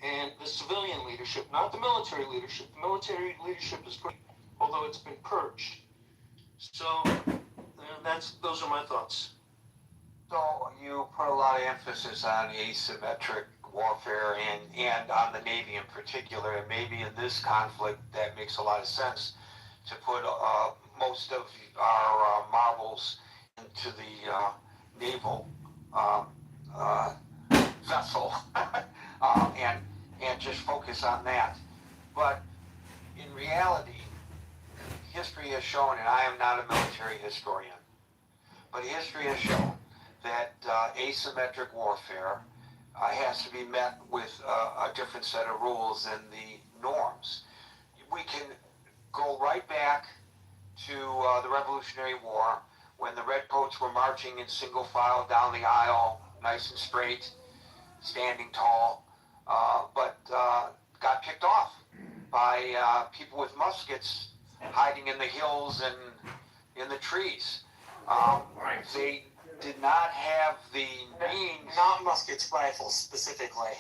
And the civilian leadership, not the military leadership. The military leadership is great, although it's been purged. So those are my thoughts. So you put a lot of emphasis on asymmetric warfare and on the Navy in particular, and maybe in this conflict that makes a lot of sense to put most of our marbles into the naval vessel and just focus on that. But in reality, history has shown, and I am not a military historian, but history has shown that asymmetric warfare has to be met with a different set of rules than the norms. We can go right back to the Revolutionary War, when the Redcoats were marching in single file down the aisle, nice and straight, standing tall, but got picked off by people with muskets hiding in the hills and in the trees. They did did not have the means. Not muskets, rifles specifically.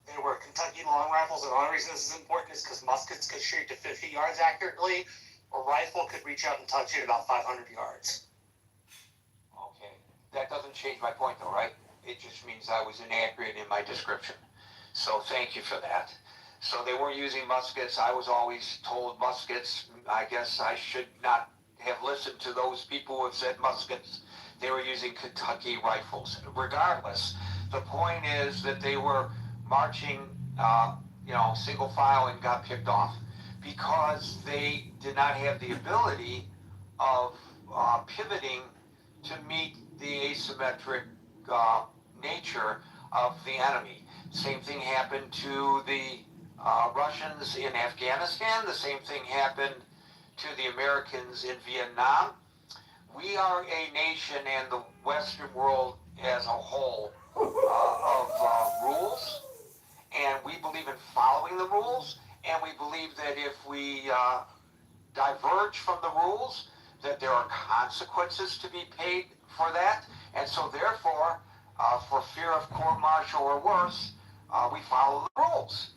They were Kentucky long rifles, and the only reason this is important is because muskets could shoot to 50 yards accurately. A rifle could reach out and touch you at about 500 yards. Okay, that doesn't change my point though, right? It just means I was inaccurate in my description. So thank you for that. So they weren't using muskets. I was always told muskets. I guess I should not have listened to those people who have said muskets. They were using Kentucky rifles. Regardless, the point is that they were marching, single file and got picked off because they did not have the ability of pivoting to meet the asymmetric nature of the enemy. Same thing happened to the Russians in Afghanistan. The same thing happened to the Americans in Vietnam. We are a nation and the Western world as a whole of rules, and we believe in following the rules, and we believe that if we diverge from the rules, that there are consequences to be paid for that, and so therefore, for fear of court-martial or worse, we follow the rules.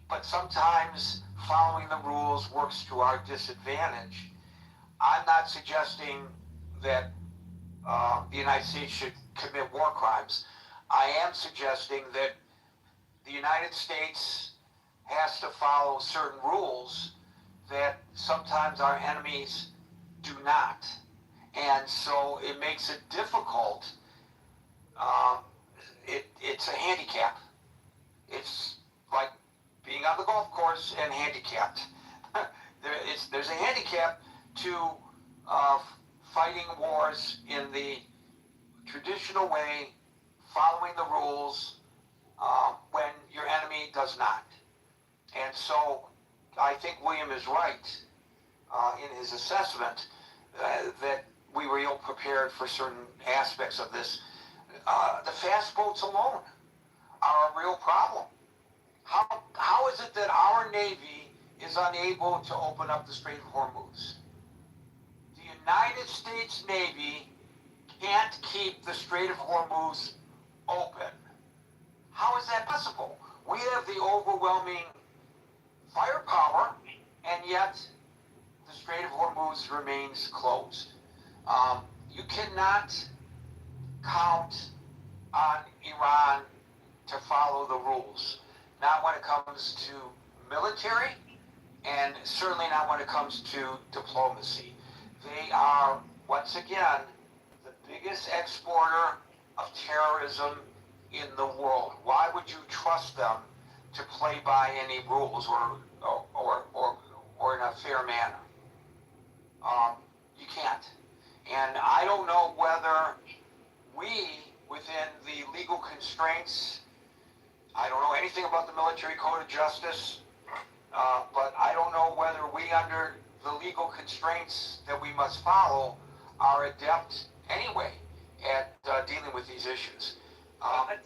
But sometimes following the rules works to our disadvantage. I'm not suggesting that the United States should commit war crimes. I am suggesting that the United States has to follow certain rules that sometimes our enemies do not. And so it makes it difficult. It's a handicap. It's like being on the golf course and handicapped. There's a handicap to fighting wars in the traditional way, following the rules, when your enemy does not. And so I think William is right in his assessment that we were ill prepared for certain aspects of this. The fast boats alone are a real problem. How is it that our Navy is unable to open up the Strait of Hormuz? The United States Navy can't keep the Strait of Hormuz open. How is that possible? We have the overwhelming firepower, and yet the Strait of Hormuz remains closed. You cannot count on Iran to follow the rules. Not when it comes to military, and certainly not when it comes to diplomacy. They are, once again, the biggest exporter of terrorism in the world. Why would you trust them to play by any rules or in a fair manner? You can't. And I don't know whether we, within the legal constraints, I don't know anything about the Military Code of Justice, but I don't know whether we, under the legal constraints that we must follow, are adept anyway at dealing with these issues.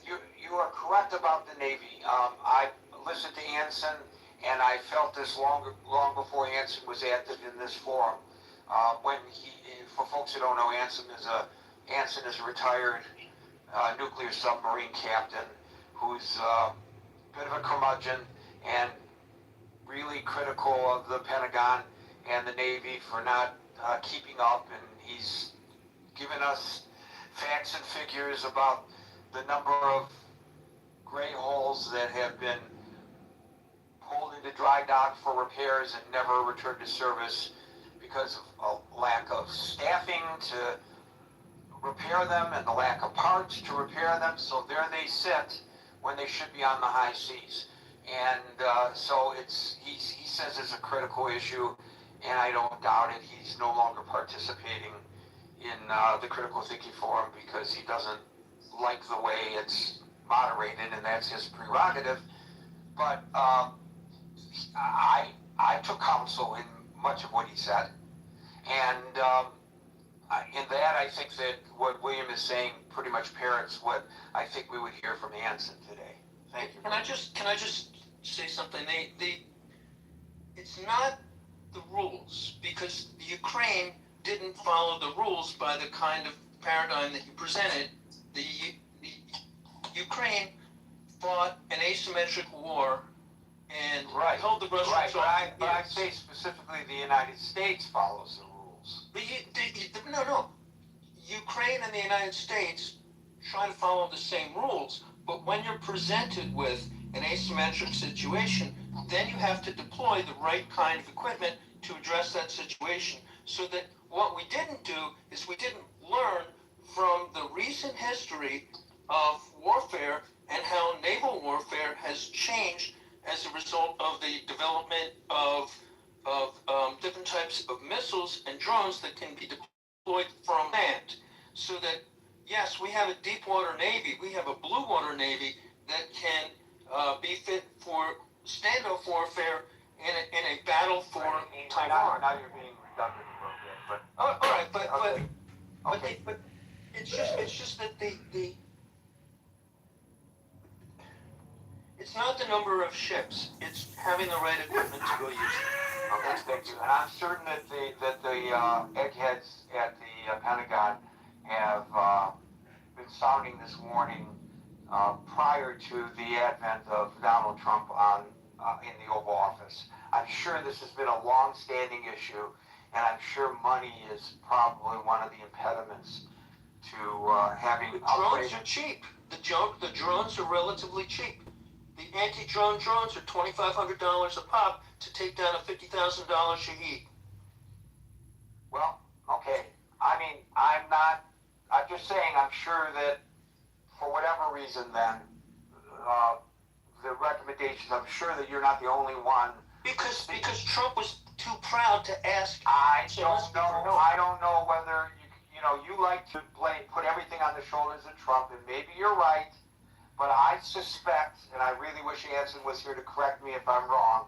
You are correct about the Navy. I listened to Anson, and I felt this long before Anson was active in this forum. When for folks who don't know, Anson is a retired nuclear submarine captain who's a bit of a curmudgeon and really critical of the Pentagon and the Navy for not keeping up, and he's given us facts and figures about the number of gray holes that have been pulled into dry dock for repairs and never returned to service because of a lack of staffing to repair them and the lack of parts to repair them. So there they sit when they should be on the high seas. And so he says it's a critical issue, and I don't doubt it. He's no longer participating in the Critical Thinking Forum because he doesn't like the way it's moderated, and that's his prerogative. But I took counsel in much of what he said, and in that I think that what William is saying pretty much parrots what I think we would hear from Anson today. Thank you. Can I just say something? It's not the rules, because Ukraine didn't follow the rules by the kind of paradigm that you presented, the Ukraine fought an asymmetric war and held the Russians off. But I say specifically the United States follows the rules. No. Ukraine and the United States try to follow the same rules, but when you're presented with an asymmetric situation, then you have to deploy the right kind of equipment to address that situation. So that what we didn't do is we didn't learn from the recent history of warfare and how naval warfare has changed as a result of the development of different types of missiles and drones that can be deployed from land. So that, yes, we have a deep water navy, we have a blue water navy that can be fit for standoff warfare in a battle for Taiwan. Now you're being redundant a little bit, but all right, but it's just that it's not the number of ships; it's having the right equipment to go use it. Okay, thank you. And I'm certain that the eggheads at the Pentagon have been sounding this warning prior to the advent of Donald Trump in the Oval Office. I'm sure this has been a long-standing issue, and I'm sure money is probably one of the impediments to having. The drones are cheap. The drones are relatively cheap. The anti-drone drones are $2,500 a pop to take down a $50,000 Shaheed. Well, okay. I mean, I'm just saying, I'm sure that for whatever reason then, the recommendations, I'm sure that you're not the only one. Because Trump was too proud to ask. I don't know whether, you like to put everything on the shoulders of Trump, and maybe you're right, but I suspect, and I really wish Anson was here to correct me if I'm wrong,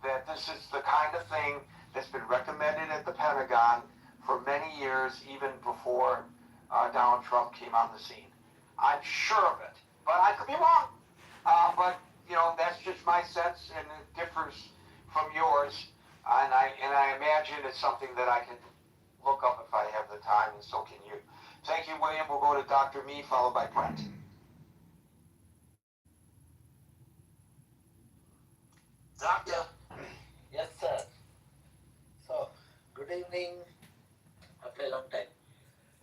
that this is the kind of thing that's been recommended at the Pentagon for many years, even before Donald Trump came on the scene. I'm sure of it, but I could be wrong. But that's just my sense, and it differs from yours. And I imagine it's something that I can look up if I have the time, and so can you. Thank you, William. We'll go to Dr. Me, followed by Brent. Doctor. Yes, sir. So, good evening after a long time.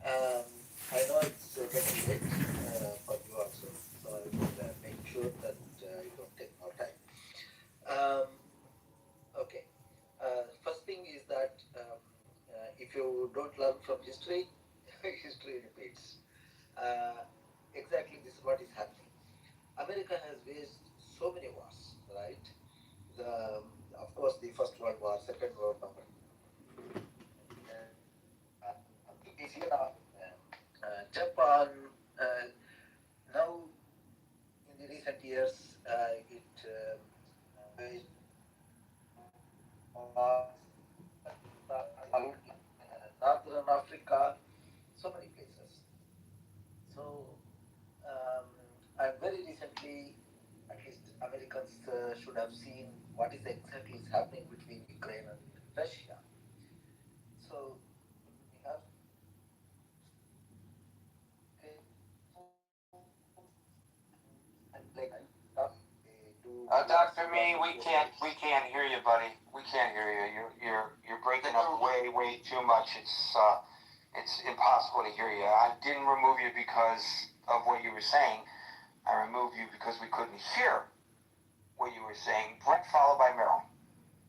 I know it's getting late for you also, so I will make sure that you don't take more time. Okay. First thing is that if you don't learn from history, history repeats. Exactly this is what is happening. America has waged so many wars, right? Of course, the First World War, Second World War. This year, Japan, now in the recent years, it waged Northern Africa, so many places. So, and very recently, at least Americans should have seen what is exactly happening between Ukraine and Russia. So, we have Dr. Me, we can't hear you, buddy. We can't hear you. You're breaking up way too much. It's impossible to hear you. I didn't remove you because of what you were saying. I removed you because we couldn't hear what you were saying. Brent, followed by Merrill.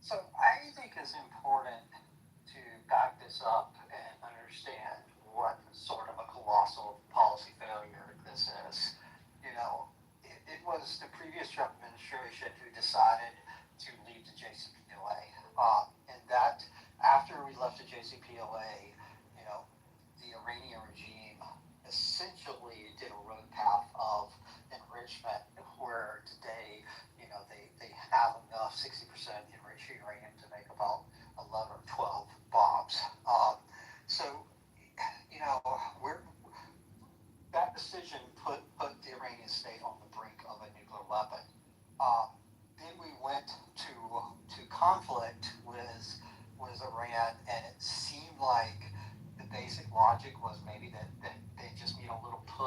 So I think it's important to back this up and understand what sort of a colossal policy failure this is. It was the previous Trump administration who decided to leave the JCPOA. And that, after we left the JCPOA, the Iranian regime essentially did a road path of enrichment where today, they have enough 60% enriched uranium to make about 11 or 12 bombs. So,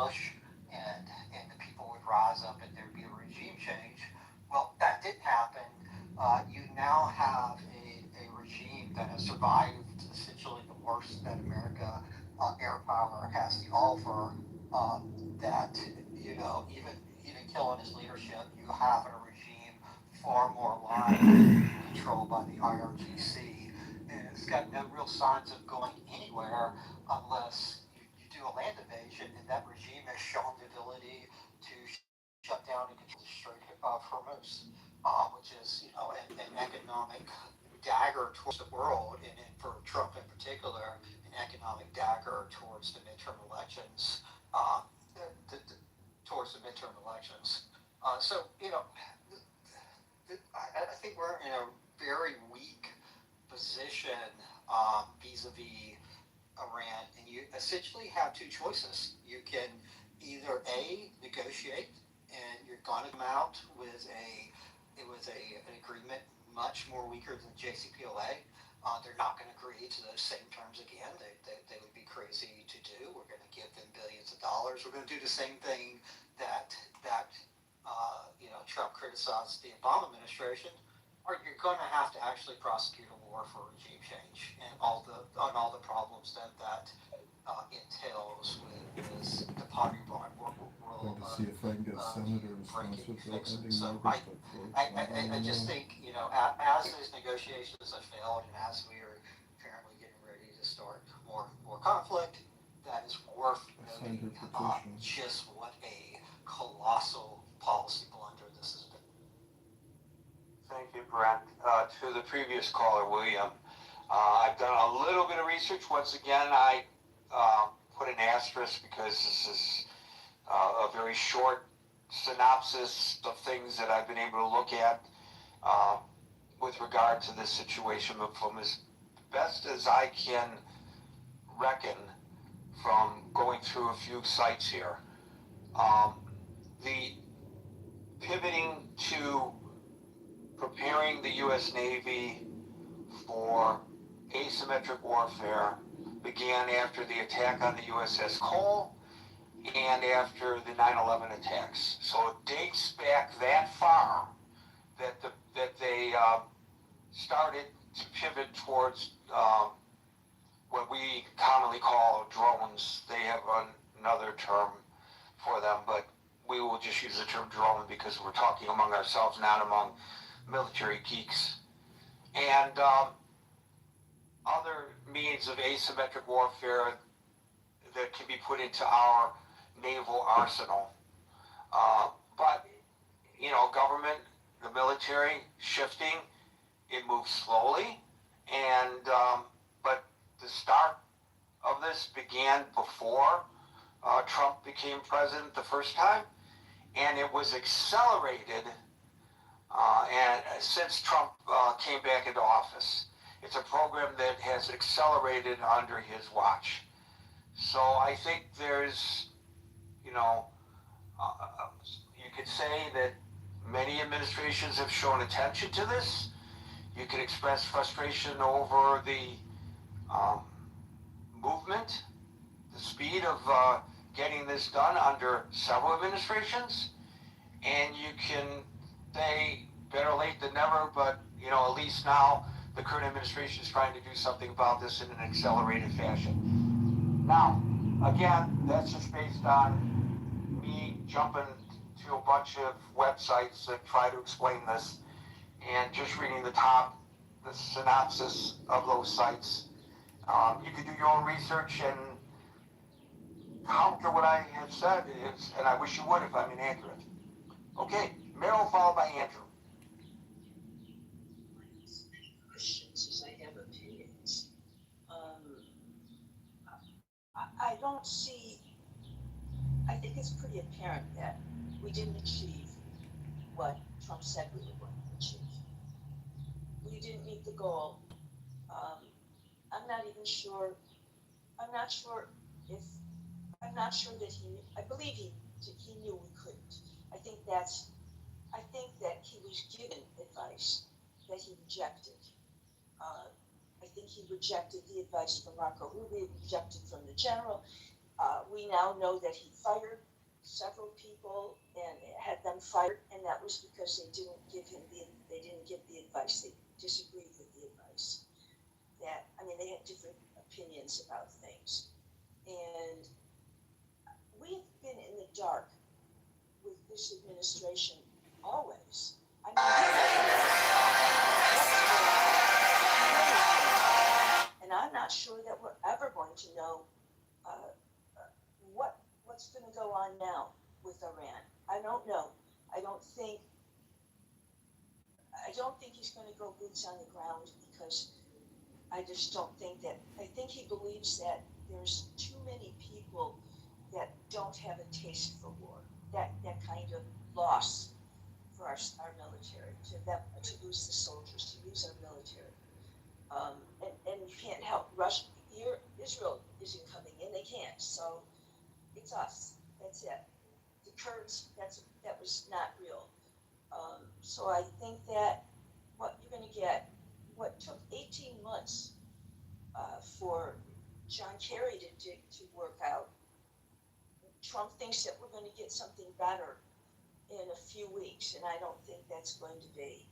Bush, and the people would rise up and there'd be a regime change. Well, that didn't happen. You now have a regime that has survived essentially the worst that America air power has to offer. That even killing his leadership, you have a regime far more aligned, controlled by the IRGC, and it's got no real signs of going anywhere unless you do a land invasion, and that regime has shown the ability to shut down and control the Strait of Hormuz, which is an economic dagger towards the world, and for Trump in particular, an economic dagger towards the midterm elections. So I think we're in a very weak position vis-a-vis Iran, and you essentially have two choices. You can either negotiate, and you're going to come out with an agreement much more weaker than JCPOA. They're not going to agree to those same terms again. They would be crazy to do. We're going to give them billions of dollars. We're going to do the same thing that Trump criticized the Obama administration. Or you're going to have to actually prosecute a war for regime change and all the problems that entails with the pottery barn. Going to see if I can get Senator responsive for ending So mortgage debt. I just think, as those negotiations have failed and as we are apparently getting ready to start more conflict, that is worth noting just what a colossal policy blunder this has been. Thank you, Brent. To the previous caller, William, I've done a little bit of research. Once again, I put an asterisk because this is a very short synopsis of things that I've been able to look at with regard to this situation, but from as best as I can reckon from going through a few sites here, the pivoting to preparing the U.S. Navy for asymmetric warfare began after the attack on the USS Cole and after the 9/11 attacks. So it dates back that far that they started to pivot towards what we commonly call drones. They have another term for them, but we will just use the term drone because we're talking among ourselves, not among military geeks. And other means of asymmetric warfare that can be put into our naval arsenal. But, government, the military, shifting, it moves slowly. And, but the start of this began before Trump became president the first time. And it was accelerated and since Trump came back into office. It's a program that has accelerated under his watch. So I think there's, you could say that many administrations have shown attention to this. You could express frustration over the movement, the speed of getting this done under several administrations. And you can say better late than never, but at least now the current administration is trying to do something about this in an accelerated fashion. Now, again, that's just based on me jumping to a bunch of websites that try to explain this and just reading the synopsis of those sites. You can do your own research and counter what I have said, and I wish you would if I'm inaccurate. Okay, Meryl followed by Andrew. Questions as I have opinions. I don't see, I think it's pretty apparent that we didn't achieve what Trump said we were going to achieve. We didn't meet the goal. I'm not even sure, I'm not sure that I believe he knew we couldn't. I think that he was given advice that he rejected. I think he rejected the advice from Marco Rubio, rejected from the general, We now know that he fired several people and had them fired, and that was because they didn't give the advice. They disagreed with the advice. They had different opinions about things. And we've been in the dark with this administration always. And I'm not sure that we're ever going to know what's going to go on now with Iran. I don't know. I don't think he's going to go boots on the ground, because I just don't think that. I think he believes that there's too many people that don't have a taste for war. That kind of loss for our military, to lose the soldiers, to lose our military. And you can't help Russia. Israel isn't coming in. They can't. So it's us. That's it. The Kurds. That was not real. So I think that what you're going to get, what took 18 months for John Kerry to work out, Trump thinks that we're going to get something better in a few weeks, and I don't think that's going to be.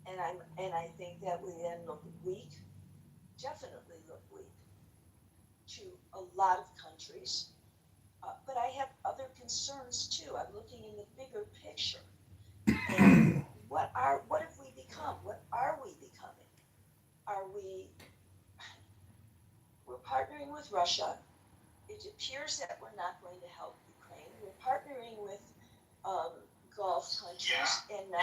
And I think that we then look weak, definitely look weak to a lot of countries. But I have other concerns too. I'm looking in the bigger picture. And what have we become? What are we becoming? We're partnering with Russia. It appears that we're not going to help Ukraine. We're partnering with Gulf countries and not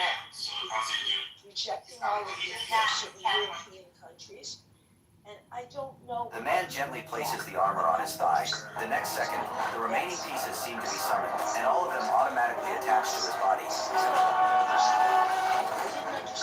rejecting all of the European countries. And I don't know. The man gently places the armor on his thigh. The next second, the remaining pieces seem to be summoned, and all of them automatically attach to his body.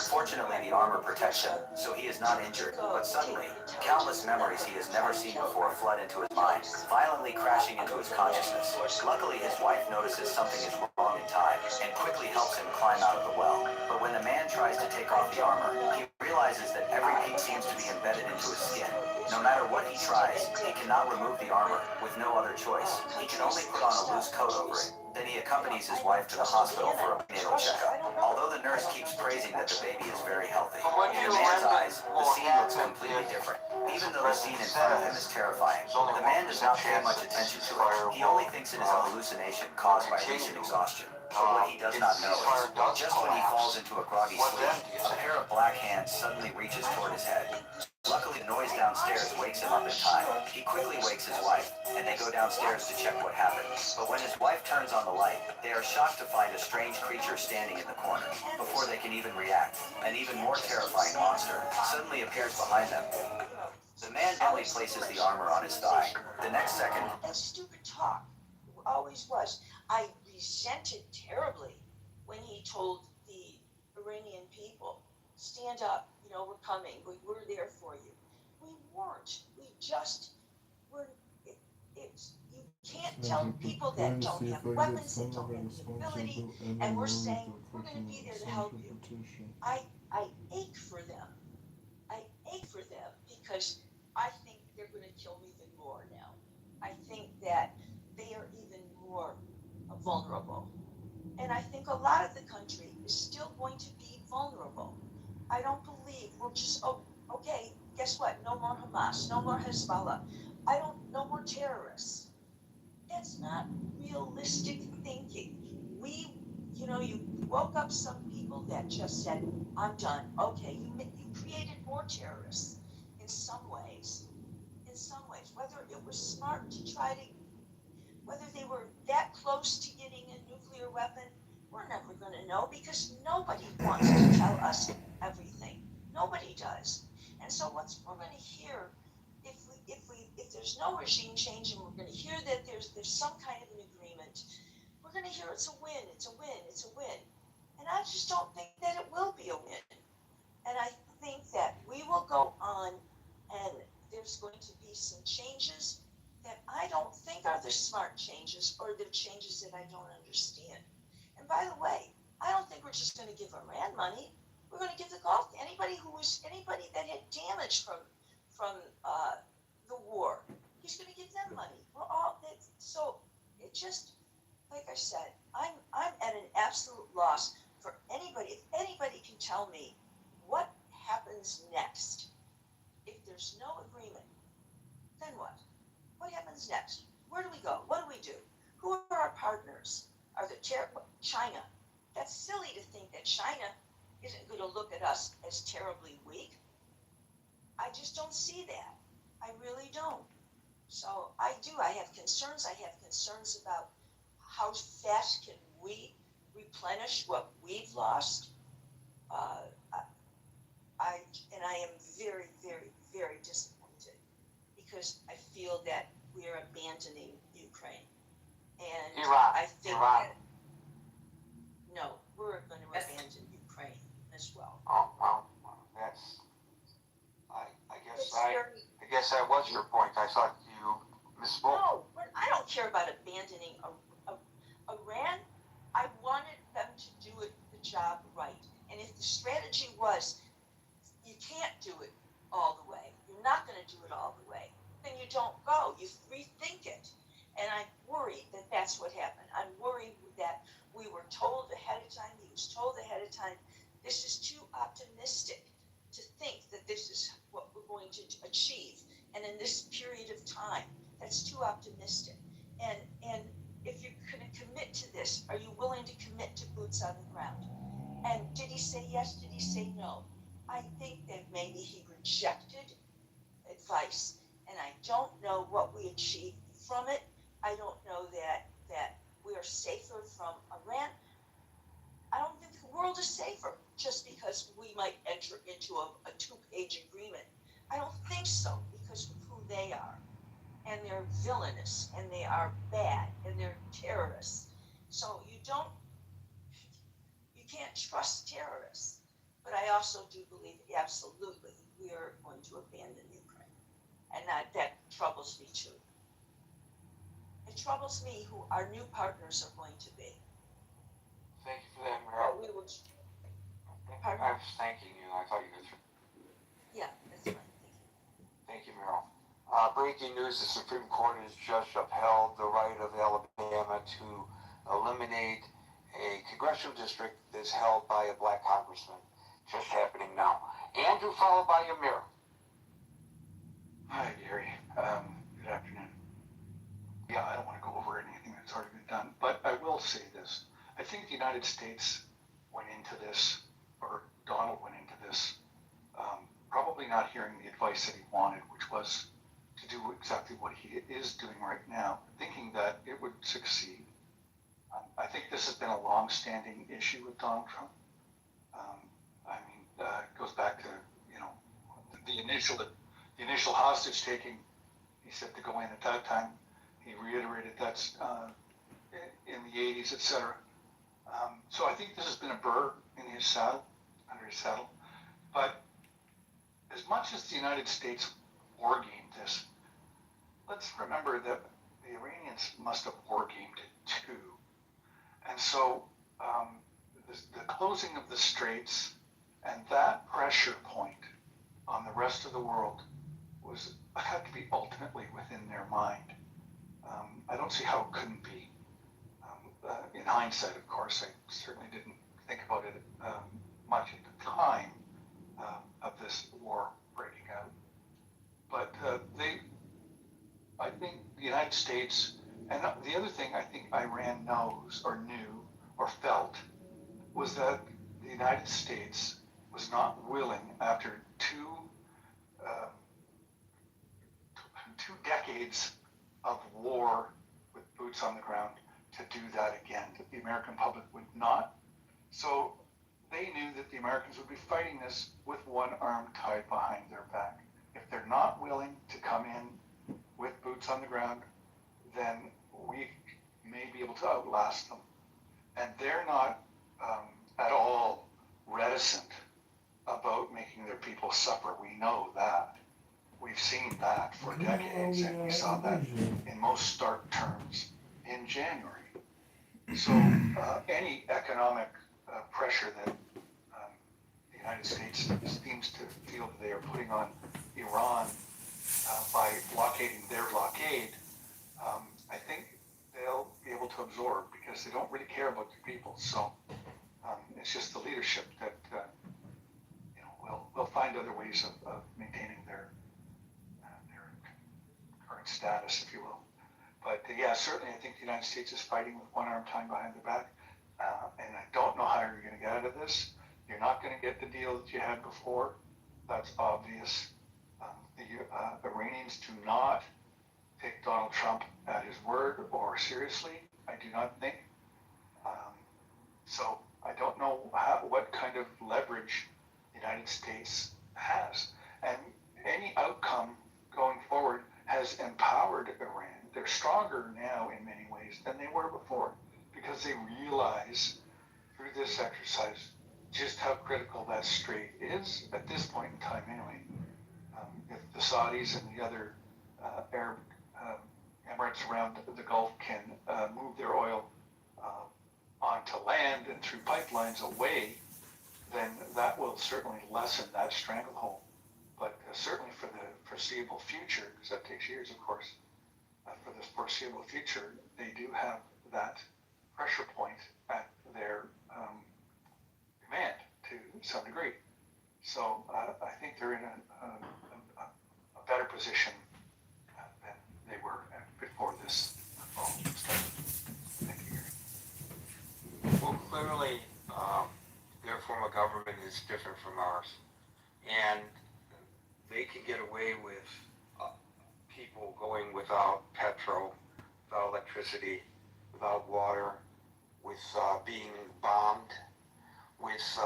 Fortunately, the armor protects him, so he is not injured. But suddenly, countless memories he has never seen before flood into his mind, violently crashing into his consciousness. Luckily, his wife notices something is wrong in time, and quickly helps him climb out of the well. But when the man tries to take off the armor, he realizes that every piece seems to be embedded into his skin. No matter what he tries, he cannot remove the armor, with no other choice. He can only put on a loose coat over it. Then he accompanies his wife to the hospital for a prenatal checkup. Although the nurse keeps praising that the baby is very healthy, in the man's eyes, the scene looks completely different. Even though the scene in front of him is terrifying, the man does not pay much attention to it. He only thinks it is a hallucination caused by recent exhaustion. But what he does not know is, just when he falls into a groggy sleep, a pair of black hands suddenly reaches toward his head. Luckily, the noise downstairs wakes him up in time. He quickly wakes his wife, and they go downstairs to check what happened. But when his wife turns on the light, they are shocked to find a strange creature standing in the corner. Before they can even react, an even more terrifying monster suddenly appears behind them. The man gently places the armor on his thigh. The next second... That stupid talk always was. I resented terribly when he told the Iranian people, stand up, we're coming, we're there for you. We weren't. We just were. You can't tell people that don't have weapons, that don't have the ability, and we're saying we're going to be there to help you. I ache for them. I ache for them because I think they're going to kill me even more now. I think that they are even more vulnerable. And I think a lot of the country is still going to be vulnerable. I don't believe we're just, okay, guess what? No more Hamas, no more Hezbollah. No more terrorists. That's not realistic thinking. You woke up some people that just said, I'm done. Okay, you created more terrorists in some ways, whether it was smart to whether they were that close to getting a nuclear weapon, we're never going to know, because nobody wants to tell us everything. Nobody does. And so we're going to hear, if there's no regime change, and we're going to hear that there's some kind of an agreement, we're going to hear it's a win, it's a win, it's a win. And I just don't think that it will be a win. And I think that we will go on, and there's going to be some changes that I don't think are the smart changes, or the changes that I don't understand. And by the way, I don't think we're just going to give Iran money. We're going to give the Gulf to anybody that had damage from the war. He's going to give them money. So it just, like I said, I'm at an absolute loss for anybody. If anybody can tell me what happens next, if there's no agreement, then what? What happens next? Where do we go? What do we do? Who are our partners? Are the China? That's silly to think that China isn't going to look at us as terribly weak. I just don't see that. I really don't. So I do. I have concerns. I have concerns about how fast can we replenish what we've lost. I am very, very, very disappointed because I feel that we are abandoning Ukraine, and I think that no, we're going to abandon Ukraine as well. Oh, well, that's, I guess that was your point. I thought you misspoke. No, but I don't care about abandoning Iran. I wanted them to do the job right. And if the strategy was, you can't do it all the way, you're not going to do it all the way, then you don't go. You rethink it. And I'm worried that that's what happened. I'm worried that we were told ahead of time, he was told ahead of time, this is too optimistic to think that this is what we're going to achieve. And in this period of time, that's too optimistic. And if you're going to commit to this, are you willing to commit to boots on the ground? And did he say yes? Did he say no? I think that maybe he rejected advice, and I don't know what we achieved from it. I don't know that we are safer from Iran. I don't think the world is safer just because we might enter into a two-page agreement. I don't think so because of who they are. And they're villainous, and they are bad, and they're terrorists. So you can't trust terrorists. But I also do believe absolutely we are going to abandon Ukraine. And that troubles me too. It troubles me who our new partners are going to be. Thank you for that, Meryl. We will. I was thanking you. I thought you were. Yeah, that's right. Thank you, Meryl. Breaking news, the Supreme Court has just upheld the right of Alabama to eliminate a congressional district that's held by a black congressman. Just happening now. Andrew, followed by Amir. Hi, Gary. Good afternoon. Yeah, I don't want to go over anything that's already been done, but I will say this. I think the United States went into this, or Donald went into this, probably not hearing the advice that he wanted, which was to do exactly what he is doing right now, thinking that it would succeed. I think this has been a long-standing issue with Donald Trump. It goes back to, the initial hostage taking. He said to go in at that time. He reiterated that's in the 80s, etc. So I think this has been a burr in his saddle, under his saddle. But as much as the United States war-gamed this, let's remember that the Iranians must have war-gamed it too. And so the closing of the straits and that pressure point on the rest of the world had to be ultimately within their mind. I don't see how it couldn't be. In hindsight, of course, I certainly didn't think about it much at the time of this war breaking out. But I think the United States, and the other thing I think Iran knows or knew or felt was that the United States was not willing, after two decades of war with boots on the ground, to do that again, that the American public would not. So they knew that the Americans would be fighting this with one arm tied behind their back. If they're not willing to come in with boots on the ground, then we may be able to outlast them. And they're not at all reticent about making their people suffer. We know that. We've seen that for decades, and we saw that in most stark terms in January. So any economic pressure that the United States seems to feel that they are putting on Iran by blockading their blockade, I think they'll be able to absorb because they don't really care about the people. So it's just the leadership that will find other ways of maintaining their current status, if you will. But yeah, certainly I think the United States is fighting with one arm tied behind their back. And I don't know how you're going to get out of this. You're not going to get the deal that you had before. That's obvious. The Iranians do not take Donald Trump at his word or seriously. I do not think. So I don't know what kind of leverage the United States has. And any outcome going forward has empowered Iran. They're stronger now in many ways than they were before because they realize through this exercise just how critical that strait is at this point in time anyway. If the Saudis and the other Arab emirates around the Gulf can move their oil onto land and through pipelines away, then that will certainly lessen that stranglehold. But certainly for the foreseeable future, because that takes years, of course, for the foreseeable future, they do have that pressure point at their command to some degree. So I think they're in a better position than they were before this all started. Thank you, Gary. Well, clearly, their form of government is different from ours. And they can get away with people going without petrol, without electricity, without water, with being bombed, with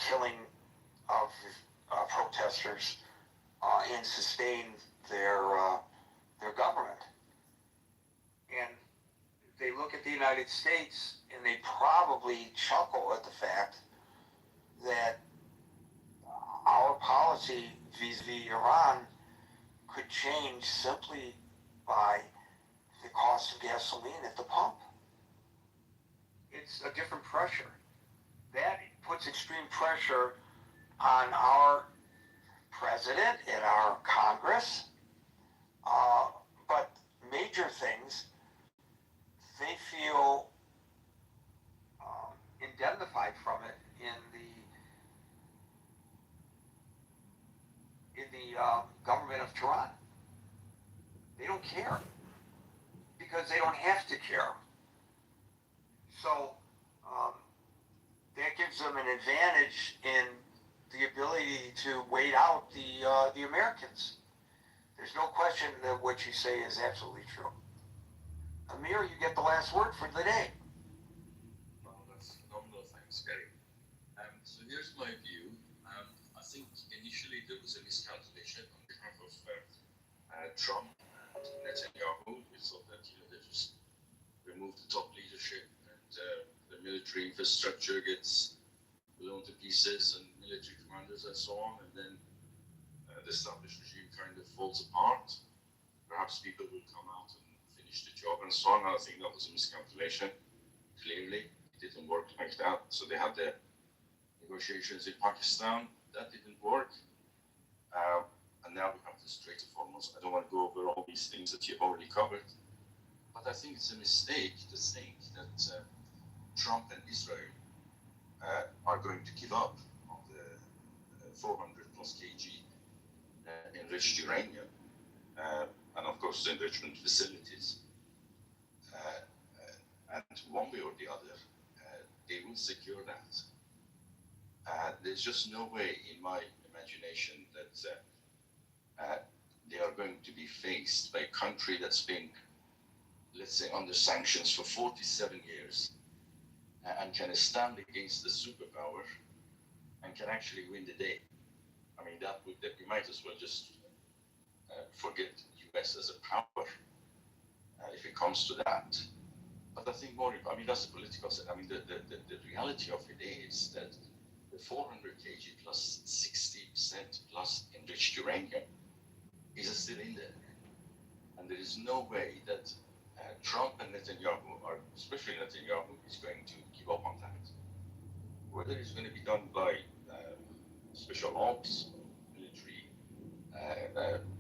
killing of protesters, and sustain their government. And they look at the United States and they probably chuckle at the fact that our policy vis-a-vis Iran could change simply by the cost of gasoline at the pump. It's a different pressure. That puts extreme pressure on our president and our Congress. But major things, they feel indemnified from it in the government of Tehran. They don't care because they don't have to care. So that gives them an advantage in the ability to wait out the Americans. There's no question that what you say is absolutely true. Amir, you get the last word for the day. Well, that's phenomenal. Thanks, Gary. So here's my view. I think initially there was a miscalculation on behalf of Trump and Netanyahu. We thought that they just remove the top leadership and the military infrastructure gets blown to pieces and military commanders and so on, and then the established regime kind of falls apart. Perhaps people will come out and finish the job and so on. I think that was a miscalculation. Clearly, it didn't work like that. So they had the negotiations in Pakistan. That didn't work. And now we have the Strait of Hormuz. I don't want to go over all these things that you've already covered. But I think it's a mistake to think that Trump and Israel are going to give up on the 400 plus kg enriched uranium, and of course the enrichment facilities. And one way or the other, they will secure that. There's just no way in my imagination that they are going to be faced by a country that's been, let's say, under sanctions for 47 years and can stand against the superpower and can actually win the day. I mean, that we might as well just forget US as a power if it comes to that. But I think that's the political side. I mean, the reality of it is that the 400 kg plus 60% plus enriched uranium is still in there. And there is no way that Trump and Netanyahu, or especially Netanyahu, is going to give up on that. Whether it's going to be done by special ops, military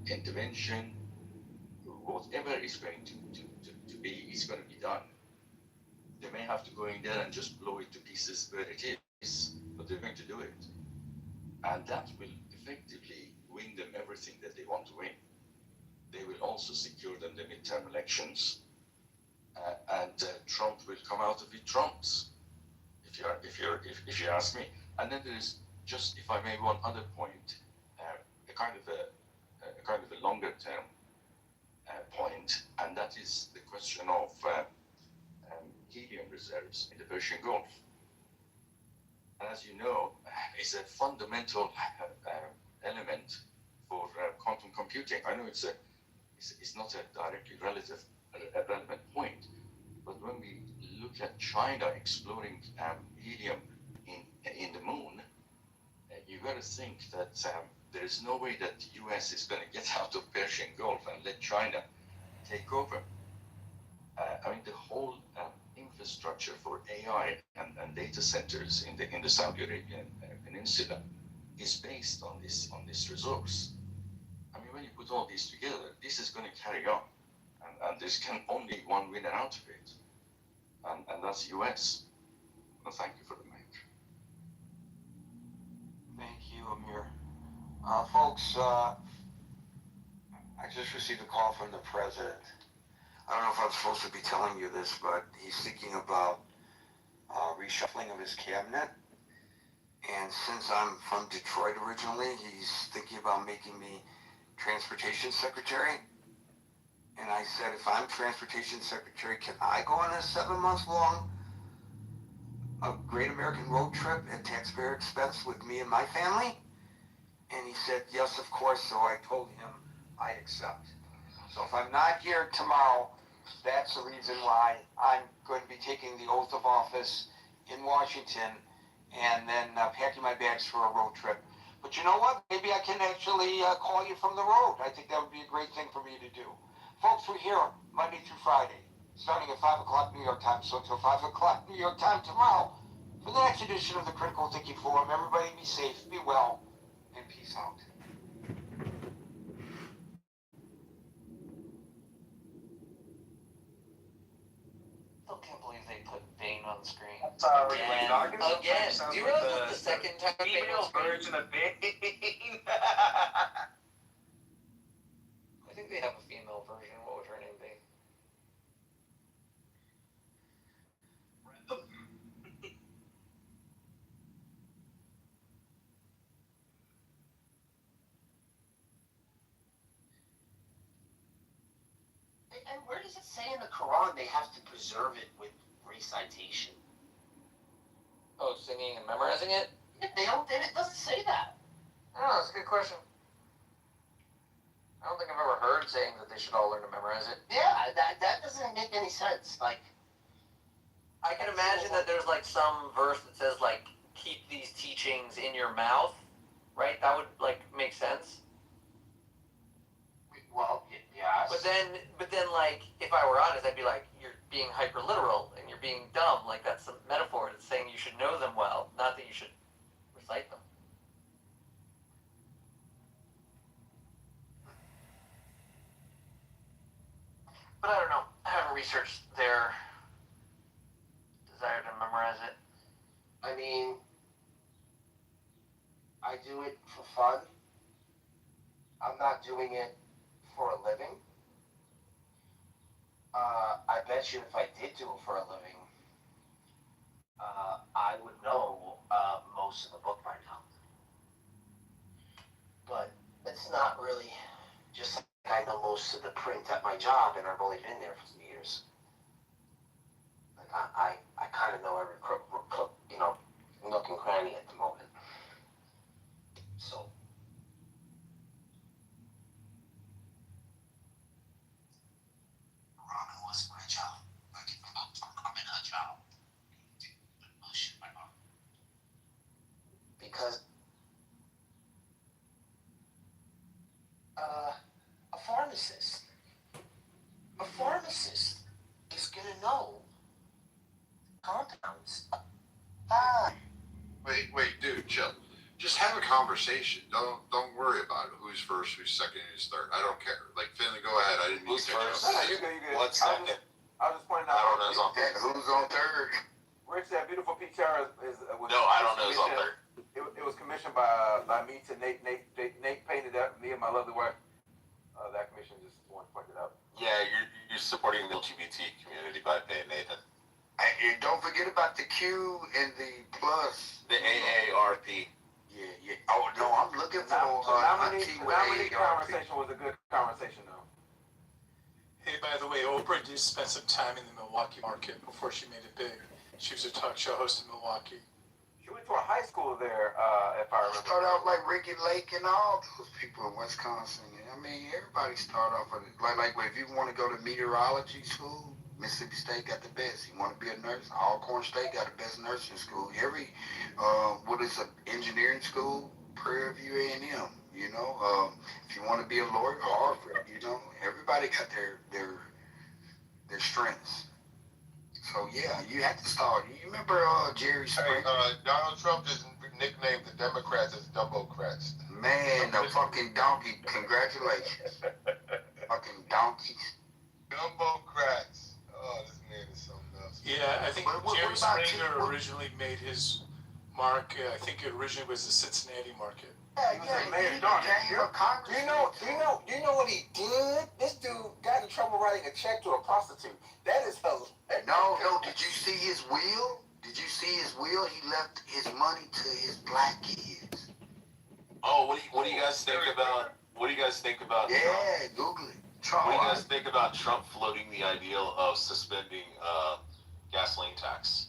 intervention, whatever is going to is going to be done. They may have to go in there and just blow it to pieces where it is, but they're going to do it. And that will effectively win them everything that they want to win. They will also secure them the midterm elections, and Trump will come out of it trumps, if you ask me. And then there is just, if I may, one other point, a kind of a longer term point, and that is the question of helium reserves in the Persian Gulf. And as you know, it's a fundamental element for quantum computing. I know it's not a directly relevant point, but when we look at China exploring helium in the moon, you got to think that there is no way that the US is going to get out of Persian Gulf and let China take over. I mean, the whole infrastructure for AI and data centers in the Saudi Arabian peninsula is based on this resource. I mean, when you put all these together, this is going to carry on, and there's only one winner out of it, and that's US. Well, thank you for the mic. Thank you, Amir. Folks, I just received a call from the president. I don't know if I'm supposed to be telling you this, but he's thinking about reshuffling of his cabinet. And since I'm from Detroit originally, he's thinking about making me transportation secretary. And I said, if I'm transportation secretary, can I go on a 7-month-long Great American road trip at taxpayer expense with me and my family? And he said, yes, of course. So I told him I accept. So if I'm not here tomorrow, that's the reason why I'm going to be taking the oath of office in Washington and then packing my bags for a road trip. But you know what? Maybe I can actually call you from the road. I think that would be a great thing for me to do. Folks, we're here Monday through Friday, starting at 5 o'clock New York time. So until 5 o'clock New York time tomorrow, for the next edition of the Critical Thinking Forum, everybody be safe, be well, and peace out. Still can't believe they put Bane on the screen. Sorry, Again. Again. Do you realize that's the second time Bane on female screen? version of Bane? I think they have a female version. What would her name be? And where does it say in the Quran they have to preserve it with recitation? Oh, singing and memorizing it? They don't. It doesn't say that. I don't know. It's a good question. I don't think I've ever heard saying that they should all learn to memorize it. Yeah, that doesn't make any sense. Like, I can imagine that there's like some verse that says like keep these teachings in your mouth, right? That would like make sense. well, yes. But then like if I were honest, I'd be like you're being hyper literal and you're being dumb. Like that's a metaphor that's saying you should know them well, not that you should recite them. But I don't know. I haven't researched their desire to memorize it. I mean, I do it for fun. I'm not doing it for a living. I bet you if I did do it for a living, I would know most of the book by now. But it's not really just like I know most of the print at my job, and I've only been there for some years. Like I kind of know every nook and cranny at the moment. So. Ramen was my job. Like, I'm in a job. Oh shit, my mom. Because a pharmacist is gonna know compounds. Wait, dude, chill. Just have a conversation. Don't worry about it. Who's first, who's second, who's third. I don't care. Like, Finley, go ahead. I didn't mean to cut you off. You're good. One second. I was just pointing I out. don't know who's on third. Who's on third? Rich, that beautiful PTR was. No, I don't know who's on third. It was commissioned by me to Nate. Nate painted that. Me and my lovely wife. That commission just want to point it out. Yeah, you're supporting the LGBT community by paying Nathan. And don't forget about the Q and the plus. The AARP. Yeah. Oh no, I'm looking for Nominee conversation was a good conversation though. Hey, by the way, Oprah did spend some time in the Milwaukee market before she made it big. She was a talk show host in Milwaukee. She went to a high school there, if I remember. Start out like Ricky Lake and all those people in Wisconsin. I mean, everybody start off with it. Like if you want to go to meteorology school, Mississippi State got the best. You want to be a nurse, Alcorn State got the best nursing school. Every what is an engineering school, Prairie View A&M. You know, if you want to be a lawyer, Harvard. You know, everybody got their strengths. So yeah, you have to start. You remember Jerry Springer? Donald Trump just nicknamed the Democrats as Dumbocrats. Man, the fucking donkey. Congratulations. Fucking donkeys. Dumbocrats. Oh, this man is something else. Yeah, I think Jerry Springer originally made his mark. I think it originally was the Cincinnati market. Yeah, Mayor Donkey. Do you know what he did? This dude got in trouble writing a check to a prostitute. That is hilarious. No. Did you see his will? Did you see his will? He left his money to his black kids. Oh, what do you guys think about? What do you guys think about? Yeah, Trump? Google it. What do you guys think about Trump floating the ideal of suspending gasoline tax?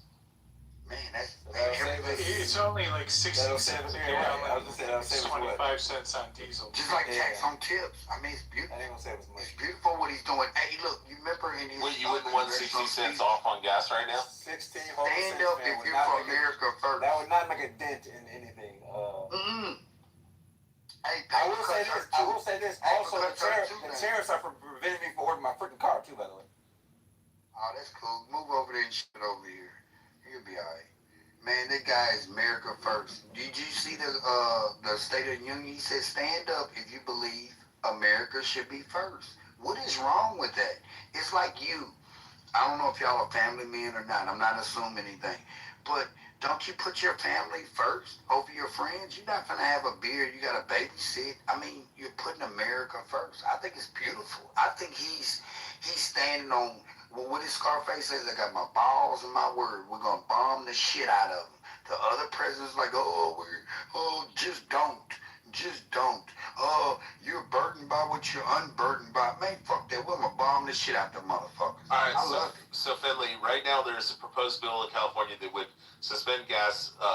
Man, it's only like 60 cents a gallon. It's 25 cents on diesel. Just like tax on tips. I mean, it's beautiful. I ain't gonna say it was much. It's beautiful what he's doing. Hey, look, you remember in his... You wouldn't want 60 cents off on gas right now? 16 Stand up if you're for America first. That would not make a dent in anything. Hey, I will say this. Also, the tariffs are preventing me from ordering my freaking car too. By the way. Oh, that's cool. Move over there and shit over here. You'll be alright. Man, that guy is America first. Did you see the State of the Union? He said, stand up if you believe America should be first. What is wrong with that? It's like you. I don't know if y'all are family men or not. I'm not assuming anything. But don't you put your family first over your friends? You're not going to have a beard. You got to babysit. I mean, you're putting America first. I think it's beautiful. I think he's standing on... Well, what his Scarface says, I got my balls and my word. We're going to bomb the shit out of them. The other president's like, just don't. Just don't. You're burdened by what you're unburdened by. Man, fuck that. We're going to bomb the shit out the motherfuckers. All right, so Finley, right now there's a proposed bill in California that would suspend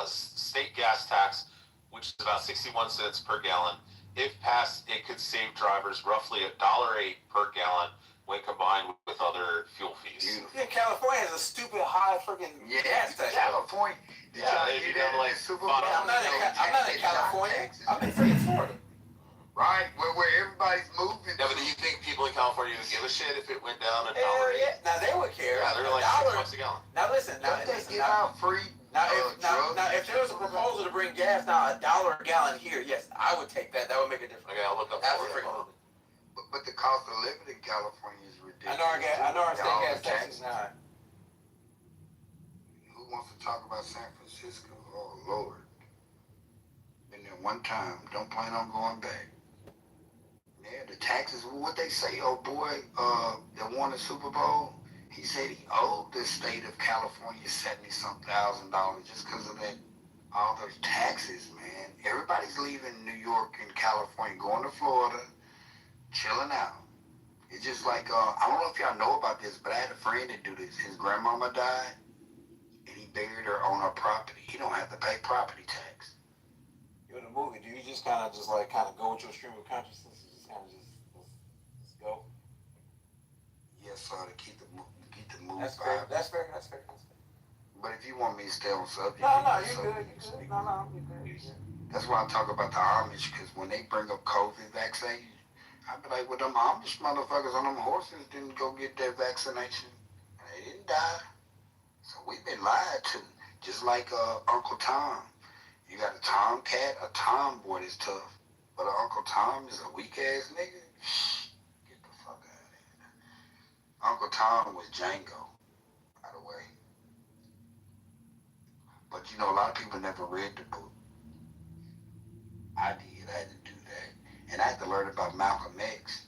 state gas tax, which is about 61 cents per gallon. If passed, it could save drivers roughly $1.08 per gallon when combined with other fuel fees. Yeah, California has a stupid high freaking gas tax. California. I'm not in California. I'm in freaking Florida. Right, where everybody's moving. Yeah, but do you think people in California would give a shit if it went down $1? Yeah, now they would care. Yeah, they're like $6 a gallon. Now listen, get out free. Now if there was a proposal to bring gas down $1 a gallon here, yes, I would take that. That would make a difference. Okay, I'll look up Florida. But the cost of living in California is ridiculous. I know our state gas tax is high. Who wants to talk about San Francisco? Oh, Lord. Been there one time. Don't plan on going back. Yeah, the taxes, what they say, oh boy, that won the Super Bowl, he said he owed the state of California $70-some thousand just because of that, all those taxes, man. Everybody's leaving New York and California, going to Florida, chilling out. It's just like, I don't know if y'all know about this, but I had a friend that do this. His grandmama died, and he buried her on her property. He don't have to pay property tax. You're in a movie, do you just kind of go with your stream of consciousness? You just kind of just go? Yes, sir, to keep the movie That's fair. But if you want me to stay on subject... No, you're good. No, you're good. That's why I talk about the Amish, because when they bring up COVID vaccine, I be like, well, them Amish motherfuckers on them horses didn't go get their vaccination. And they didn't die. So we've been lied to. Just like Uncle Tom. You got a tomcat, a tomboy that's tough. But Uncle Tom is a weak-ass nigga. Get the fuck out of here. Uncle Tom was Django, by the way. But you know, a lot of people never read the book. I did. I had to do that. And I had to learn about Malcolm X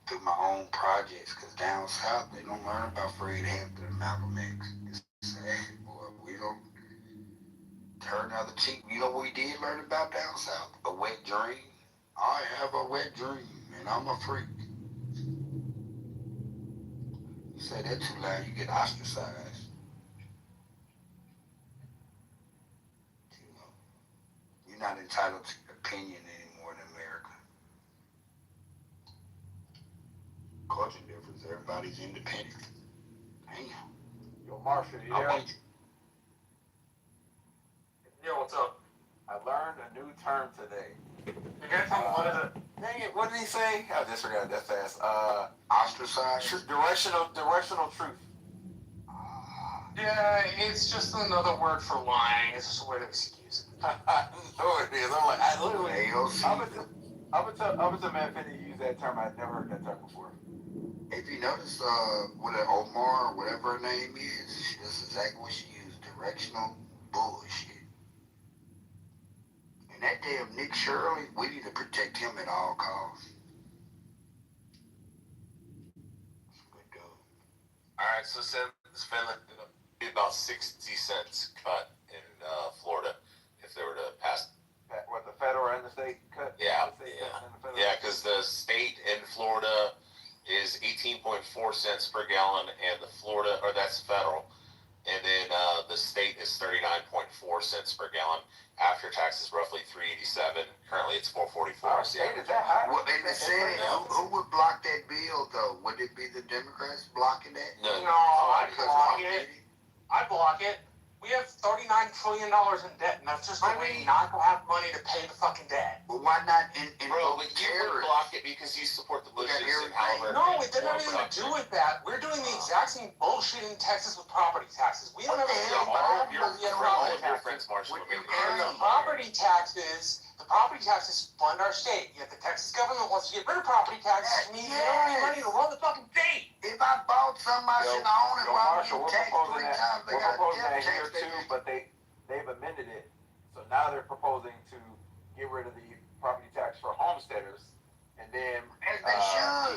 through my own projects, because down south, they don't learn about Fred Hampton and Malcolm X. It's sad, boy. We don't turn the other cheek. You know what we did learn about down south? A wet dream. I have a wet dream, and I'm a freak. You say that too loud, you get ostracized. You know, you're not entitled to your opinion anymore in America. Culture difference, everybody's independent. Damn. Yo, Marshall, you there? Yo, what's up? I learned a new term today. You gotta tell me what is it? Dang it, what did he say? I disregarded that fast. Ostracized? Directional truth. Yeah, it's just another word for lying. It's just a way to excuse it. I know it is. I'm like, I literally, up until man Finney used that term, I'd never heard that term before. If you notice, what an Omar, whatever her name is, that's exactly what she used. Directional bullshit. And that damn Nick Shirley, we need to protect him at all costs. Alright, so it's been about 60 cents cut in Florida if they were to pass. What, the federal and the state cut? Yeah, because the state in Florida is 18.4 cents per gallon, and that's federal. And then the state is 39.4 cents per gallon. After taxes, roughly $3.87. Currently, it's $4.44. Well, in the Senate, who would block that bill, though? Would it be the Democrats blocking that? No, I'd block it. I'd block it. We have $39 trillion in debt, and that's just a way not to have money to pay the fucking debt. Well, why not Bro, but you would block it because you support the Bushes and Halliburton. No, it doesn't have anything to do with that. We're doing the exact same bullshit in Texas with property taxes. We don't have all of your friends, Marshall. The property taxes fund our state. Yet the Texas government wants to get rid of property taxes. It means you don't have any money to run the fucking state. If I bought something, I should own it. Marshall, we're proposing that here too, but they've amended it. So now they're proposing to get rid of the property tax for homesteaders, and then keep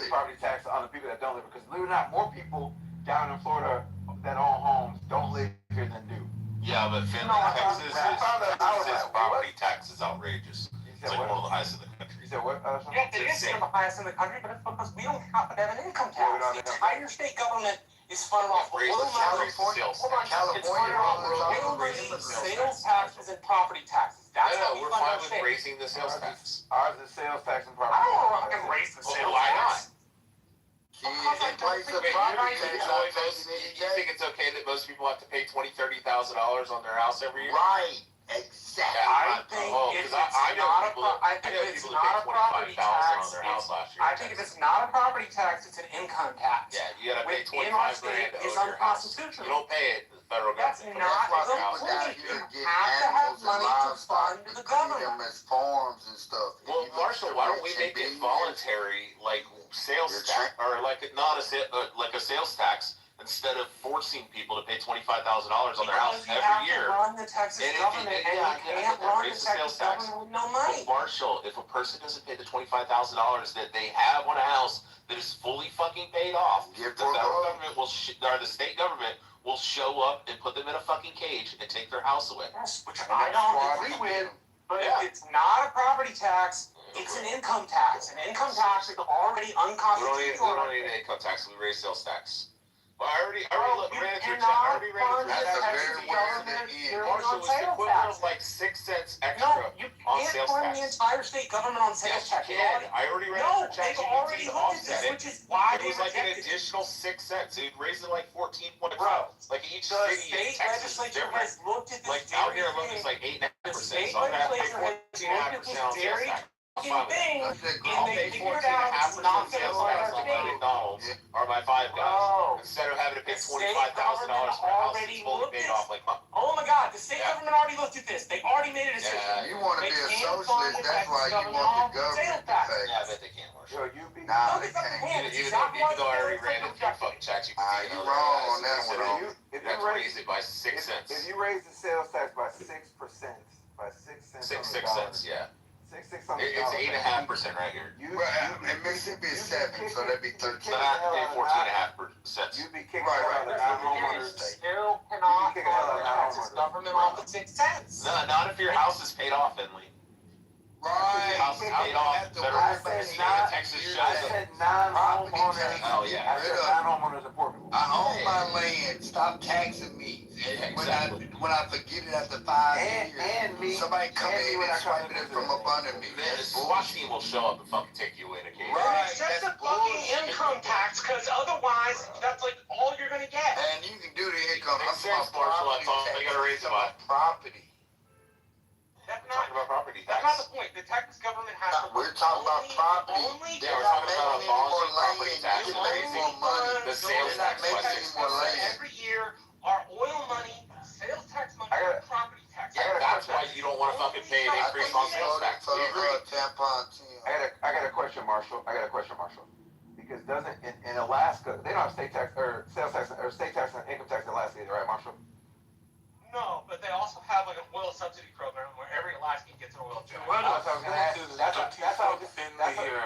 property tax on the people that don't live. Because believe it or not, more people down in Florida that own homes don't live here than do. Yeah, but Texas property tax is outrageous. It's like one of the highest in the country. You said what? Yeah, it is one of the highest in the country, but it's because we don't happen to have an income tax. The entire state government is funded off a little amount of sales taxes and property taxes. That's how we we're fund fine our with state. raising the sales tax. Ours is sales tax and property tax. I don't want to raise the sales tax. Why not? You think it's okay that most people have to pay $20,000, $30,000 on their house every year? Right. Exactly. I think if it's not a property tax, I think if it's not a property tax, it's an income tax. Yeah, you gotta pay $25,000 to is own your house. unconstitutional. You don't pay it to the federal government. That's not the point. You have to have money to fund the government. As farms and stuff. Well, Marshall, why don't we make it voluntary, like sales tax, or like not a like a sales tax? Instead of forcing people to pay $25,000 on their house every year. Run the Texas government, and you can't run the Texas government with no money. But Marshall, if a person doesn't pay the $25,000 that they have on a house that is fully fucking paid off, the federal government will, or the state government will show up and put them in a fucking cage and take their house away. Yes, which I don't agree with. But it's not a property tax. It's an income tax. An income tax is already unconstitutional. We don't need an income tax. We raise sales tax. Well, I already ran through Marshall, it's the equivalent of like 6 cents extra on sales tax. You can't run the entire state government on sales tax. Yes, you can. I already ran it for ChatGPT to offset it. Which is why it was like an additional 6 cents. It raised it like 14.5. Like each the city in state Texas is legislature different. has looked at this. Like out here, look, it's like 8.5%. So I'm gonna have to pay 14.5% on sales tax. fine with thing, that. and they figured out it's not going to sales fly tax our on my state. McDonald's or my Five Guys Bro, instead of having to pay the state $25,000 government for a house already that's fully looked paid at. off. Like my Oh my God, the state Yeah. government already looked at this. They already made a decision. Yeah, You want to They be a can't fund socialist, the that's Texas why you government want the on sales government to tax. pay. yeah, I bet they can't work. Yo, you be. Nah, Look, they it's up to can't. him. It's exactly Even though I why already the ran it through fucking ChatGPT. You wrong on that Said one. If you got you to raise raise it by 6 cents. If you raise the sales tax by 6%, by 6 cents, on the Six dollar, cents, yeah. 6 on the It's dollar, 8.5% right here. In Mississippi it's 7, so that'd be 13. So I have to pay 14.5%. you'd be kicking Right, the right. hell out of That's non-homeowners. Still cannot You can kick the hell fund the out of Texas non-homeowners. government off the 6 cents. No, not if your house is paid off, Finley. Right. Your house is paid off. Federal I said state not- of Texas I shows up. said non-homeowners. Oh, yeah. I said non-homeowners are poor people. I own my land. Stop taxing me. Yeah, When exactly. I forget it after 5 And years, me. somebody come and me in when and I come swipe to it visit. from up under me. Man, the SWAT team will show up and fucking take you in occasionally. Right. It's just That's a fucking bullshit. income tax, because otherwise, that's like all you're gonna get. And you can do the income. Makes I'm sense, Marshall. That's all they gotta raise it by. property. That's We're talking about property That's not tax. the point. The Texas government has to. We're talking about property. Only Yeah, we're talking about abolishing property tax You're and making raising more money. the sales They're not tax by making 6 any more percent. land. every year are oil money, sales tax money, I got- and property tax. Yeah, that's why you don't want to fucking pay an increase on sales tax. We agree. Tampon Tim. I got a question, Marshall. Because doesn't in Alaska they don't have state tax or sales tax or state tax and income tax in Alaska either, right, Marshall? No, but they also have like an oil subsidy program where every Alaskan gets an oil check. That's what I was gonna ask.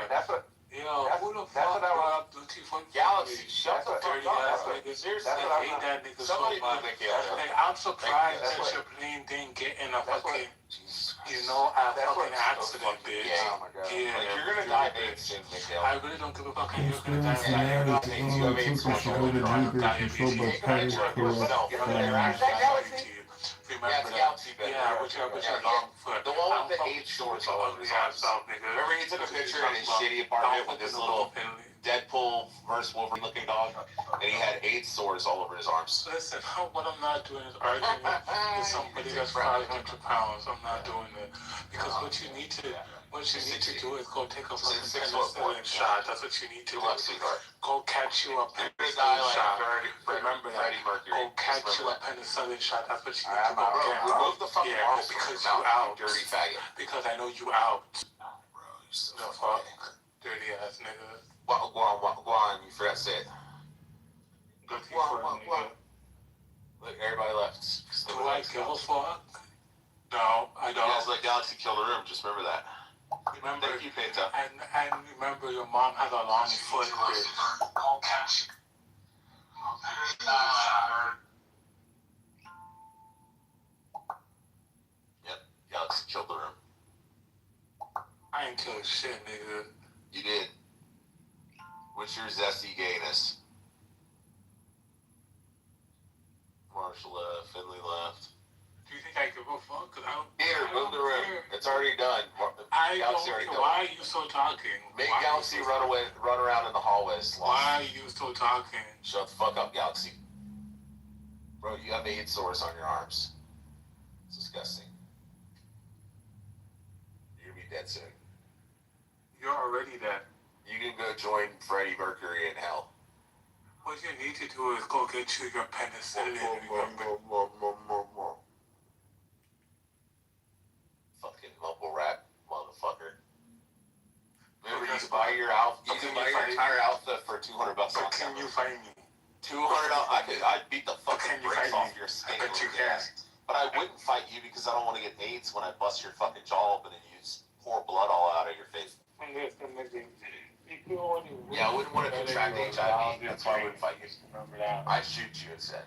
That's what Yo, who the that's fuck what I brought up Dirty Fuck Galaxy, shut the fuck dirty up. ass niggas? that's Seriously, what I I'm hate not- that nigga so Somebody much. put Miguel Like, I'm surprised That's that what- your plane didn't get in a That's what- fucking, Jesus Christ. you know, a That's what- fucking accident, bitch. Yeah. Oh my god. Yeah, Like, you're gonna die very soon, Miguel. I really don't give a fuck, and you're gonna die. Conspiracy Like, you're not narrative paying on your the AIDS Tucker control, Show, you're not Newberg, diabetes, controlled by you're Petty not Corrupt. you're not Is that Galaxy? Remember Yeah, it's that. Galaxy, but Yeah, which are long foot. The one I'm with the fucking 8 shorts super all over his ugly arms. ass out, nigga. Remember he took a picture in his Don't shitty apartment fucking with this know little Finley. Deadpool versus Wolverine looking dog, and he had 8 swords all over his arms. Listen, what I'm not doing is arguing with somebody that's 500 pounds. I'm not doing it. Because what you need to do is go take a fucking penicillin shot. That's what you need to do. Go catch you a penicillin shot. Remember that. Freddie Mercury. Go catch you a penicillin shot. That's what you need I'm to out. go get. Remove the fucking Yeah, marbles from because your you mouth, out. you dirty faggot. Because I know you out. Bro, you're so The fucking fuck? Dirty ass nigga. Go on, you forgot to say it. Dirty Go on, fuck go on. nigga. Look, everybody left. Do I give a fuck? No, I You guys don't. let Galaxy kill the room, just remember that. Remember, Thank you, Penta. and remember your mom has a long foot, bitch. Yep, Galaxy killed the room. I ain't killing shit, nigga. You did. What's your zesty gayness? Marshall left, Finley left. Do you think I give a fuck? 'Cause I don't. Here, I move don't the room. care. It's already done. I Galaxy don't already care. killed Why it. are you so talking? Make Why are you Galaxy so run away, run around in the hallways. Why are you so talking? Shut the fuck up, Galaxy. Bro, you have 8 sores on your arms. It's disgusting. You're gonna be dead soon. You're already dead. You can go join Freddie Mercury in hell. What you need to do is go get you your penicillin. Fucking mumble rap, motherfucker. Remember, you can buy your outfit. You can buy your entire outfit for $200 So on can you Amazon. find me? $200. I'd beat the fucking Can you brakes fight off me? your I skin. bet you can. But I wouldn't fight you because I don't want to get AIDS when I bust your fucking jaw open and you just pour blood all out of your face. Yeah, I wouldn't want to contract HIV. That's why I wouldn't fight you. Remember that. I'd shoot you instead.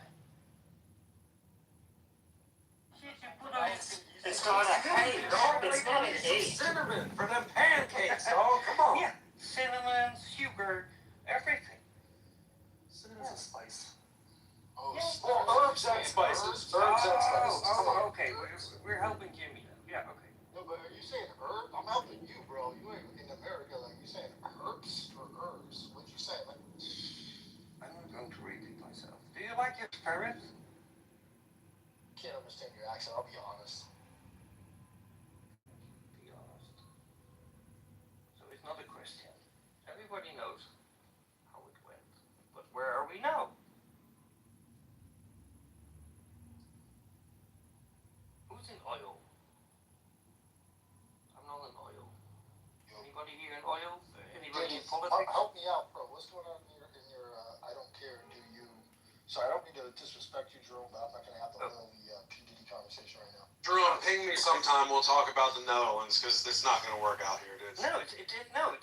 It's not a hate, dog. It's not an hate. Cinnamon for them pancakes, dog. Come on. Yeah, cinnamon, sugar, everything. Cinnamon's a spice. Oh, Well, herbs and spices. Herbs and spices. Come on. Okay. We're helping Jimmy. Yeah, okay. No, but are you saying herb? I'm helping you, bro. You ain't in America. Like, you saying herbs or herbs? What you saying? Like, I'm not going to repeat myself. Do you like your parents? can't understand your accent. I'll be honest. Be honest. another question. Everybody knows how it went, but where are we now? Who's in oil? I'm not in oil. Anybody here in oil? Anybody in politics? Help me out, bro. What's going on in your I don't care, do you? Sorry, I don't mean to disrespect you, Jerome, but I'm not going to have the whole P. Diddy conversation right now. Jerome, ping me sometime. We'll talk about the Netherlands because it's not going to work out here, dude. No, it's not.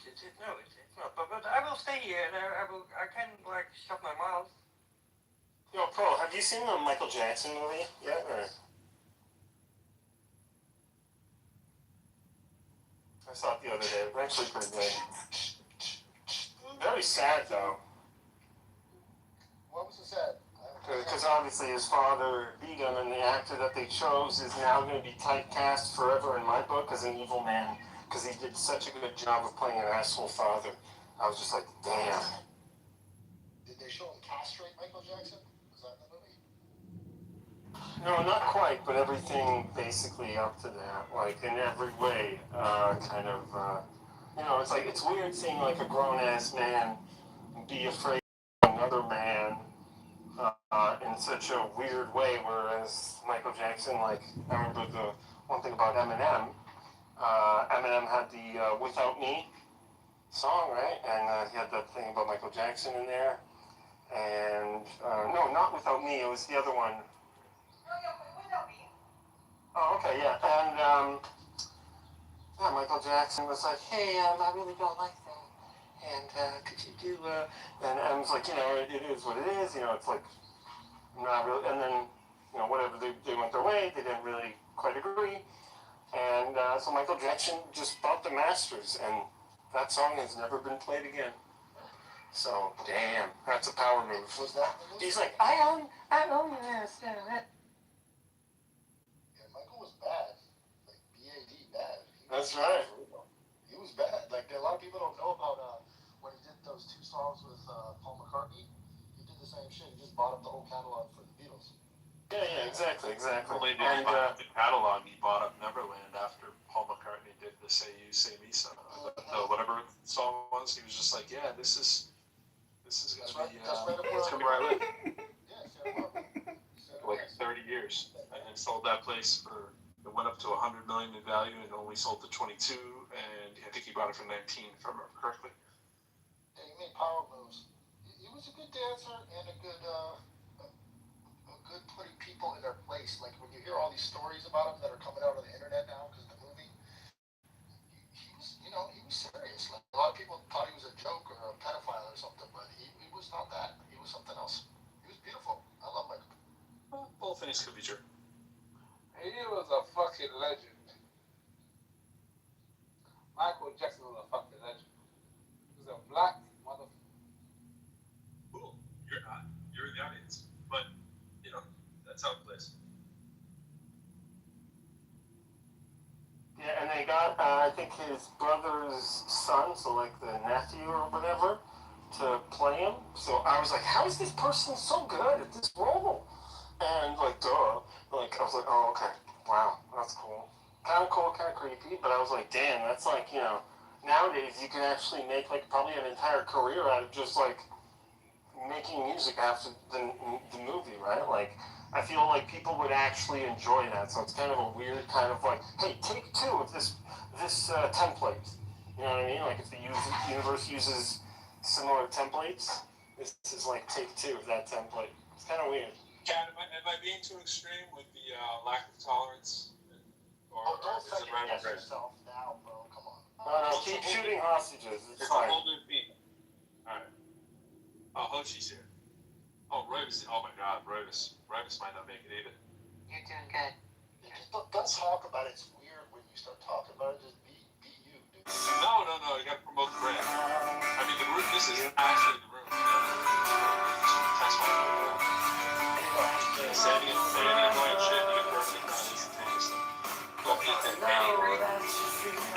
But I will stay here and I can like shut my mouth. Yo, Pro, have you seen the Michael Jackson movie yet? Or? I saw it the other day. It's actually pretty good. Very sad, though. What was it sad? Because obviously his father beat him, and the actor that they chose is now going to be typecast forever in my book as an evil man, because he did such a good job of playing an asshole father. I was just like, damn. Did they show him castrate Michael Jackson? Was that in the movie? No, not quite, but everything basically up to that, like in every way, it's like, it's weird seeing like a grown-ass man be afraid of another man in such a weird way, whereas Michael Jackson, like, I remember the one thing about Eminem, Eminem had the Without Me song, right? And he had that thing about Michael Jackson in there, and, no, not Without Me, it was the other one. Oh, okay, yeah, and, Michael Jackson was like, hey, I really don't like that, and, could you do, and M's like, it is what it is, it's like, not really, and then, whatever, they went their way, they didn't really quite agree, and, so Michael Jackson just bought the masters, and that song has never been played again. So, damn, that's a power move. Was that? He's like, I own this. Yeah, Michael was bad. Like, B-A-D, bad. That's right. He was bad. Like, a lot of people don't know about when he did those 2 songs with Paul McCartney. He did the same shit. He just bought up the whole catalog for the Beatles. Yeah, exactly. Well, he didn't buy up the catalog. He bought up Neverland after Paul McCartney did the Say You, Say Me song. No, whatever song was, he was just like, yeah, this is gonna be, it's gonna be where I live. For like 30 years. And then sold that place it went up to 100 million in value and only sold to 22, and I think he bought it for 19, if I remember correctly. Yeah, he made power moves. He was a good dancer and a good putting people in their place. Like when you hear all these stories about him that are coming out on the internet now because of the movie, he was serious. Like a lot of people thought he was a joke or a pedophile or something, but he was not that. He was something else. He was beautiful. I love Michael. Well, both things could be true. He was a fucking legend. Michael Jackson was a fucking legend. He was a black motherfucker. Cool. You're in the audience. But, that's how it plays. Yeah, and they got, I think his brother's son, so like the nephew or whatever, to play him. So I was like, how is this person so good at this role? And like, duh. Like, I was like, oh, okay. Wow, that's cool. Kind of cool, kind of creepy, but I was like, damn, that's like, nowadays you can actually make like probably an entire career out of just like making music after the movie, right? Like, I feel like people would actually enjoy that. So it's kind of a weird kind of like, hey, take 2 of this template. You know what I mean? Like if the universe uses similar templates, this is like take 2 of that template. It's kind of weird. Kat, am I being too extreme with the lack of tolerance? Or don't is it right? yourself now, bro. Come on. No, keep shooting hostages. It's fine. Alright. Oh, Hoshi's here. Oh, Rovis. Oh my god, Rovis. Rovis might not make it either. You're doing good. Just don't talk about it. It's weird when you start talking about it. Just be you, dude. No. You gotta promote the brand. I mean, the room, this is actually the room. That's why Sandy annoying shit, you get perfect instantaneously. Don't be a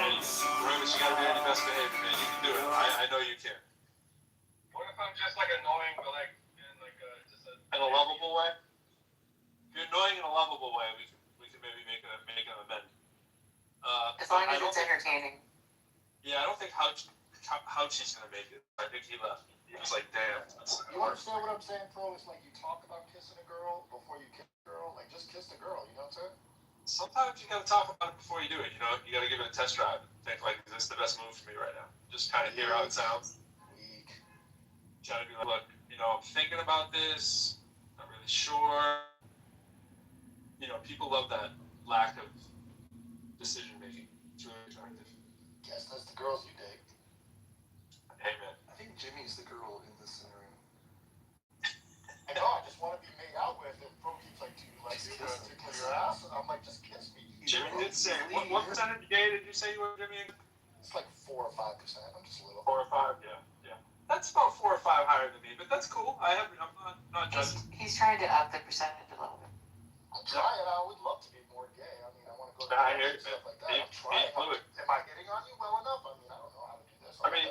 Hey, Rovis, you gotta be on your best behavior, man. You can do it. I know you can. What if I'm just like annoying, but like in like in a lovable way? If you're annoying in a lovable way, we can maybe make an event. As long as it's entertaining. Yeah, I don't think Houchi's gonna make it. I think he left. He was like, damn. You understand what I'm saying, Pro? It's like you talk about kissing a girl before you kiss a girl. Like, just kiss the girl, you know what I'm saying? Sometimes you gotta talk about it before you do it. You know, you gotta give it a test drive. Think like, is this the best move for me right now? Just kind of hear how it sounds. Weak. Try to be like, look, you know, I'm thinking about this. Not really sure. You know, people love that lack of decision making. It's really attractive. Guess that's the girls you date. Hey man. I think Jimmy's the girl in this scenario. I know, I just want to be made out with, and Pro keeps like, do you like me? Do I tickle your ass? And I'm like, just kiss me. Jimmy did say, what percentage gay did you say you were, Jimmy? It's like 4 or 5%. I'm just a little. 4 or 5, yeah. That's about 4 or 5 higher than me, but that's cool. I'm not judging. He's trying to up the percentage a little bit. I'm trying. I would love to be more gay. I mean, I want to go to I hear and stuff like that. you, I'm trying. Am I hitting on you well enough? I mean, I don't know how to do this. I mean,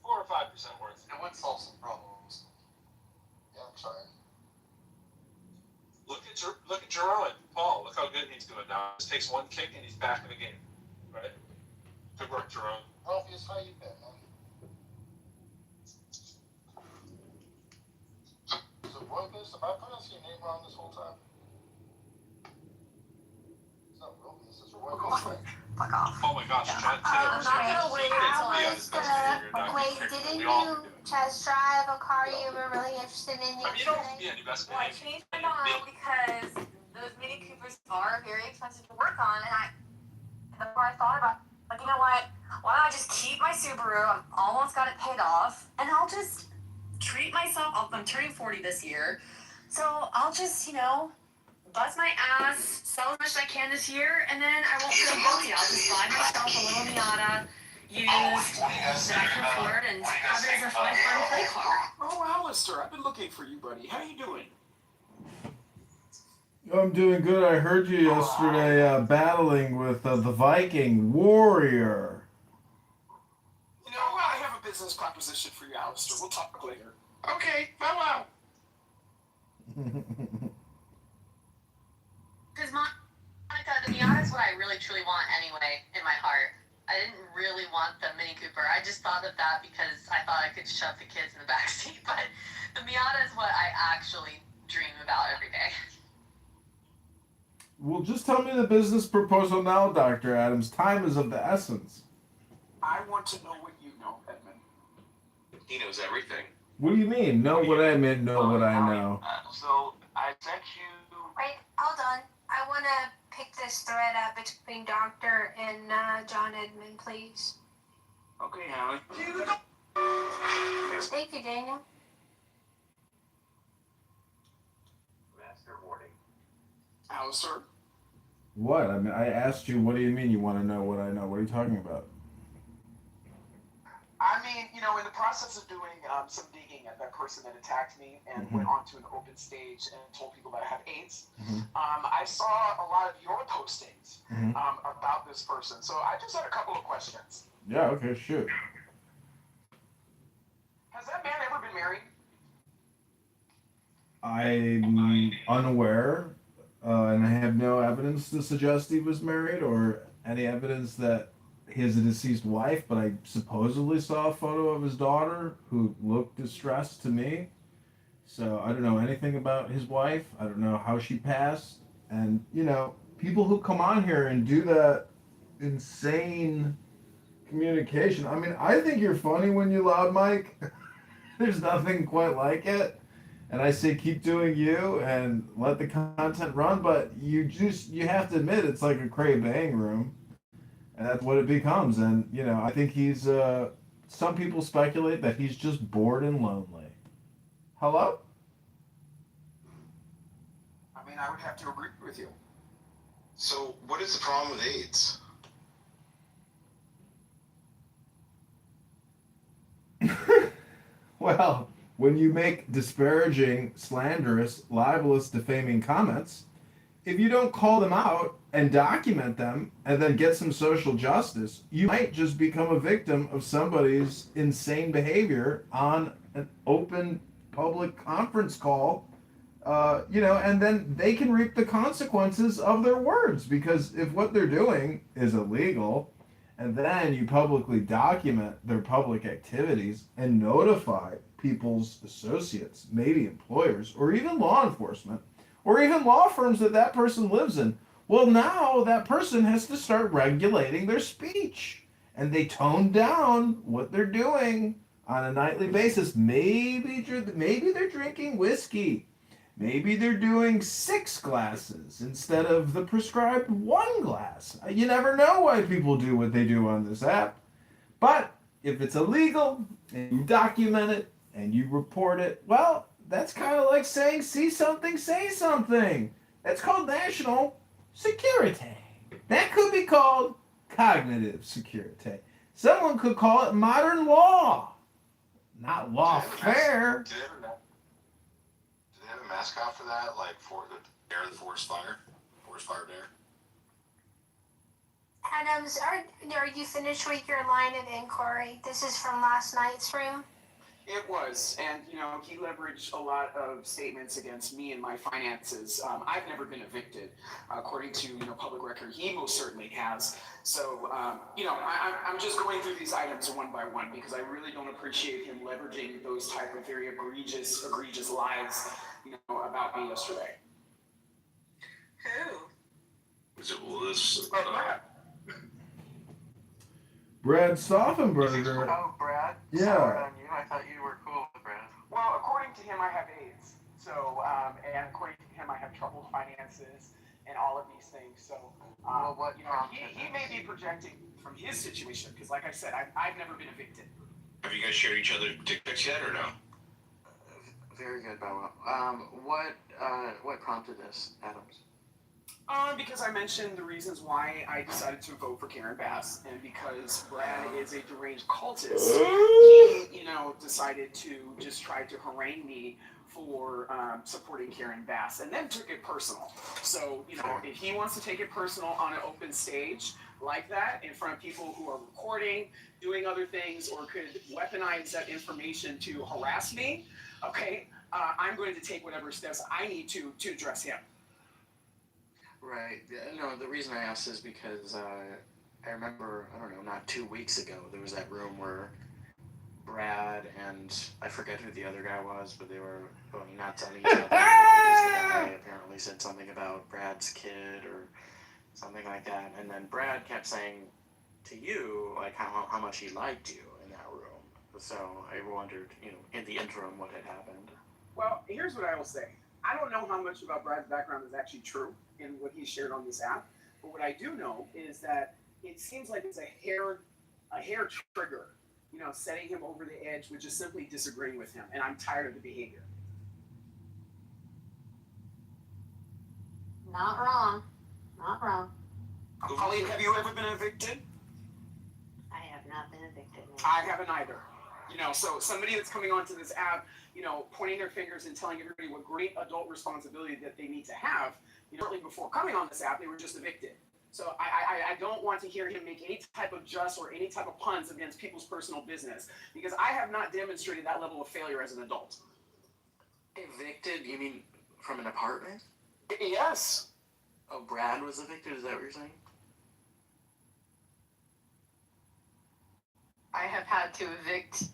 4 or 5% worth. It would solve some problems. Yeah, I'm trying. Look at Jerome. Paul, look how good he's doing now. Just takes one kick and he's back in the game. Right? Good work, Jerome. Obvious, how you been, man? Is it Royvis? Am I pronouncing your name wrong this whole time? It's not Royvis, it's Royvis, right? Fuck off. Oh my gosh, Chad. I'm not gonna wait didn't you test drive a car you were really interested in yesterday? You don't be any best Well, I changed my mind because those Mini Coopers are very expensive to work on, and the more I thought about it, like, you know what? Why don't I just keep my Subaru? I'm almost got it paid off, and I'll just treat myself. I'm turning 40 this year, so I'll just, bust my ass, sell as much as I can this year, and then I won't feel guilty. I'll just buy myself a little Miata used that I can afford and have it as a fun play car. Oh, Alistair, I've been looking for you, buddy. How you doing? I'm doing good. I heard you yesterday battling with the Viking warrior. You know, I have a business proposition for you, Alistair. We'll talk later. Okay, farewell. Because Monica, the Miata is what I really truly want anyway in my heart. I didn't really want the Mini Cooper. I just thought of that because I thought I could shove the kids in the backseat. But the Miata is what I actually dream about every day. Well, just tell me the business proposal now, Dr. Adams. Time is of the essence. I want to know what you know, Edmund. He knows everything. What do you mean? Know what I meant, know what I know. So, I sent you... Wait, hold on. I want to pick this thread up between Doctor and John Edmund, please. Okay, Hallie. Thank you, Daniel. Master warning. Alistair? What? I mean, I asked you, what do you mean you want to know what I know? What are you talking about? I mean, in the process of doing some digging at that person that attacked me and went onto an open stage and told people that I have AIDS, I saw a lot of your postings about this person. So I just had a couple of questions. Yeah, okay, shoot. Has that man ever been married? I'm unaware, and I have no evidence to suggest he was married or any evidence that he has a deceased wife, but I supposedly saw a photo of his daughter who looked distressed to me. So I don't know anything about his wife. I don't know how she passed. And, people who come on here and do that insane communication. I mean, I think you're funny when you loud mic. There's nothing quite like it. And I say keep doing you and let the content run, but you have to admit it's like a cray bang room. And that's what it becomes. And, I think he's, some people speculate that he's just bored and lonely. Hello? I mean, I would have to agree with you. So, what is the problem with AIDS? Well, when you make disparaging, slanderous, libelous, defaming comments, if you don't call them out and document them and then get some social justice, you might just become a victim of somebody's insane behavior on an open public conference call, and then they can reap the consequences of their words, because if what they're doing is illegal and then you publicly document their public activities and notify people's associates, maybe employers, or even law enforcement, or even law firms that that person lives in, well, now that person has to start regulating their speech. And they tone down what they're doing on a nightly basis. Maybe they're drinking whiskey. Maybe they're doing 6 glasses instead of the prescribed 1 glass. You never know why people do what they do on this app. But if it's illegal and you document it and you report it, well, that's kind of like saying, see something, say something. That's called national security. That could be called cognitive security. Someone could call it modern law. Not lawfare. Do they have a mascot for that? Like for the Dare the Forest Fire? Forest Fire Dare? Adams, are you finished with your line of inquiry? This is from last night's room. It was, and he leveraged a lot of statements against me and my finances. I've never been evicted, according to public record. He most certainly has. So I'm just going through these items one by one because I really don't appreciate him leveraging those type of very egregious lies, about me yesterday. Who? Is it Willis? Brad Stoffenberger. Oh, Brad? Yeah. Sorry on you. I thought you were cool with Brad. Well, according to him, I have AIDS. So, and according to him, I have troubled finances and all of these things. So, he may be projecting from his situation because, like I said, I've never been evicted. Have you guys shared each other dick pics yet or no? Very good, Boa. What prompted this, Adams? Because I mentioned the reasons why I decided to vote for Karen Bass, and because Brad is a deranged cultist, he, decided to just try to harangue me for supporting Karen Bass, and then took it personal. So, if he wants to take it personal on an open stage like that, in front of people who are recording, doing other things, or could weaponize that information to harass me, okay, I'm going to take whatever steps I need to address him. Right. No, the reason I asked is because I remember, not 2 weeks ago, there was that room where Brad and I forget who the other guy was, but they were going nuts on each other because the guy apparently said something about Brad's kid or something like that. And then Brad kept saying to you, like, how much he liked you in that room. So I wondered, in the interim, what had happened. Well, here's what I will say. I don't know how much about Brad's background is actually true in what he shared on this app, but what I do know is that it seems like it's a hair trigger, setting him over the edge with just simply disagreeing with him, and I'm tired of the behavior. Not wrong. Not wrong. Colleen, have you ever been evicted? I have not been evicted. No. I haven't either. So somebody that's coming onto this app, pointing their fingers and telling everybody what great adult responsibility that they need to have, certainly before coming on this app, they were just evicted. So I don't want to hear him make any type of just or any type of puns against people's personal business, because I have not demonstrated that level of failure as an adult. Evicted? You mean from an apartment? Yes. Oh, Brad was evicted? Is that what you're saying? I have had to evict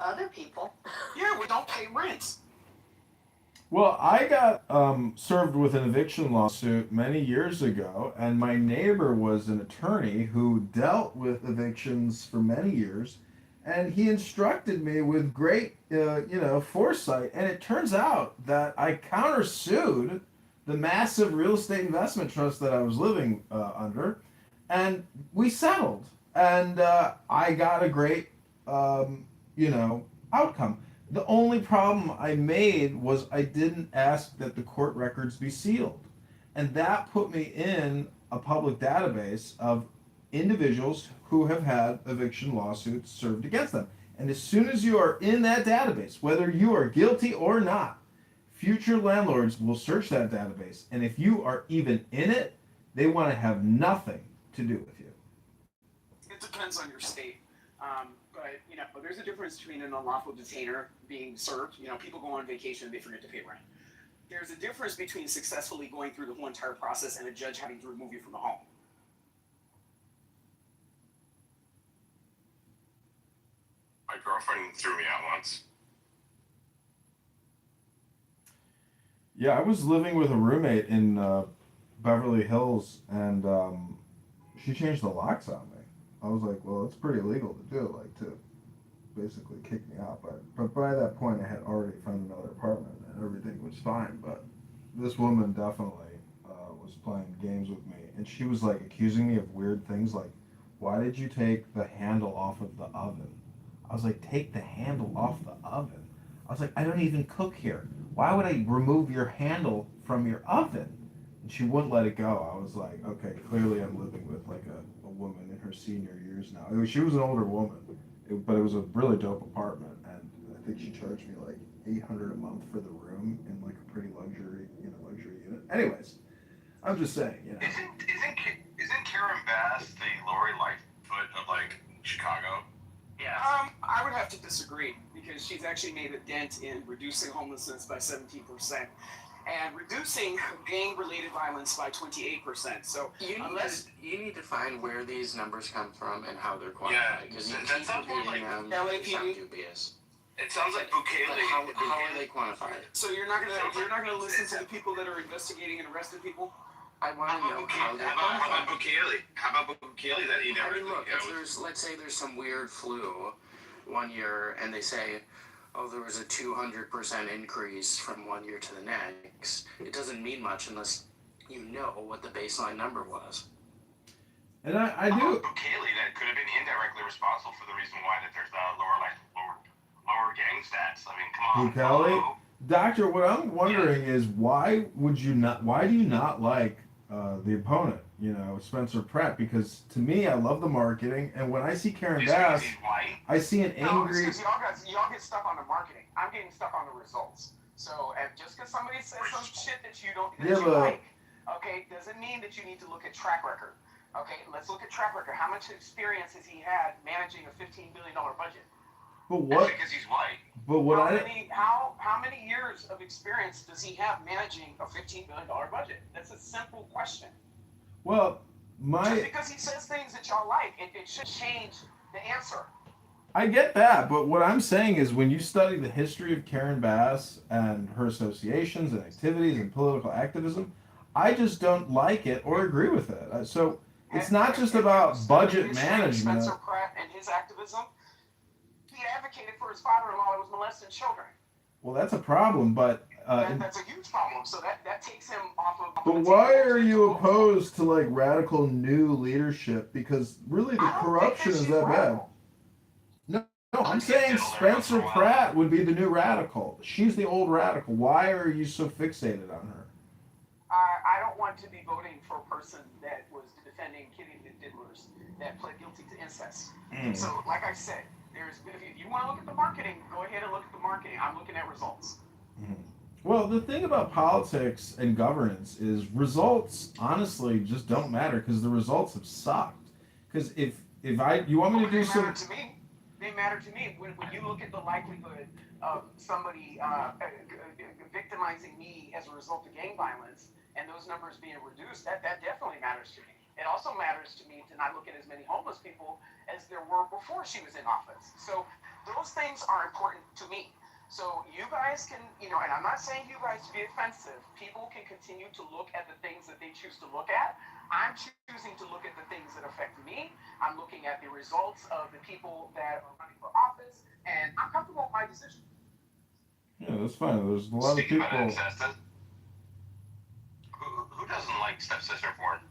other people. Yeah, we don't pay rent. Well, I got served with an eviction lawsuit many years ago, and my neighbor was an attorney who dealt with evictions for many years, and he instructed me with great, foresight. And it turns out that I countersued the massive real estate investment trust that I was living under, and we settled, and I got a great, outcome. The only problem I made was I didn't ask that the court records be sealed. And that put me in a public database of individuals who have had eviction lawsuits served against them. And as soon as you are in that database, whether you are guilty or not, future landlords will search that database. And if you are even in it, they want to have nothing to do with you. It depends on your state. But there's a difference between an unlawful detainer being served. People go on vacation and they forget to pay rent. There's a difference between successfully going through the whole entire process and a judge having to remove you from the home. My girlfriend threw me out once. Yeah, I was living with a roommate in Beverly Hills, and she changed the locks on me. I was like, well, it's pretty illegal to do, like to basically kick me out. But by that point, I had already found another apartment, and everything was fine. But this woman definitely was playing games with me, and she was like accusing me of weird things, like, why did you take the handle off of the oven? I was like, take the handle off the oven? I was like, I don't even cook here. Why would I remove your handle from your oven? And she wouldn't let it go. I was like, okay, clearly I'm living with like a woman in her senior years now. She was an older woman, but it was a really dope apartment, and I think she charged me like $800 a month for the room in like a pretty luxury unit. Anyways, I'm just saying, Isn't Karen Bass the Lori Lightfoot of like Chicago? Yeah. I would have to disagree because she's actually made a dent in reducing homelessness by 17% and reducing gang-related violence by 28%. So you need to find where these numbers come from and how they're quantified. Because that sounds more like LAPD. Dubious. It sounds like Bukele. How are they quantified? So you're not gonna listen to the people that are investigating and arresting people? I want to know how they're How about Bukele? How about Bukele that he never? I mean, look, let's say there's some weird flu one year, and they say, oh, there was a 200% increase from one year to the next. It doesn't mean much unless you know what the baseline number was. And I do. Bukele that could have been indirectly responsible for the reason why that there's lower gang stats. I mean, come on. Bukele? Doctor, what I'm wondering is why do you not like the opponent, Spencer Pratt? Because to me, I love the marketing, and when I see Karen Bass, I see an angry. No, because y'all get stuck on the marketing. I'm getting stuck on the results. So just because somebody says some shit that you like, okay, doesn't mean that you need to look at track record. Okay, let's look at track record. How much experience has he had managing a $15 billion budget? But what? That's because he's white. But what how many years of experience does he have managing a $15 billion budget? That's a simple question. Well, just because he says things that y'all like, it should change the answer. I get that, but what I'm saying is when you study the history of Karen Bass and her associations and activities and political activism, I just don't like it or agree with it. So it's not just about budget management. Spencer Pratt and his activism. He advocated for his father-in-law that was molesting children. Well, that's a problem, but that's a huge problem. So that takes him off of. But why are you opposed to like radical new leadership? Because really, the corruption is that bad. No, I'm saying Spencer Pratt would be the new radical. She's the old radical. Why are you so fixated on her? I don't want to be voting for a person that was defending kitty diddlers that pled guilty to incest. So, like I said. If you want to look at the marketing, go ahead and look at the marketing. I'm looking at results. Well, the thing about politics and governance is results honestly just don't matter because the results have sucked. Because if you want me to do some... They matter to me. When you look at the likelihood of somebody victimizing me as a result of gang violence and those numbers being reduced, that definitely matters to me. It also matters to me to not look at as many homeless people as there were before she was in office. So those things are important to me. So you guys can, and I'm not saying you guys to be offensive. People can continue to look at the things that they choose to look at. I'm choosing to look at the things that affect me. I'm looking at the results of the people that are running for office, and I'm comfortable with my decision. Yeah, that's fine. There's a lot of people. Who doesn't like stepsister porn?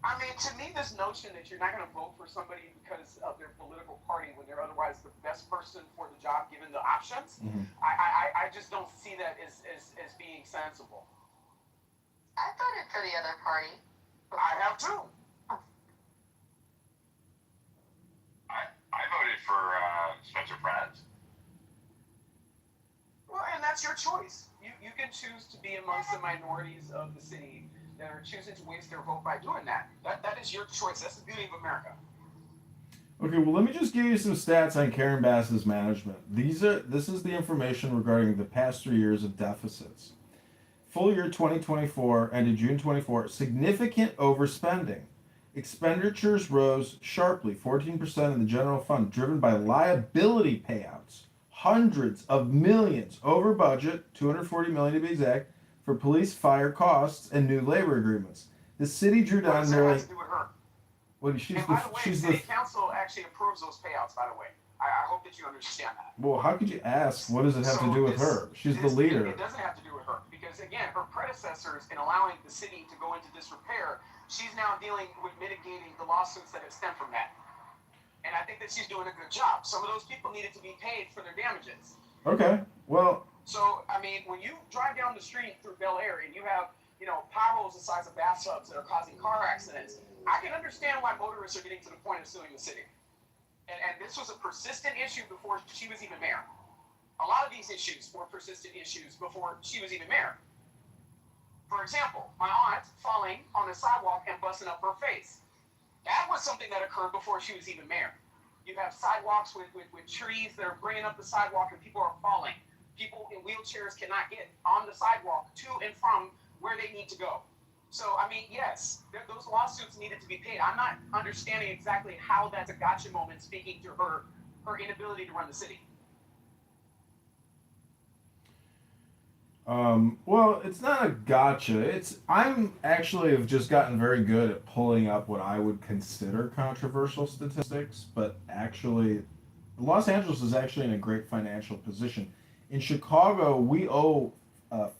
I mean, to me, this notion that you're not going to vote for somebody because of their political party when they're otherwise the best person for the job given the options, I just don't see that as being sensible. I voted for the other party. I have too. I voted for Spencer Pratt. Well, and that's your choice. You can choose to be amongst the minorities of the city that are choosing to waste their vote by doing that. That is your choice. That's the beauty of America. Okay, well, let me just give you some stats on Karen Bass's management. This is the information regarding the past 3 years of deficits. Full year 2024 ended June 24, significant overspending. Expenditures rose sharply, 14% in the general fund, driven by liability payouts, hundreds of millions over budget, 240 million to be exact, for police fire costs and new labor agreements. The city drew What down does that nearly. have to do with her? Well, And by the way, city council actually approves those payouts. By the way, I hope that you understand that. Well, how could you ask? What does it have to do with her? She's the leader. It doesn't have to do with her because again, her predecessors in allowing the city to go into disrepair, she's now dealing with mitigating the lawsuits that have stemmed from that. And I think that she's doing a good job. Some of those people needed to be paid for their damages. Okay, well. So I mean, when you drive down the street through Bel Air and you have potholes the size of bathtubs that are causing car accidents, I can understand why motorists are getting to the point of suing the city. And this was a persistent issue before she was even mayor. A lot of these issues were persistent issues before she was even mayor. For example, my aunt falling on the sidewalk and busting up her face. That was something that occurred before she was even mayor. You have sidewalks with trees that are bringing up the sidewalk and people are falling. People in wheelchairs cannot get on the sidewalk to and from where they need to go. So, I mean, yes, those lawsuits needed to be paid. I'm not understanding exactly how that's a gotcha moment speaking to her inability to run the city. Well, it's not a gotcha. I'm actually have just gotten very good at pulling up what I would consider controversial statistics, but actually, Los Angeles is actually in a great financial position. In Chicago, we owe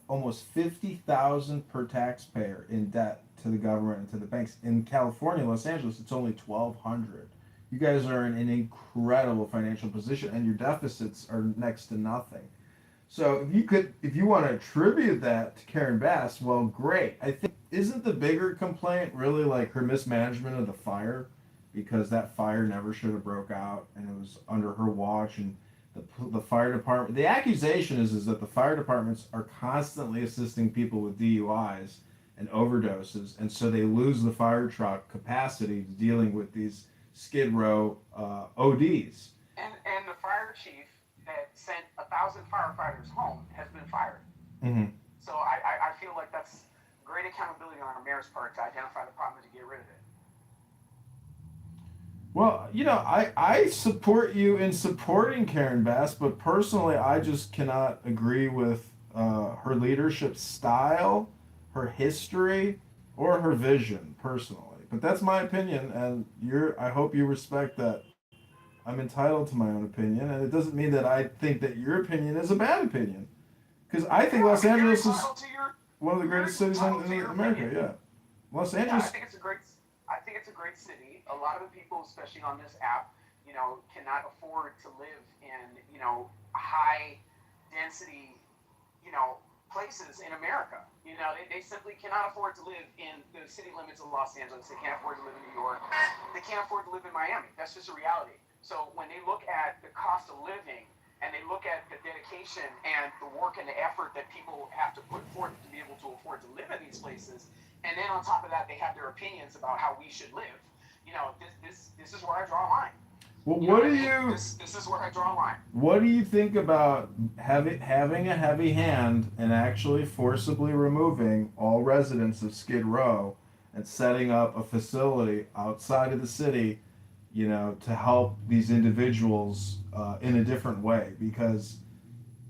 almost $50,000 per taxpayer in debt to the government and to the banks. In California, Los Angeles, it's only $1,200. You guys are in an incredible financial position, and your deficits are next to nothing. So if you want to attribute that to Karen Bass, well, great. I think isn't the bigger complaint really like her mismanagement of the fire, because that fire never should have broke out, and it was under her watch, and the fire department. The accusation is that the fire departments are constantly assisting people with DUIs and overdoses, and so they lose the fire truck capacity dealing with these Skid Row ODs. And the fire chief that sent 1,000 firefighters home has been fired. Mm-hmm. So I feel like that's great accountability on our mayor's part to identify the problem and to get rid of it. Well, I support you in supporting Karen Bass, but personally, I just cannot agree with her leadership style, her history, or her vision, personally. But that's my opinion, and I hope you respect that. I'm entitled to my own opinion, and it doesn't mean that I think that your opinion is a bad opinion. Because I think Los Angeles is one of the greatest cities in America, yeah. Los Angeles... I think it's a great city. A lot of the people, especially on this app, cannot afford to live in, high density, places in America. They simply cannot afford to live in the city limits of Los Angeles. They can't afford to live in New York. They can't afford to live in Miami. That's just a reality. So when they look at the cost of living and they look at the dedication and the work and the effort that people have to put forth to be able to afford to live in these places, and then on top of that, they have their opinions about how we should live. This is where I draw a line. Well, This is where I draw a line. What do you think about having a heavy hand and actually forcibly removing all residents of Skid Row and setting up a facility outside of the city, to help these individuals in a different way? Because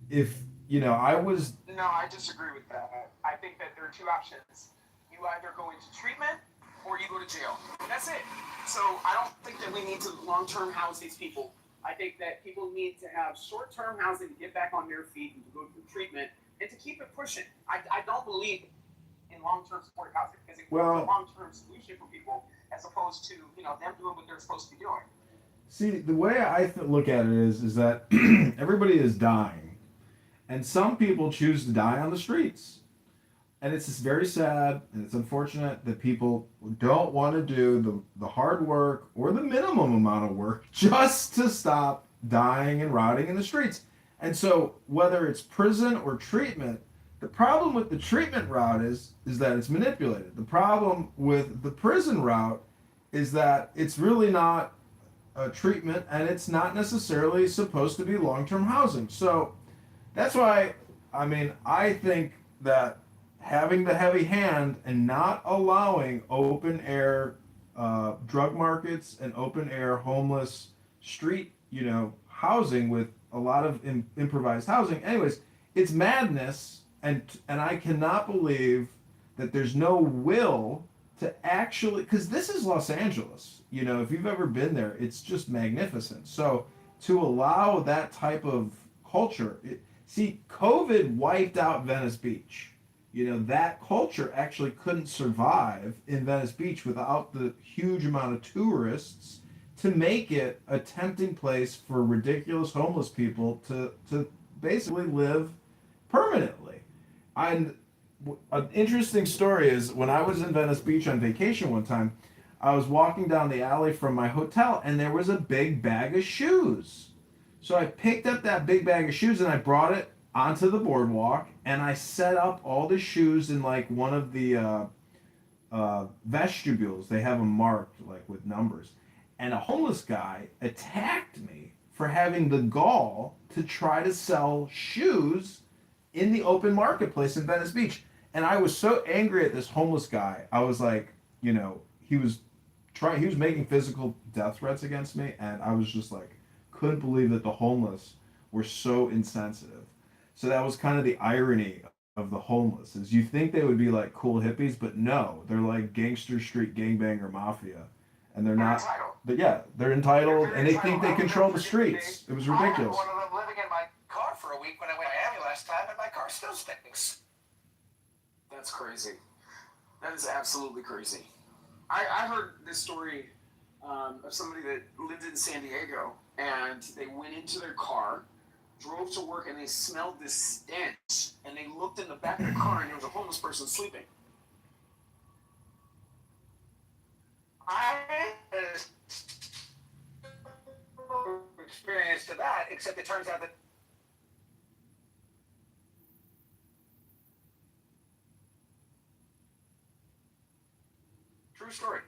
if, I was... No, I disagree with that. I think that there are two options. You either go into treatment or you go to jail. That's it. So I don't think that we need to long-term house these people. I think that people need to have short-term housing to get back on their feet and to go through treatment and to keep it pushing. I don't believe in long-term supportive housing because it's a long-term solution for people as opposed to them doing what they're supposed to be doing. See, the way I look at it is that everybody is dying, and some people choose to die on the streets. And it's just very sad, and it's unfortunate that people don't want to do the hard work or the minimum amount of work just to stop dying and rotting in the streets. And so whether it's prison or treatment, the problem with the treatment route is that it's manipulated. The problem with the prison route is that it's really not a treatment, and it's not necessarily supposed to be long-term housing. So that's why, I think that having the heavy hand and not allowing open air drug markets and open air homeless street, housing with a lot of improvised housing. Anyways, it's madness, and I cannot believe that there's no will to actually, because this is Los Angeles. If you've ever been there, it's just magnificent. So to allow that type of culture, see, COVID wiped out Venice Beach. That culture actually couldn't survive in Venice Beach without the huge amount of tourists to make it a tempting place for ridiculous homeless people to basically live permanently. And an interesting story is when I was in Venice Beach on vacation one time, I was walking down the alley from my hotel and there was a big bag of shoes. So I picked up that big bag of shoes and I brought it onto the boardwalk and I set up all the shoes in like one of the vestibules. They have them marked like with numbers. And a homeless guy attacked me for having the gall to try to sell shoes in the open marketplace in Venice Beach. And I was so angry at this homeless guy. I was like, he was making physical death threats against me, and I was just like, couldn't believe that the homeless were so insensitive. So that was kind of the irony of the homeless, is you think they would be like cool hippies, but no, they're like gangster street gangbanger mafia. And they're not, but yeah, they're entitled, and they think they control the streets. It was ridiculous. I had one of them living in my car for a week when I went to Miami last time, and my car still stinks. That's crazy. That is absolutely crazy. I heard this story of somebody that lived in San Diego, and they went into their car, drove to work, and they smelled this stench, and they looked in the back of the car, and there was a homeless person sleeping. I experience to that, except it turns out that true story.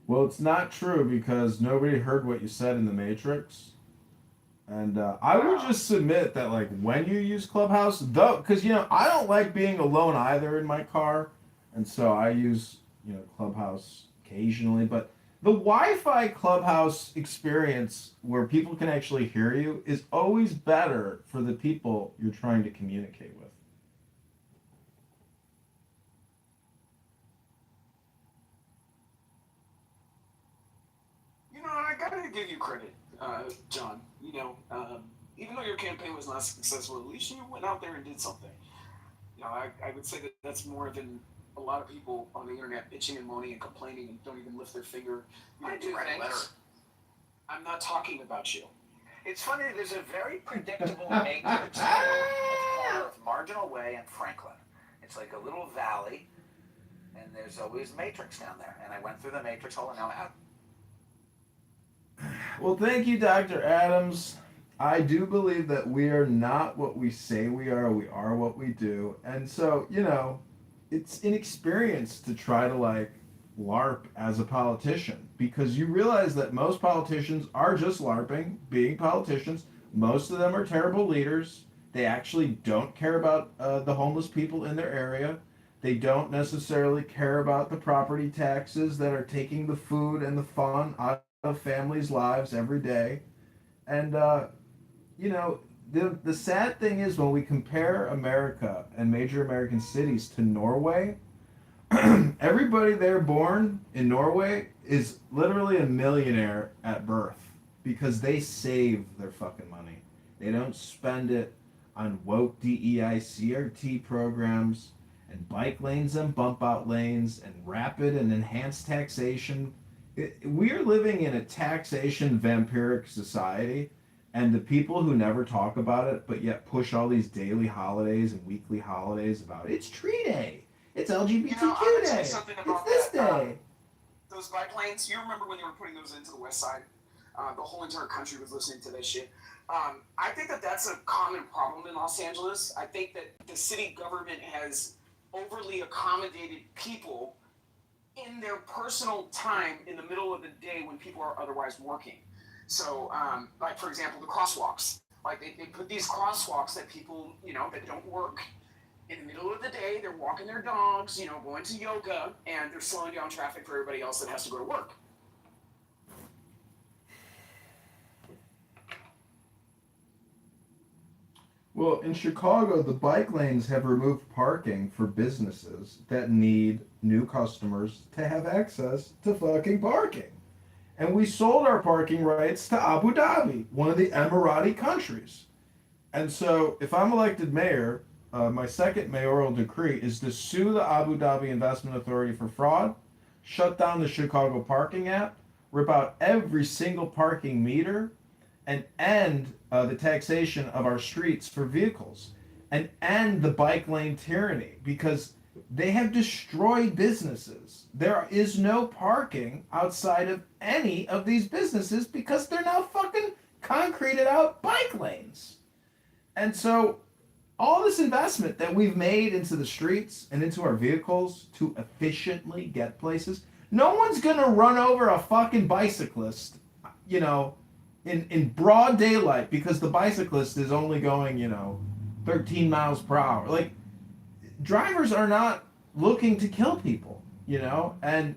Well, it's not true because nobody heard what you said in the Matrix. And I would just submit that, like, when you use Clubhouse, though, because, I don't like being alone either in my car. And so I use, Clubhouse occasionally. But the Wi-Fi Clubhouse experience where people can actually hear you is always better for the people you're trying to communicate with. I gotta give you credit, John. Even though your campaign was not successful, at least you went out there and did something. I would say that that's more than a lot of people on the internet bitching and moaning and complaining and don't even lift their finger. I do things. I'm not talking about you. It's funny, there's a very predictable matrix at the corner of Marginal Way and Franklin. It's like a little valley, and there's always matrix down there. And I went through the matrix hole, and now I'm out. Well, thank you, Dr. Adams. I do believe that we are not what we say we are what we do. And so, it's inexperienced to try to, like, LARP as a politician, because you realize that most politicians are just LARPing, being politicians. Most of them are terrible leaders. They actually don't care about the homeless people in their area. They don't necessarily care about the property taxes that are taking the food and the fun out of families' lives every day. And, the sad thing is when we compare America and major American cities to Norway, everybody there born in Norway is literally a millionaire at birth because they save their fucking money. They don't spend it on woke DEI CRT programs and bike lanes and bump out lanes and rapid and enhanced taxation. We are living in a taxation vampiric society, and the people who never talk about it but yet push all these daily holidays and weekly holidays about it's Tree Day, it's LGBTQ Day, it's this day. Those bike lanes, you remember when they were putting those into the West Side? The whole entire country was listening to that shit. I think that that's a common problem in Los Angeles. I think that the city government has overly accommodated people in their personal time in the middle of the day when people are otherwise working. So, like, for example, the crosswalks. Like, they put these crosswalks that people, that don't work in the middle of the the day, they're walking their dogs, you know, going to yoga, and they're slowing down traffic for everybody else that has to go to work. Well, in Chicago, the bike lanes have removed parking for businesses that need new customers to have access to fucking parking. And we sold our parking rights to Abu Dhabi, one of the Emirati countries. And so, if I'm elected mayor, my second mayoral decree is to sue the Abu Dhabi Investment Authority for fraud, shut down the Chicago parking app, rip out every single parking meter, and end the taxation of our streets for vehicles, and end the bike lane tyranny, because they have destroyed businesses. There is no parking outside of any of these businesses because they're now fucking concreted out bike lanes. And so all this investment that we've made into the streets and into our vehicles to efficiently get places, no one's gonna run over a fucking bicyclist, you know, in broad daylight because the bicyclist is only going, 13 miles per hour. Like, drivers are not looking to kill people, and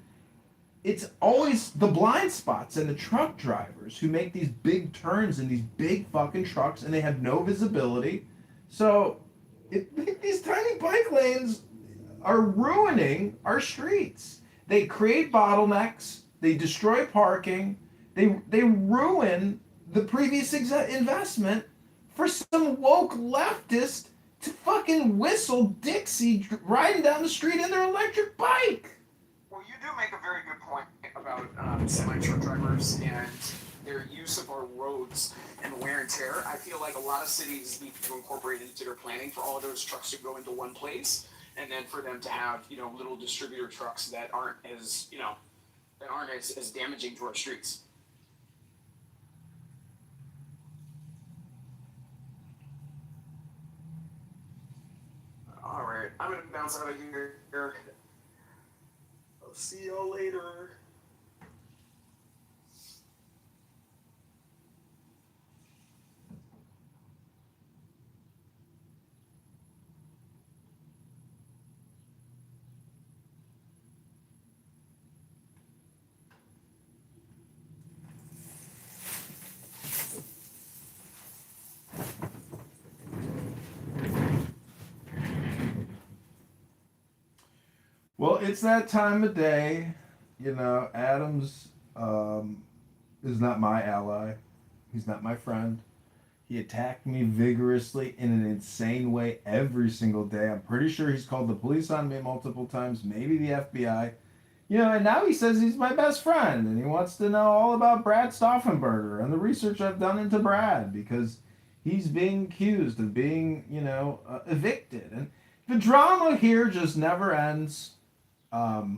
it's always the blind spots and the truck drivers who make these big turns in these big fucking trucks and they have no visibility. So these tiny bike lanes are ruining our streets. They create bottlenecks, they destroy parking, they ruin the previous investment for some woke leftist to fucking whistle Dixie riding down the street in their electric bike. Well, you do make a very good point about semi-truck drivers and their use of our roads and wear and tear. I feel like a lot of cities need to incorporate into their planning for all of those trucks to go into one place, and then for them to have, little distributor trucks that aren't as, as damaging to our streets. All right, I'm gonna bounce out of here. I'll see y'all later. Well, it's that time of day. Adams is not my ally. He's not my friend. He attacked me vigorously in an insane way every single day. I'm pretty sure he's called the police on me multiple times, maybe the FBI. And now he says he's my best friend, and he wants to know all about Brad Stauffenberger and the research I've done into Brad, because he's being accused of being, evicted. And the drama here just never ends. I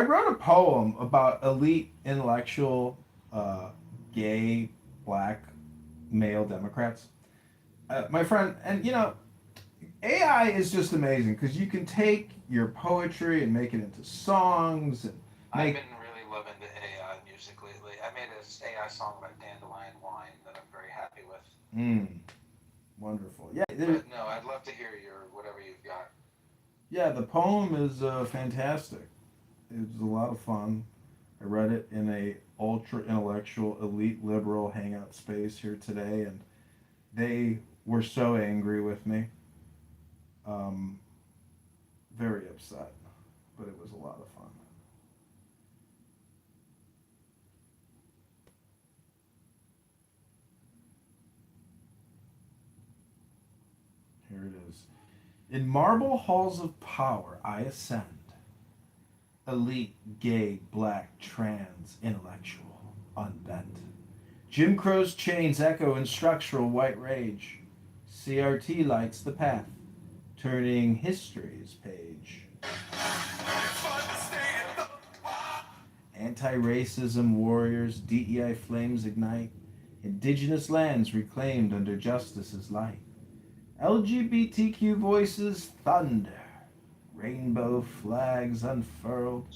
wrote a poem about elite, intellectual, gay, black, male Democrats. My friend, and AI is just amazing because you can take your poetry and make it into songs. And I've been really loving the AI music lately. I made an AI song about Dandelion Wine that I'm very happy with. Wonderful. Yeah. But no, I'd love to hear whatever you've got. Yeah, the poem is fantastic. It was a lot of fun. I read it in a ultra intellectual, elite liberal hangout space here today, and they were so angry with me. Very upset, but it was a lot of fun. Here it is. In marble halls of power I ascend, elite, gay, black, trans, intellectual, unbent. Jim Crow's chains echo in structural white rage. CRT lights the path, turning history's page. Anti-racism warriors, DEI flames ignite, indigenous lands reclaimed under justice's light. LGBTQ voices thunder, rainbow flags unfurled.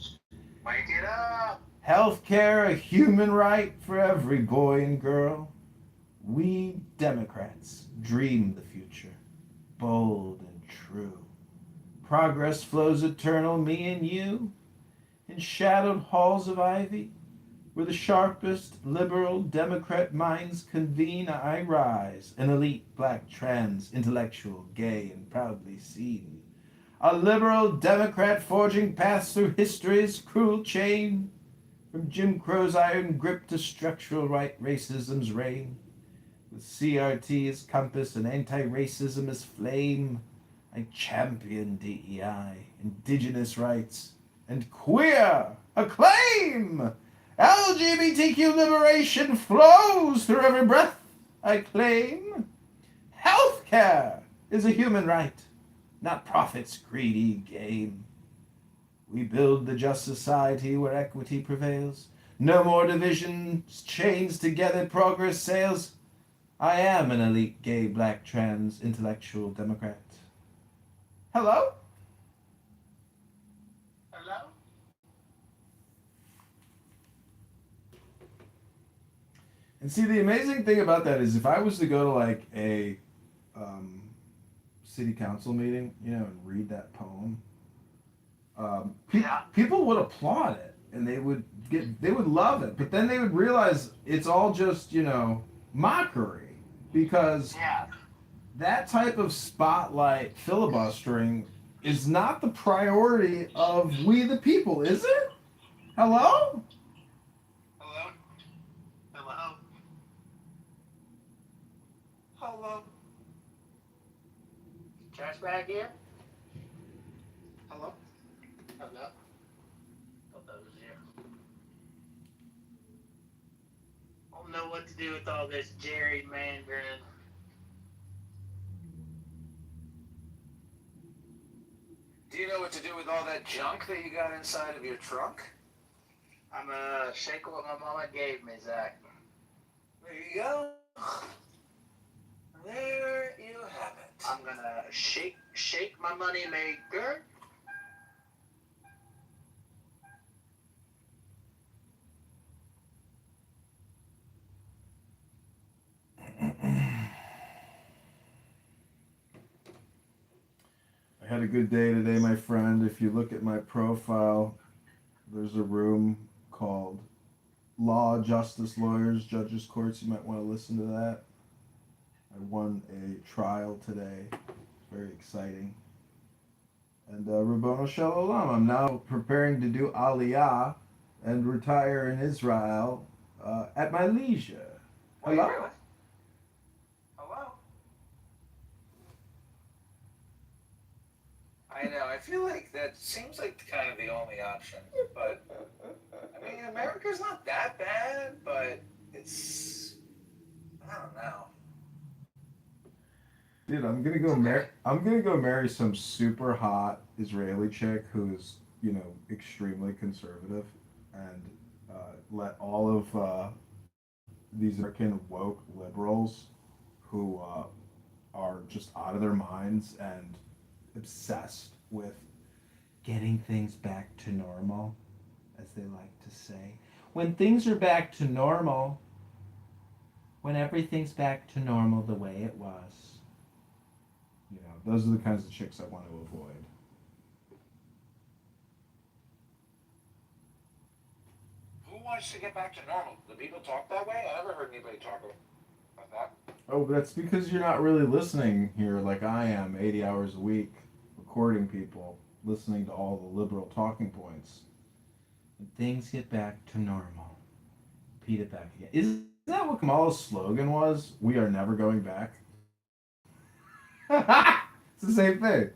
Wake it up! Healthcare a human right for every boy and girl. We Democrats dream the future, bold and Progress flows eternal, me and you, in shadowed halls of ivy, where the sharpest liberal Democrat minds convene. I rise, an elite black trans intellectual, gay and proudly seen. A liberal Democrat forging paths through history's cruel chain, from Jim Crow's iron grip to structural right racism's reign. With CRT as compass and anti-racism as flame, I champion DEI, indigenous rights, and queer acclaim. LGBTQ liberation flows through every breath I claim. Healthcare is a human right, not profit's greedy game. We build the just society where equity prevails. No more divisions, chains together, progress sails. I am an elite gay black trans intellectual Democrat. Hello? Hello? And see, the amazing thing about that is if I was to go to like a city council meeting, and read that poem, people would applaud it and they would love it. But then they would realize it's all just, mockery, because that type of spotlight filibustering is not the priority of we the people, is it? Hello? Hello? Hello? Hello? Trash bag here? Hello? Hello? Thought that was you. I don't know what to do with all this gerrymandering. Do you know what to do with all that junk that you got inside of your trunk? I'm gonna shake what my mama gave me, Zach. There you go. There you have it. I'm gonna shake my money maker. I had a good day today, my friend. If you look at my profile, there's a room called Law, Justice, Lawyers, Judges, Courts. You might want to listen to that. I won a trial today. Very exciting. And Rabbono Shalom. I'm now preparing to do Aliyah and retire in Israel at my leisure. Wait, Hello? really? Hello? I know. I feel like that seems like kind of the only option. But, I mean, America's not that bad, but it's, I don't know. Dude, I'm gonna go marry some super hot Israeli chick who's, extremely conservative, and let all of these American woke liberals who are just out of their minds and obsessed with getting things back to normal, as they like to say. When things are back to normal, when everything's back to normal the way it was. Those are the kinds of chicks I want to avoid. Who wants to get back to normal? Do people talk that way? I never heard anybody talk about that. Oh, that's because you're not really listening here like I am, 80 hours a week, recording people, listening to all the liberal talking points. When things get back to normal, repeat it back again. Isn't that what Kamala's slogan was? We are never going back. It's the same thing.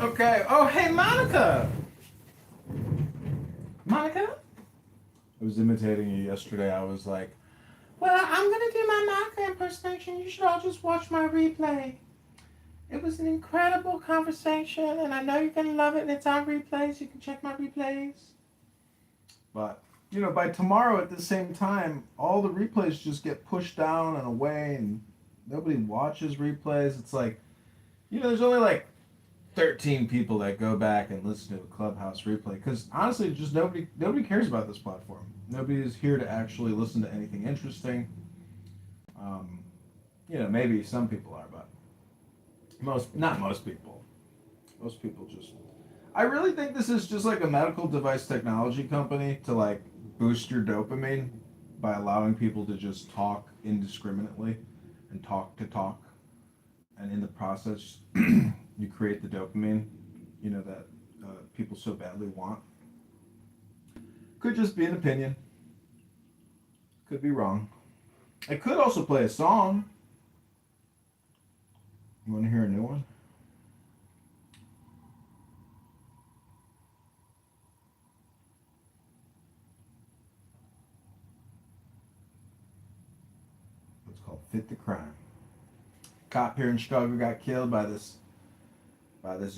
Okay. Oh, hey, Monica. Monica? I was imitating you yesterday. I was like, well, I'm going to do my Monica impersonation. You should all just watch my replay. It was an incredible conversation, and I know you're going to love it, and it's on replays. You can check my replays. But, you know, by tomorrow at the same time, all the replays just get pushed down and away, and nobody watches replays. It's like, you know, there's only like 13 people that go back and listen to a Clubhouse replay because honestly, just nobody cares about this platform. Nobody is here to actually listen to anything interesting. You know, maybe some people are, but not most people. Most people just. I really think this is just like a medical device technology company to like boost your dopamine by allowing people to just talk indiscriminately and talk to talk, and in the process, you create the dopamine, you know, that people so badly want. Could just be an opinion. Could be wrong. I could also play a song. You want to hear a new one? It's called Fit the Crime. Cop here in Chicago got killed by this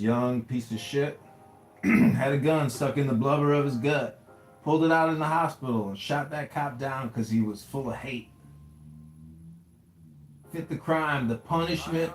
young piece of shit. Had a gun stuck in the blubber of his gut. Pulled it out in the hospital and shot that cop down because he was full of hate. Fit the crime, the punishment.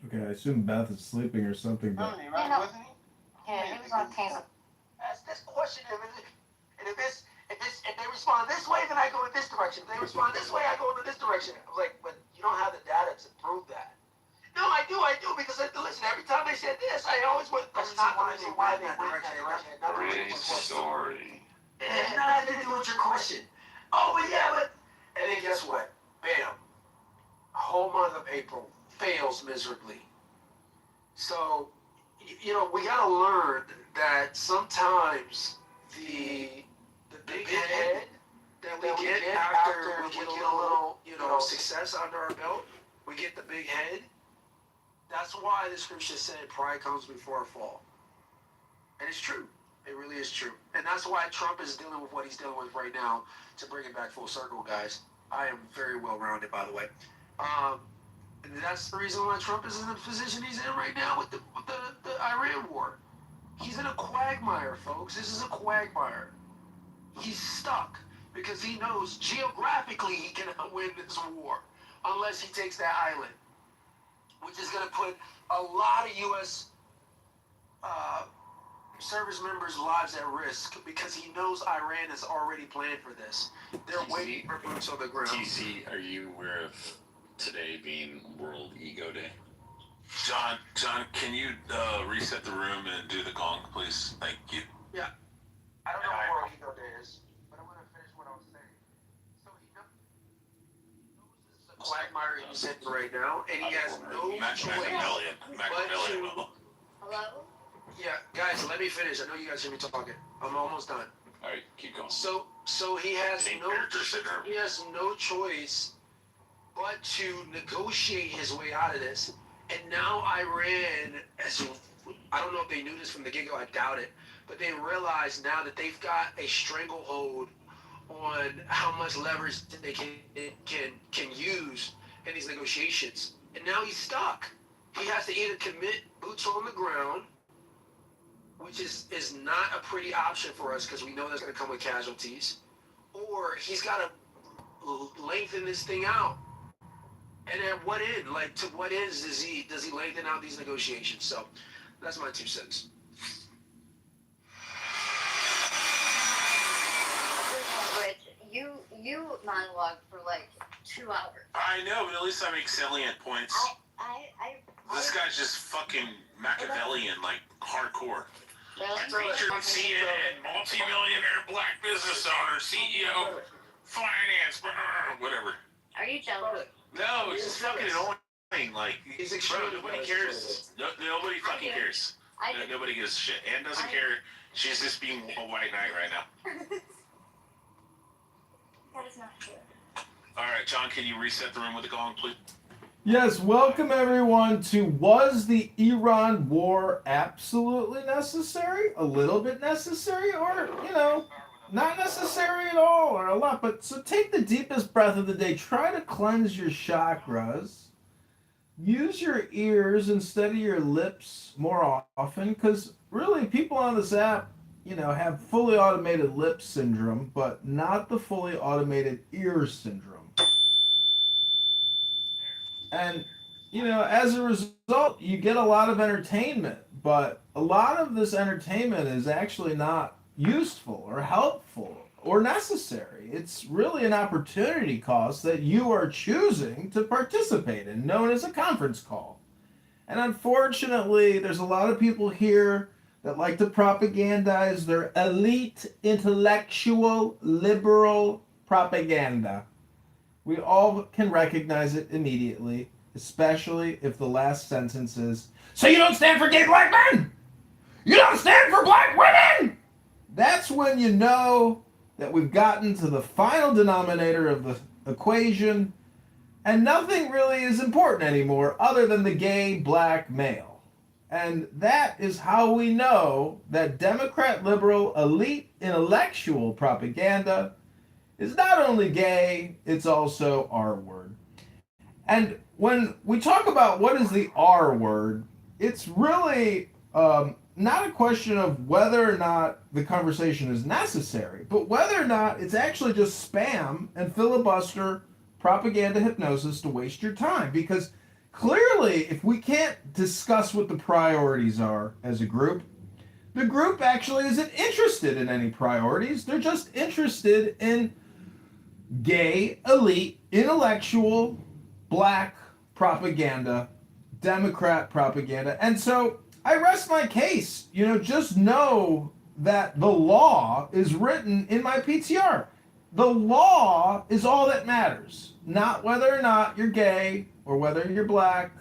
Okay, I assume Beth is sleeping or something, but Right, wasn't he? Yeah, he was on taser. Ask this question, and if they respond this way, then I go in this direction. If they respond this way, I go in this direction. I was like, but you don't have the data to prove that. No, I do, because listen, every time they said this, I always went. That's not why they went that direction. Great story. It had nothing to do with your question. Oh, but yeah, but. And then guess what? Bam. Whole month of April fails miserably. So, we gotta learn that sometimes the big head that we get after we get a little, success under our belt, we get the big head. That's why the scripture said pride comes before a fall. And it's true. It really is true. And that's why Trump is dealing with what he's dealing with right now, to bring it back full circle, guys. I am very well-rounded, by the way. And that's the reason why Trump is in the position he's in right now with the Iran war. He's in a quagmire, folks. This is a quagmire. He's stuck because he knows geographically he cannot win this war unless he takes that island, which is going to put a lot of U.S. Service members' lives at risk because he knows Iran has already planned for this. They're waiting for boots on the ground. TC, are you aware of today being World Ego Day? John, can you reset the room and do the gong, please? Thank you. Yeah. I don't know what World Ego Day is, but I'm going to finish what I was saying. So he knows this is a quagmire he's in right now, and he has no choice but to... Hello? Yeah, guys, let me finish. I know you guys hear me talking. I'm almost done. All right, keep going. So he has no choice but to negotiate his way out of this. And now Iran, I don't know if they knew this from the get-go, I doubt it, but they realize now that they've got a stranglehold on how much leverage they can use in these negotiations. And now he's stuck. He has to either commit boots on the ground, which is not a pretty option for us because we know that's going to come with casualties, or he's got to lengthen this thing out. And at what end? Like, to what ends does he lengthen out these negotiations? So that's my 2 cents. You monologue for like 2 hours. I know, but at least I make salient points. This guy's just fucking Machiavellian, like hardcore. Featured on CNN, multi-millionaire black business owner, CEO, finance, whatever. Are you jealous? No, it's just fucking annoying. Like, bro, nobody cares. Nobody fucking cares. Nobody gives a shit. Ann doesn't care. She's just being a white knight right now. That is not true. All right, John, can you reset the room with the gong, please? Yes, welcome everyone to Was the Iran War Absolutely Necessary? A little bit necessary, or, not necessary at all, or a lot. But so take the deepest breath of the day. Try to cleanse your chakras. Use your ears instead of your lips more often, because really people on this app, have fully automated lip syndrome, but not the fully automated ear syndrome. And, as a result, you get a lot of entertainment, but a lot of this entertainment is actually not useful or helpful or necessary. It's really an opportunity cost that you are choosing to participate in, known as a conference call. And unfortunately, there's a lot of people here that like to propagandize their elite, intellectual, liberal propaganda. We all can recognize it immediately, especially if the last sentence is, "So you don't stand for gay black men? You don't stand for black women?" That's when you know that we've gotten to the final denominator of the equation, and nothing really is important anymore other than the gay black male. And that is how we know that Democrat liberal elite intellectual propaganda is not only gay, it's also R word. And when we talk about what is the R word, it's really not a question of whether or not the conversation is necessary, but whether or not it's actually just spam and filibuster propaganda hypnosis to waste your time, because clearly if we can't discuss what the priorities are as a group, the group actually isn't interested in any priorities. They're just interested in gay, elite, intellectual, black propaganda, Democrat propaganda. And so I rest my case. Just know that the law is written in my PTR. The law is all that matters, not whether or not you're gay, or whether you're black,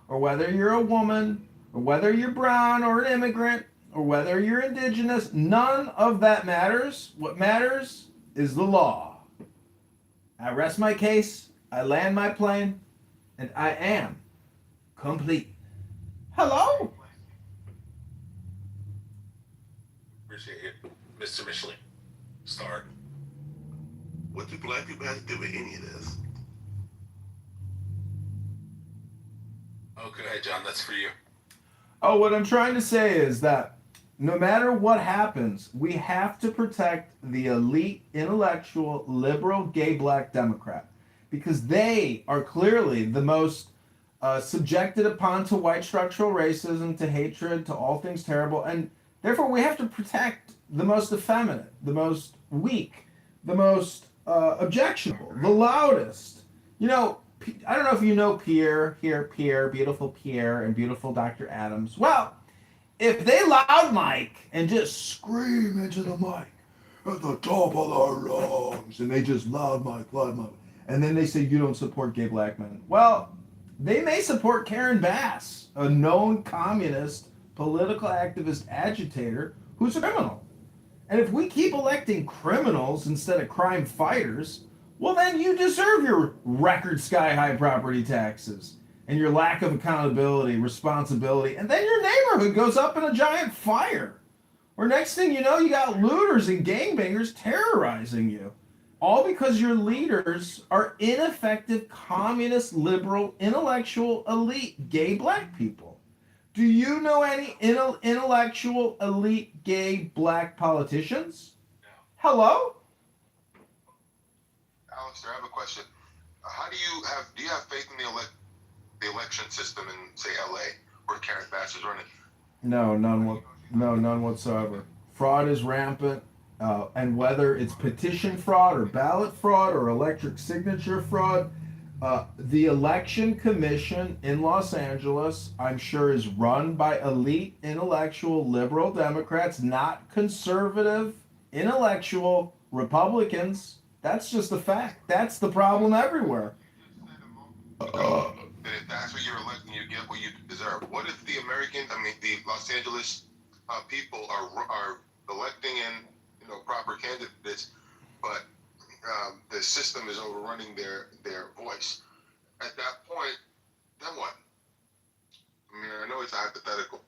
or whether you're a woman, or whether you're brown or an immigrant, or whether you're indigenous. None of that matters. What matters is the law. I rest my case, I land my plane, and I am complete. Hello? Appreciate it. Mr. Michelin, start. What do black people have to do with any of this? Oh, go ahead, John. That's for you. Oh, what I'm trying to say is that no matter what happens, we have to protect the elite, intellectual, liberal, gay, black Democrat, because they are clearly the most subjected upon to white structural racism, to hatred, to all things terrible, and therefore we have to protect the most effeminate, the most weak, the most objectionable, the loudest. I don't know if you know Pierre, beautiful Pierre, and beautiful Dr. Adams. Well, if they loud mic and just scream into the mic at the top of their lungs, and they just loud mic, and then they say you don't support gay black men. Well, they may support Karen Bass, a known communist, political activist agitator who's a criminal. And if we keep electing criminals instead of crime fighters, well, then you deserve your record sky-high property taxes and your lack of accountability, responsibility, and then your neighborhood goes up in a giant fire. Or next thing you know, you got looters and gangbangers terrorizing you. All because your leaders are ineffective, communist, liberal, intellectual, elite, gay black people. Do you know any intellectual, elite, gay, black politicians? No. Hello? Alistair, I have a question. Do you have faith in the election system in, say, LA, where Karen Bass is running? No, none whatsoever. Fraud is rampant, and whether it's petition fraud or ballot fraud or electric signature fraud, the election commission in Los Angeles, I'm sure, is run by elite, intellectual, liberal Democrats, not conservative, intellectual Republicans. That's just a fact. That's the problem everywhere. That if that's what you're electing, you get what you deserve. What if the Los Angeles people are electing in proper candidates, but the system is overrunning their voice? At that point, then what? I know it's a hypothetical.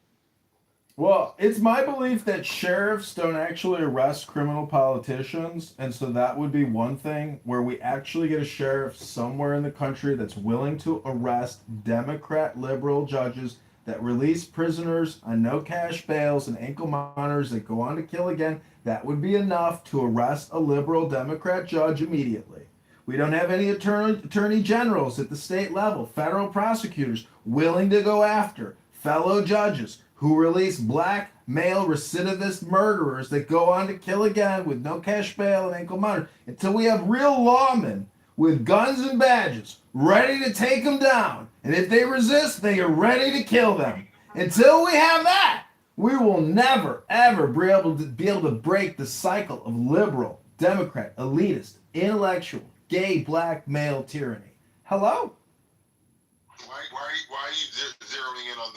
Well, it's my belief that sheriffs don't actually arrest criminal politicians, and so that would be one thing where we actually get a sheriff somewhere in the country that's willing to arrest Democrat liberal judges that release prisoners on no cash bails and ankle monitors that go on to kill again. That would be enough to arrest a liberal Democrat judge immediately. We don't have any attorney generals at the state level, federal prosecutors willing to go after fellow judges who release black male recidivist murderers that go on to kill again with no cash bail and ankle monitor, until we have real lawmen with guns and badges ready to take them down. And if they resist, they are ready to kill them. Until we have that, we will never, ever be able to break the cycle of liberal, Democrat, elitist, intellectual, gay, black male tyranny. Hello? Why are you zeroing in on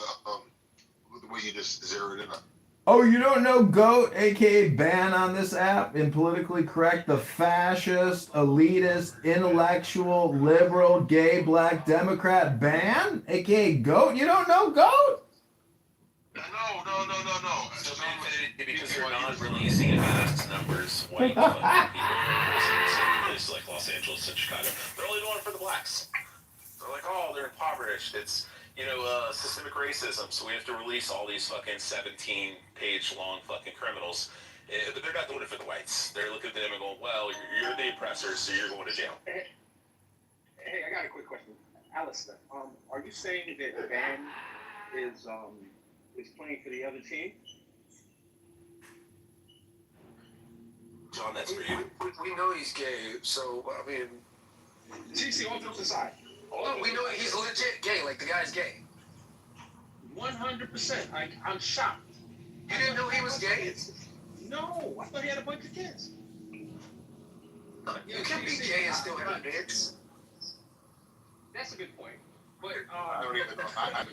the way you just zeroed in on? Oh, you don't know GOAT, aka ban on this app, in politically correct, the fascist, elitist, intellectual, liberal, gay, black, Democrat ban, aka GOAT? You don't know GOAT? No. So because you're not releasing in vast numbers white people in places like Los Angeles and Chicago, they're only doing it for the blacks. They're like, oh, they're impoverished. It's systemic racism, so we have to release all these fucking 17-page long fucking criminals. But they're not doing it for the whites. They're looking at them and going, well, you're the oppressors, so you're going to jail. Alistair, are you saying that Ben is playing for the other team? John, that's for you. We know he's gay, so I mean. TC, all jokes aside. We know he's legit gay. Like the guy's gay. 100%. I'm shocked. You didn't know he was gay? No, I thought he had a bunch of kids. You can be gay and still have kids. That's a good point. But I don't even know. I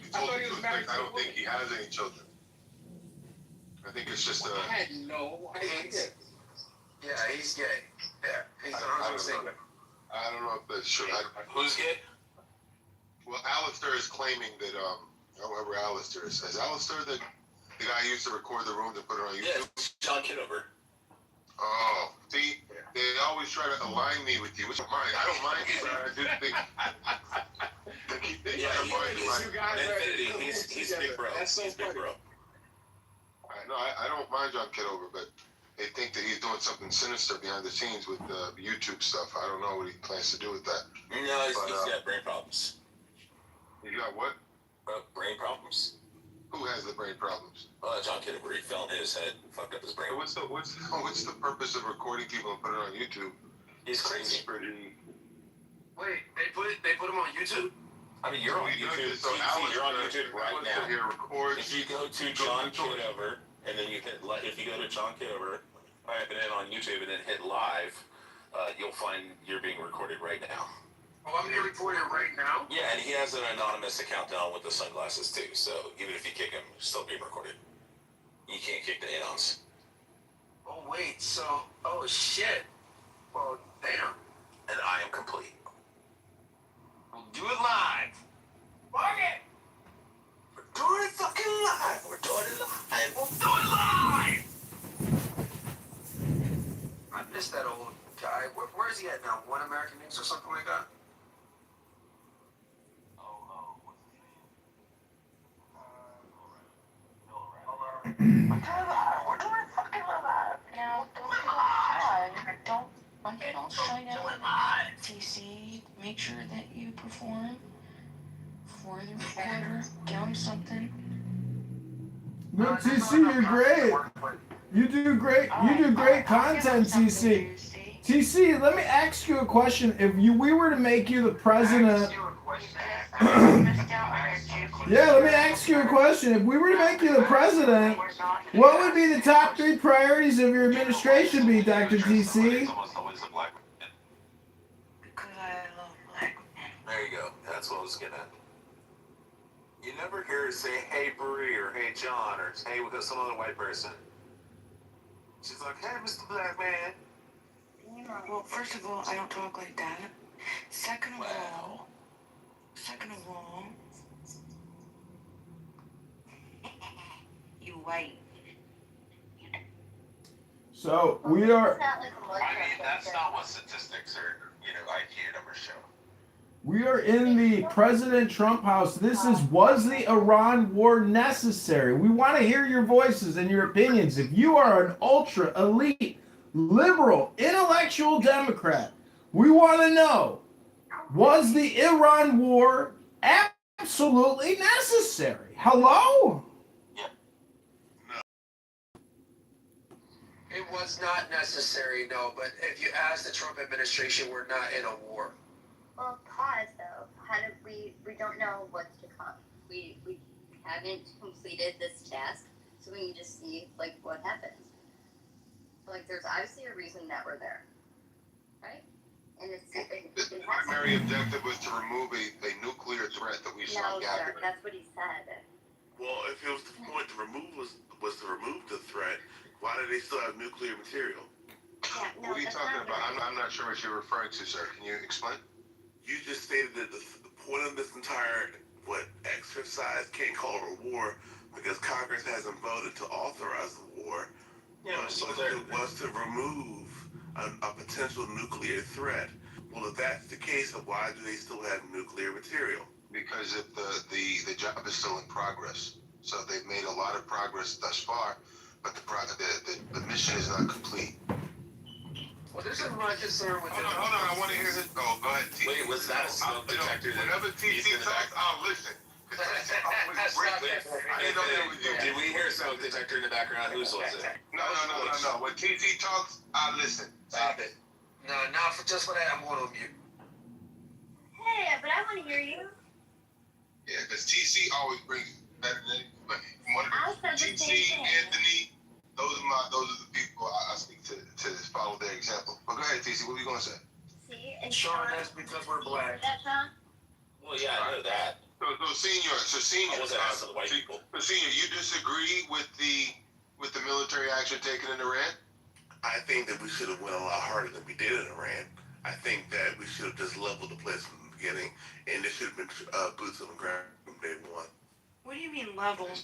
don't think he has any children. I think it's just a. I had no idea. Yeah, he's gay. Yeah, he's I don't know if that's true. Who's gay? Well, Alistair is claiming that whoever Alistair is Alistair the guy who used to record the rooms and put it on YouTube? Yeah, John Kitover. Oh, see, they always try to align me with you. Which I don't mind you, but I do think. He's big bro. He's big bro. I don't mind John Kitover, but they think that he's doing something sinister behind the scenes with YouTube stuff. I don't know what he plans to do with that. No, he's got brain problems. He got what? Brain problems. Who has the brain problems? John Kitover. He fell in his head and fucked up his brain. What's the purpose of recording people and putting it on YouTube? He's crazy. Wait, they put him on YouTube? I mean, you're on YouTube. So you're on YouTube right now. Here records. If you go to John Kitover, and then you hit, if you go to John Kitover, type it in on YouTube, and then hit live, you'll find you're being recorded right now. Oh, I'm being recorded right now? Yeah, and he has an anonymous account down with the sunglasses too, so even if you kick him, he's still being recorded. You can't kick the anons. Oh, wait, oh shit. Well, damn. And I am complete. We'll do it live. Fuck it! We're doing it fucking live. We're doing it live. We'll do it live! I missed that old guy. Where is he at now? One American News or something like that? Don't shine out. TC, make sure that you perform for the recorder. Give him something. No, TC, you're great. You do great. You do great content, TC. TC, let me ask you a question. If we were to make you the president. Yeah, let me ask you a question. If we were to make you the president, what would be the top 3 priorities of your administration be, Dr. TC? There you go. That's what I was getting at. You never hear her say, hey, Bree, or hey, John, or hey, with some other white person. She's like, hey, Mr. Black Man. Well, first of all, I don't talk like that. Second of all, you white. So we are. I mean, that's not what statistics or IQ numbers show. We are in the President Trump house. Was the Iran war necessary? We want to hear your voices and your opinions. If you are an ultra elite, liberal, intellectual Democrat, we want to know, was the Iran war absolutely necessary? Hello? It was not necessary, no, but if you ask the Trump administration, we're not in a war. Well, pause though. How did we don't know what's to come. We haven't completed this task, so we can just see what happens. So, there's obviously a reason that we're there, right? And the primary objective was to remove a nuclear threat that we saw gathering. No, sir, that's what he said. Well, if it was the point to remove was to remove the threat, why do they still have nuclear material? Yeah, no, what are you talking about? I'm not sure what you're referring to, sir. Can you explain? You just stated that the point of this entire exercise can't call it a war because Congress hasn't voted to authorize the war. Yeah, it was to remove a potential nuclear threat. Well, if that's the case, then why do they still have nuclear material? Because the job is still in progress. So they've made a lot of progress thus far, but the mission is not complete. Well, this is my concern with Hold on, I want to hear this. Oh, go ahead, TC. Wait, was that a smoke detector? Whenever TC talks, I'll listen. Did we hear a smoke detector in the background? Whose was it? No. When TC talks, I listen. Stop it. No, not for just for that. I'm going on mute. Hey, but I want to hear you. Yeah, because TC always brings better than anybody. I said the TC, same thing. Anthony, those are the people I speak to follow their example. But go ahead, TC. What are you going to say? See, and Sean, that's because we're black. That's not. Well, yeah, I know that. So senior, I wasn't asking the white people. So senior, you disagree with the military action taken in Iran? I think that we should have went a lot harder than we did in Iran. I think that we should have just leveled the place from the beginning, and there should have been boots on the ground from day one. What do you mean leveled?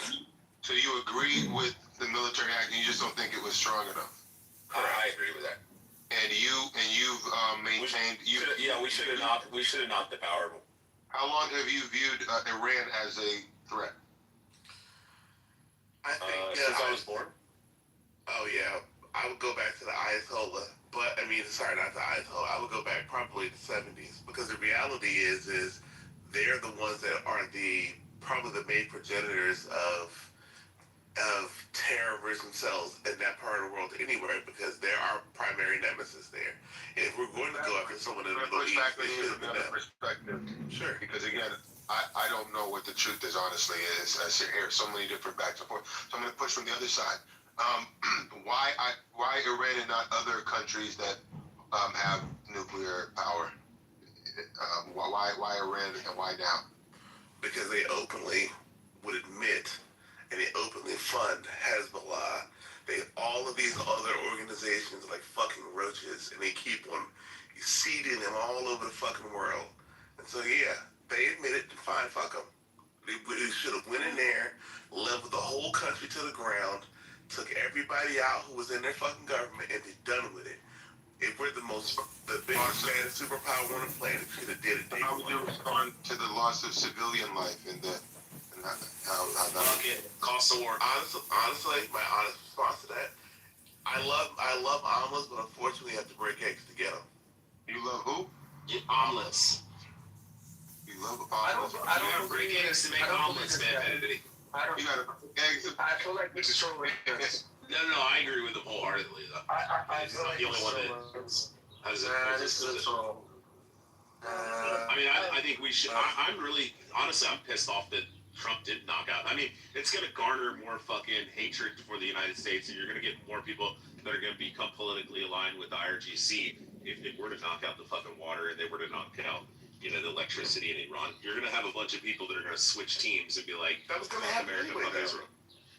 So you agree with the military action, you just don't think it was strong enough? I agree with that. And you've maintained. We should have knocked the power. How long have you viewed Iran as a threat? I think since I was born. Oh yeah, I would go back to the Ayatollah, but I mean, sorry, not the Ayatollah. I would go back probably the 70s, because the reality is they're the ones that are probably the main progenitors of terrorism cells in that part of the world anywhere, because they're our primary nemesis there. And if we're going to go after someone in the Middle East, they should have been perspective. Sure. Because again, I don't know what the truth is, honestly. I hear so many different backs and forth. So I'm going to push from the other side. Why Iran and not other countries that have nuclear power? Why Iran and why now? Because they openly would admit and they openly fund Hezbollah. All of these other organizations like fucking roaches, and they keep on seeding them all over the fucking world. And so yeah, they admit it. Fine, fuck them. They should have went in there, leveled the whole country to the ground, took everybody out who was in their fucking government, and be done with it. If we're the biggest fan superpower on the planet, should have did it. How would you respond to the loss of civilian life and how Fuck it. Cost of war. Honestly, my honest response to that, I love omelets, but unfortunately, you have to break eggs to get them. You love who? Yeah, omelets. You love omelets. I don't break eggs to make omelets, man. You gotta break eggs. I feel like this is trolling. No, I agree with him wholeheartedly, though. I He's not the only one that has this is a troll. I mean, I think we should. I'm really, honestly, I'm pissed off that Trump did knock out. I mean, it's going to garner more fucking hatred for the United States, and you're going to get more people that are going to become politically aligned with the IRGC if they were to knock out the fucking water and they were to knock out, the electricity in Iran. You're going to have a bunch of people that are going to switch teams and be like, that was going to happen America, anyway, fuck Israel.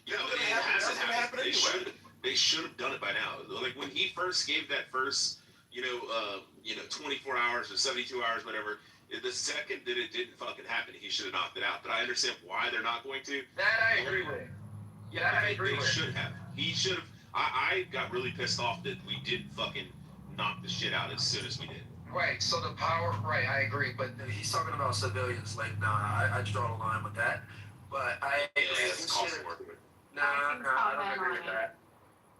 Yeah, but it hasn't happened. They should have done it by now. Like when he first gave that first, 24 hours or 72 hours, whatever. The second that it didn't fucking happen, he should have knocked it out. But I understand why they're not going to. That I agree with. Yeah, I agree with. They should have. He should have. I got really pissed off that we didn't fucking knock the shit out as soon as we did. Right, so the power, right, I agree, but he's talking about civilians. Like, nah, I draw the line with that. But I agree. I don't agree with that.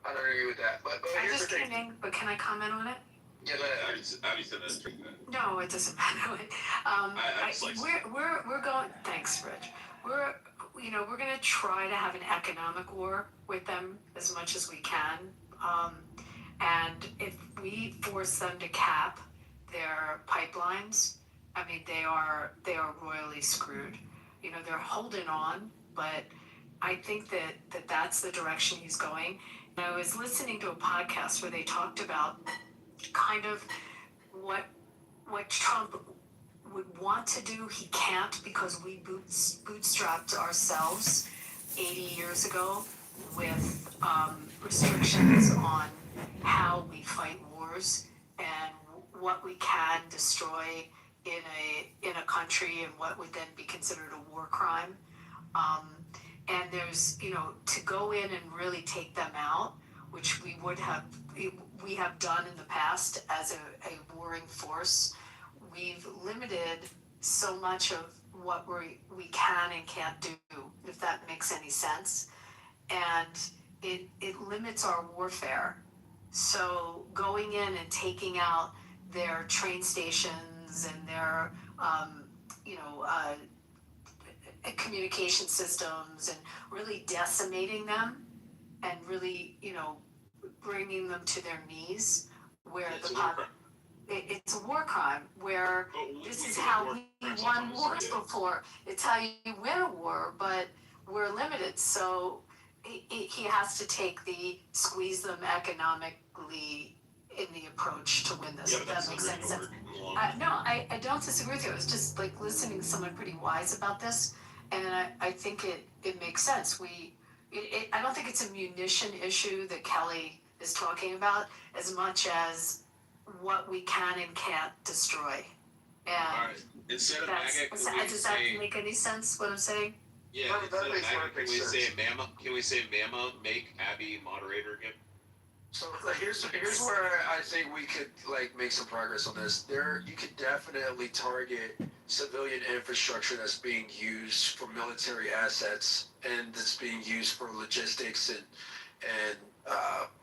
I don't agree with that. But I just came in, but can I comment on it? Yeah, but Abby said that's true. No, it doesn't matter. We're going. Thanks, Rich. We're going to try to have an economic war with them as much as we can. And if we force them to cap their pipelines, I mean, they are royally screwed. They're holding on, but I think that's the direction he's going. And I was listening to a podcast where they talked about kind of what Trump would want to do, he can't because we bootstrapped ourselves 80 years ago with restrictions on how we fight wars and what we can destroy in a country and what would then be considered a war crime. And there's, to go in and really take them out, which we have done in the past as a warring force. We've limited so much of what we can and can't do, if that makes any sense. And it limits our warfare. So going in and taking out their train stations and their, you know, communication systems and really decimating them and really, you know, bringing them to their knees where It's the a war crime. it's a war crime where this is how we won wars before. It's how you win a war, but we're limited. So he has to squeeze them economically in the approach to win this. Yeah, If but that makes any sense. No, I don't disagree with you. I was just like listening to someone pretty wise about this, and I think it makes sense. I don't think it's a munition issue that Kelly is talking about as much as what we can and can't destroy. And all right. Instead of MAGA, does that make any sense? What I'm saying? Yeah, instead of MAGA, can we say Mama make Abby moderator again? So like, here's where I think we could like make some progress on this. You could definitely target civilian infrastructure that's being used for military assets and that's being used for logistics and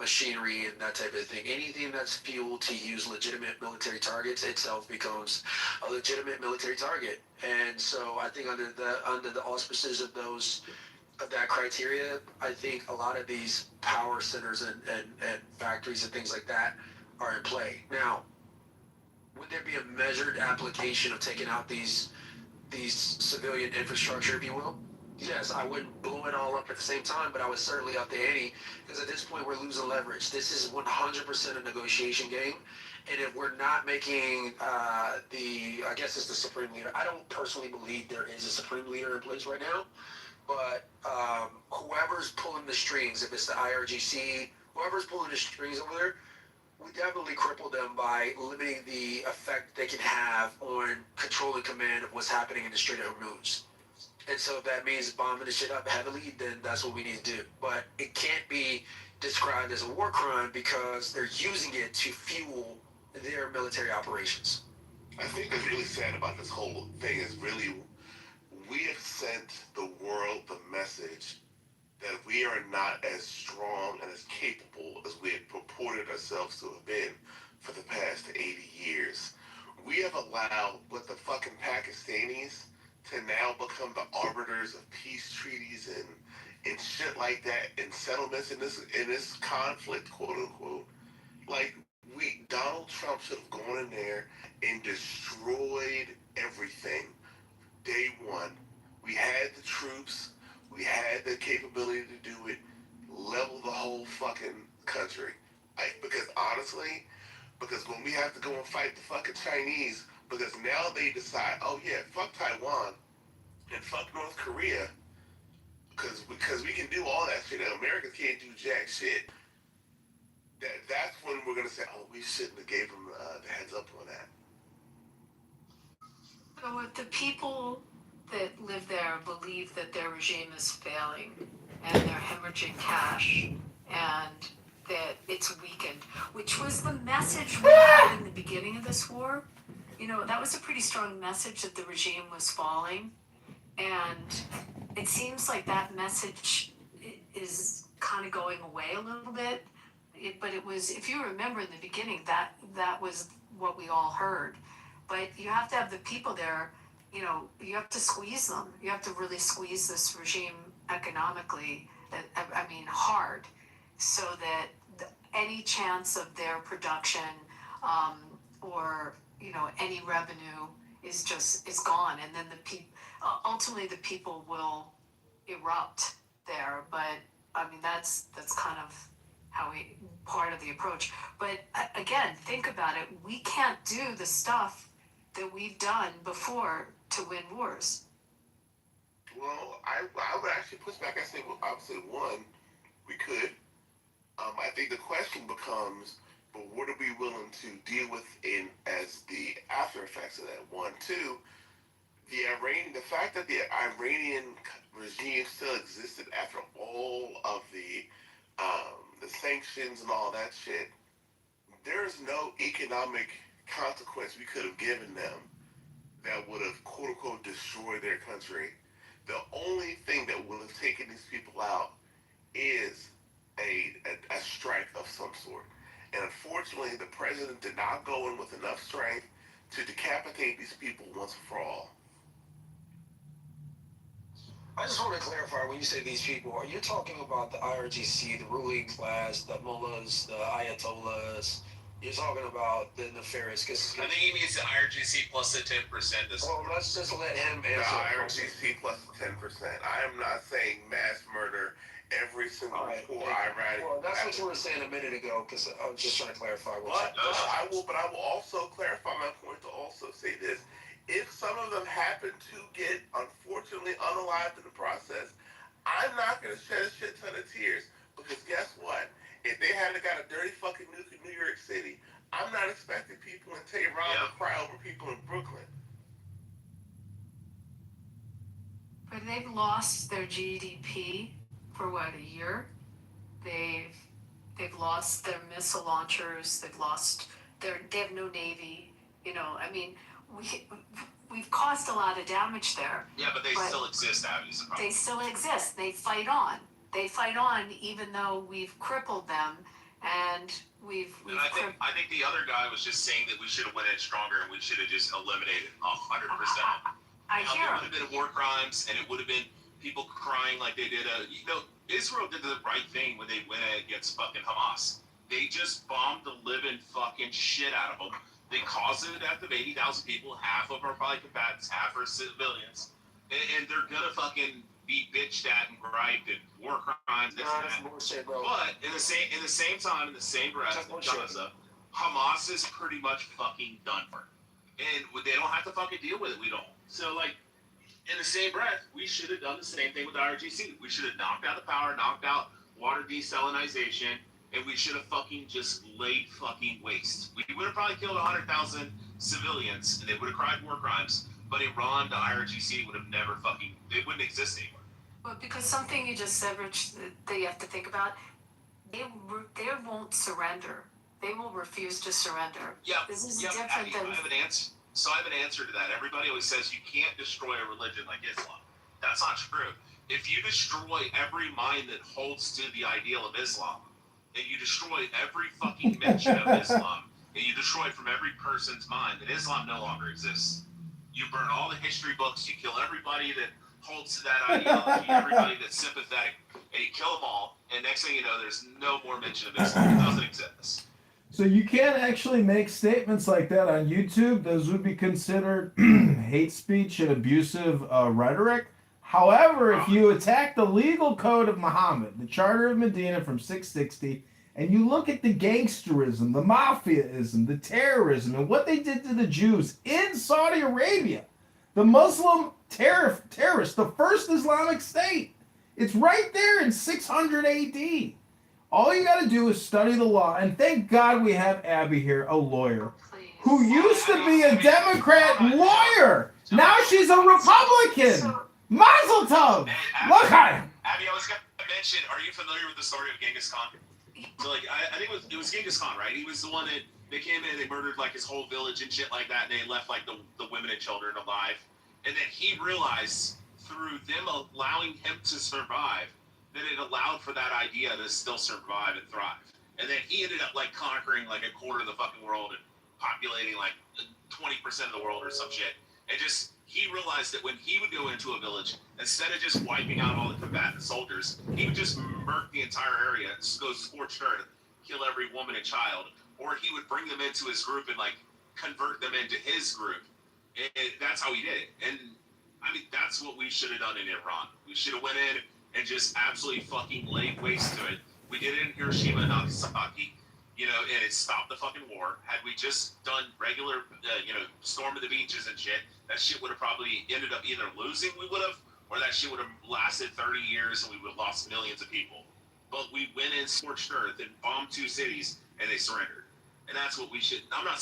machinery and that type of thing. Anything that's fuel to use legitimate military targets itself becomes a legitimate military target. And so I think under the auspices of that criteria, I think a lot of these power centers and factories and things like that are in play. Now, would there be a measured application of taking out these civilian infrastructure, if you will? Yes, I wouldn't blow it all up at the same time, but I would certainly up the ante, because at this point we're losing leverage. This is 100% a negotiation game, and if we're not making I guess it's the supreme leader. I don't personally believe there is a supreme leader in place right now, but whoever's pulling the strings, if it's the IRGC, whoever's pulling the strings over there, we definitely cripple them by limiting the effect they can have on control and command of what's happening in the Strait of Hormuz. And so if that means bombing the shit up heavily, then that's what we need to do. But it can't be described as a war crime because they're using it to fuel their military operations. I think what's really sad about this whole thing is really we have sent the world the message that we are not as strong and as capable as we had purported ourselves to have been for the past 80 years. We have allowed what the fucking Pakistanis to now become the arbiters of peace treaties and shit like that and settlements in this conflict, quote unquote. Like Donald Trump should have gone in there and destroyed everything. Day one. We had the troops, we had the capability to do it, level the whole fucking country. Because honestly, when we have to go and fight the fucking Chinese, because now they decide, oh yeah, fuck Taiwan and fuck North Korea, because we can do all that shit and Americans can't do jack shit. That's when we're gonna say, oh, we shouldn't have gave them the heads up on that. So if the people that live there believe that their regime is failing and they're hemorrhaging cash and that it's weakened, which was the message we had in the beginning of this war. You know, that was a pretty strong message that the regime was falling. And it seems like that message is kind of going away a little bit. But it was, if you remember in the beginning, that was what we all heard. But you have to have the people there, you know, you have to squeeze them. You have to really squeeze this regime economically, I mean, hard, so that any chance of their production or, you know, any revenue is gone. And then ultimately the people will erupt there. But I mean, that's kind of part of the approach. But again, think about it. We can't do the stuff that we've done before to win wars. Well, I would actually push back. I say, well, obviously, one, we could. I think the question becomes, but what are we willing to deal with as the after effects of that? One, two, the fact that the Iranian regime still existed after all of the sanctions and all that shit, there's no economic consequence we could have given them that would have quote unquote destroyed their country. The only thing that would have taken these people out is a strike of some sort. And unfortunately, the president did not go in with enough strength to decapitate these people once and for all. I just want to clarify, when you say these people, are you talking about the IRGC, the ruling class, the mullahs, the ayatollahs? You're talking about the nefarious? Cause I think he means the IRGC plus the 10%. Well, let's just let him answer. The IRGC plus 10%. I am not saying mass murder every single poor Iranian. Well, that's what you were saying a minute ago, because I was just trying to clarify. But I will also clarify my point to also say this. If some of them happen to get, unfortunately, unalived in the process, I'm not going to shed a shit ton of tears. Because guess what? If they hadn't got a dirty fucking nuke in New York City, I'm not expecting people in Tehran to cry over people in Brooklyn. But they've lost their GDP for what, a year? They've lost their missile launchers. They have no navy. You know, I mean, we've caused a lot of damage there. Yeah, but they still exist, Abby. They still exist. They fight on. They fight on, even though we've crippled them, and I think the other guy was just saying that we should have went in stronger and we should have just eliminated 100%. I hear it would have been war crimes, and it would have been people crying like they did. Israel did the right thing when they went against fucking Hamas. They just bombed the living fucking shit out of them. They caused the death of 80,000 people. Half of them are probably combatants, half are civilians, and they're gonna fucking be bitched at and griped and war crimes. This and that. Bullshit, bro. But in the same time, in the same breath, Gaza, Hamas is pretty much fucking done for, and they don't have to fucking deal with it. We don't. So like, in the same breath, we should have done the same thing with the IRGC. We should have knocked out the power, knocked out water desalinization, and we should have fucking just laid fucking waste. We would have probably killed 100,000 civilians, and they would have cried war crimes. But Iran, the IRGC would have never fucking, they wouldn't exist anymore. Well, because something you just said, Rich, that you have to think about, they won't surrender. They will refuse to surrender. Yeah, this is different than. I have an answer. So I have an answer to that. Everybody always says you can't destroy a religion like Islam. That's not true. If you destroy every mind that holds to the ideal of Islam, and you destroy every fucking mention of Islam, and you destroy it from every person's mind, then Islam no longer exists. You burn all the history books, you kill everybody that holds to that ideology, everybody that's sympathetic, and you kill them all, and next thing you know, there's no more mention of Islam. It doesn't exist. So you can't actually make statements like that on YouTube. Those would be considered hate speech and abusive rhetoric. However, if you attack the legal code of Muhammad, the Charter of Medina from 660, and you look at the gangsterism, the mafiaism, the terrorism, and what they did to the Jews in Saudi Arabia, the Muslim terrorists, the first Islamic State, it's right there in 600 AD. All you got to do is study the law, and thank God we have Abby here, a lawyer, who used to be a Democrat lawyer. Now she's a Republican. Mazel tov. Look at him. Abby, I was going to mention, are you familiar with the story of Genghis Khan? So, like, I think it was Genghis Khan, right? He was the one that they came in, they murdered, like, his whole village and shit like that, and they left, like, the women and children alive. And then he realized, through them allowing him to survive, that it allowed for that idea to still survive and thrive. And then he ended up, like, conquering, like, a quarter of the fucking world and populating, like, 20% of the world or some shit. And just, he realized that when he would go into a village, instead of just wiping out all the combatant soldiers, he would just murk the entire area, go scorched earth, kill every woman and child. Or he would bring them into his group and, like, convert them into his group. And that's how he did it. And, I mean, that's what we should have done in Iran. We should have went in and just absolutely fucking laid waste to it. We did it in Hiroshima and Nagasaki, you know, and it stopped the fucking war. Had we just done regular, storm of the beaches and shit, that shit would have probably ended up either losing, we would have, or that shit would have lasted 30 years and we would have lost millions of people. But we went in scorched earth and bombed 2 cities and they surrendered. And that's what we should, I'm not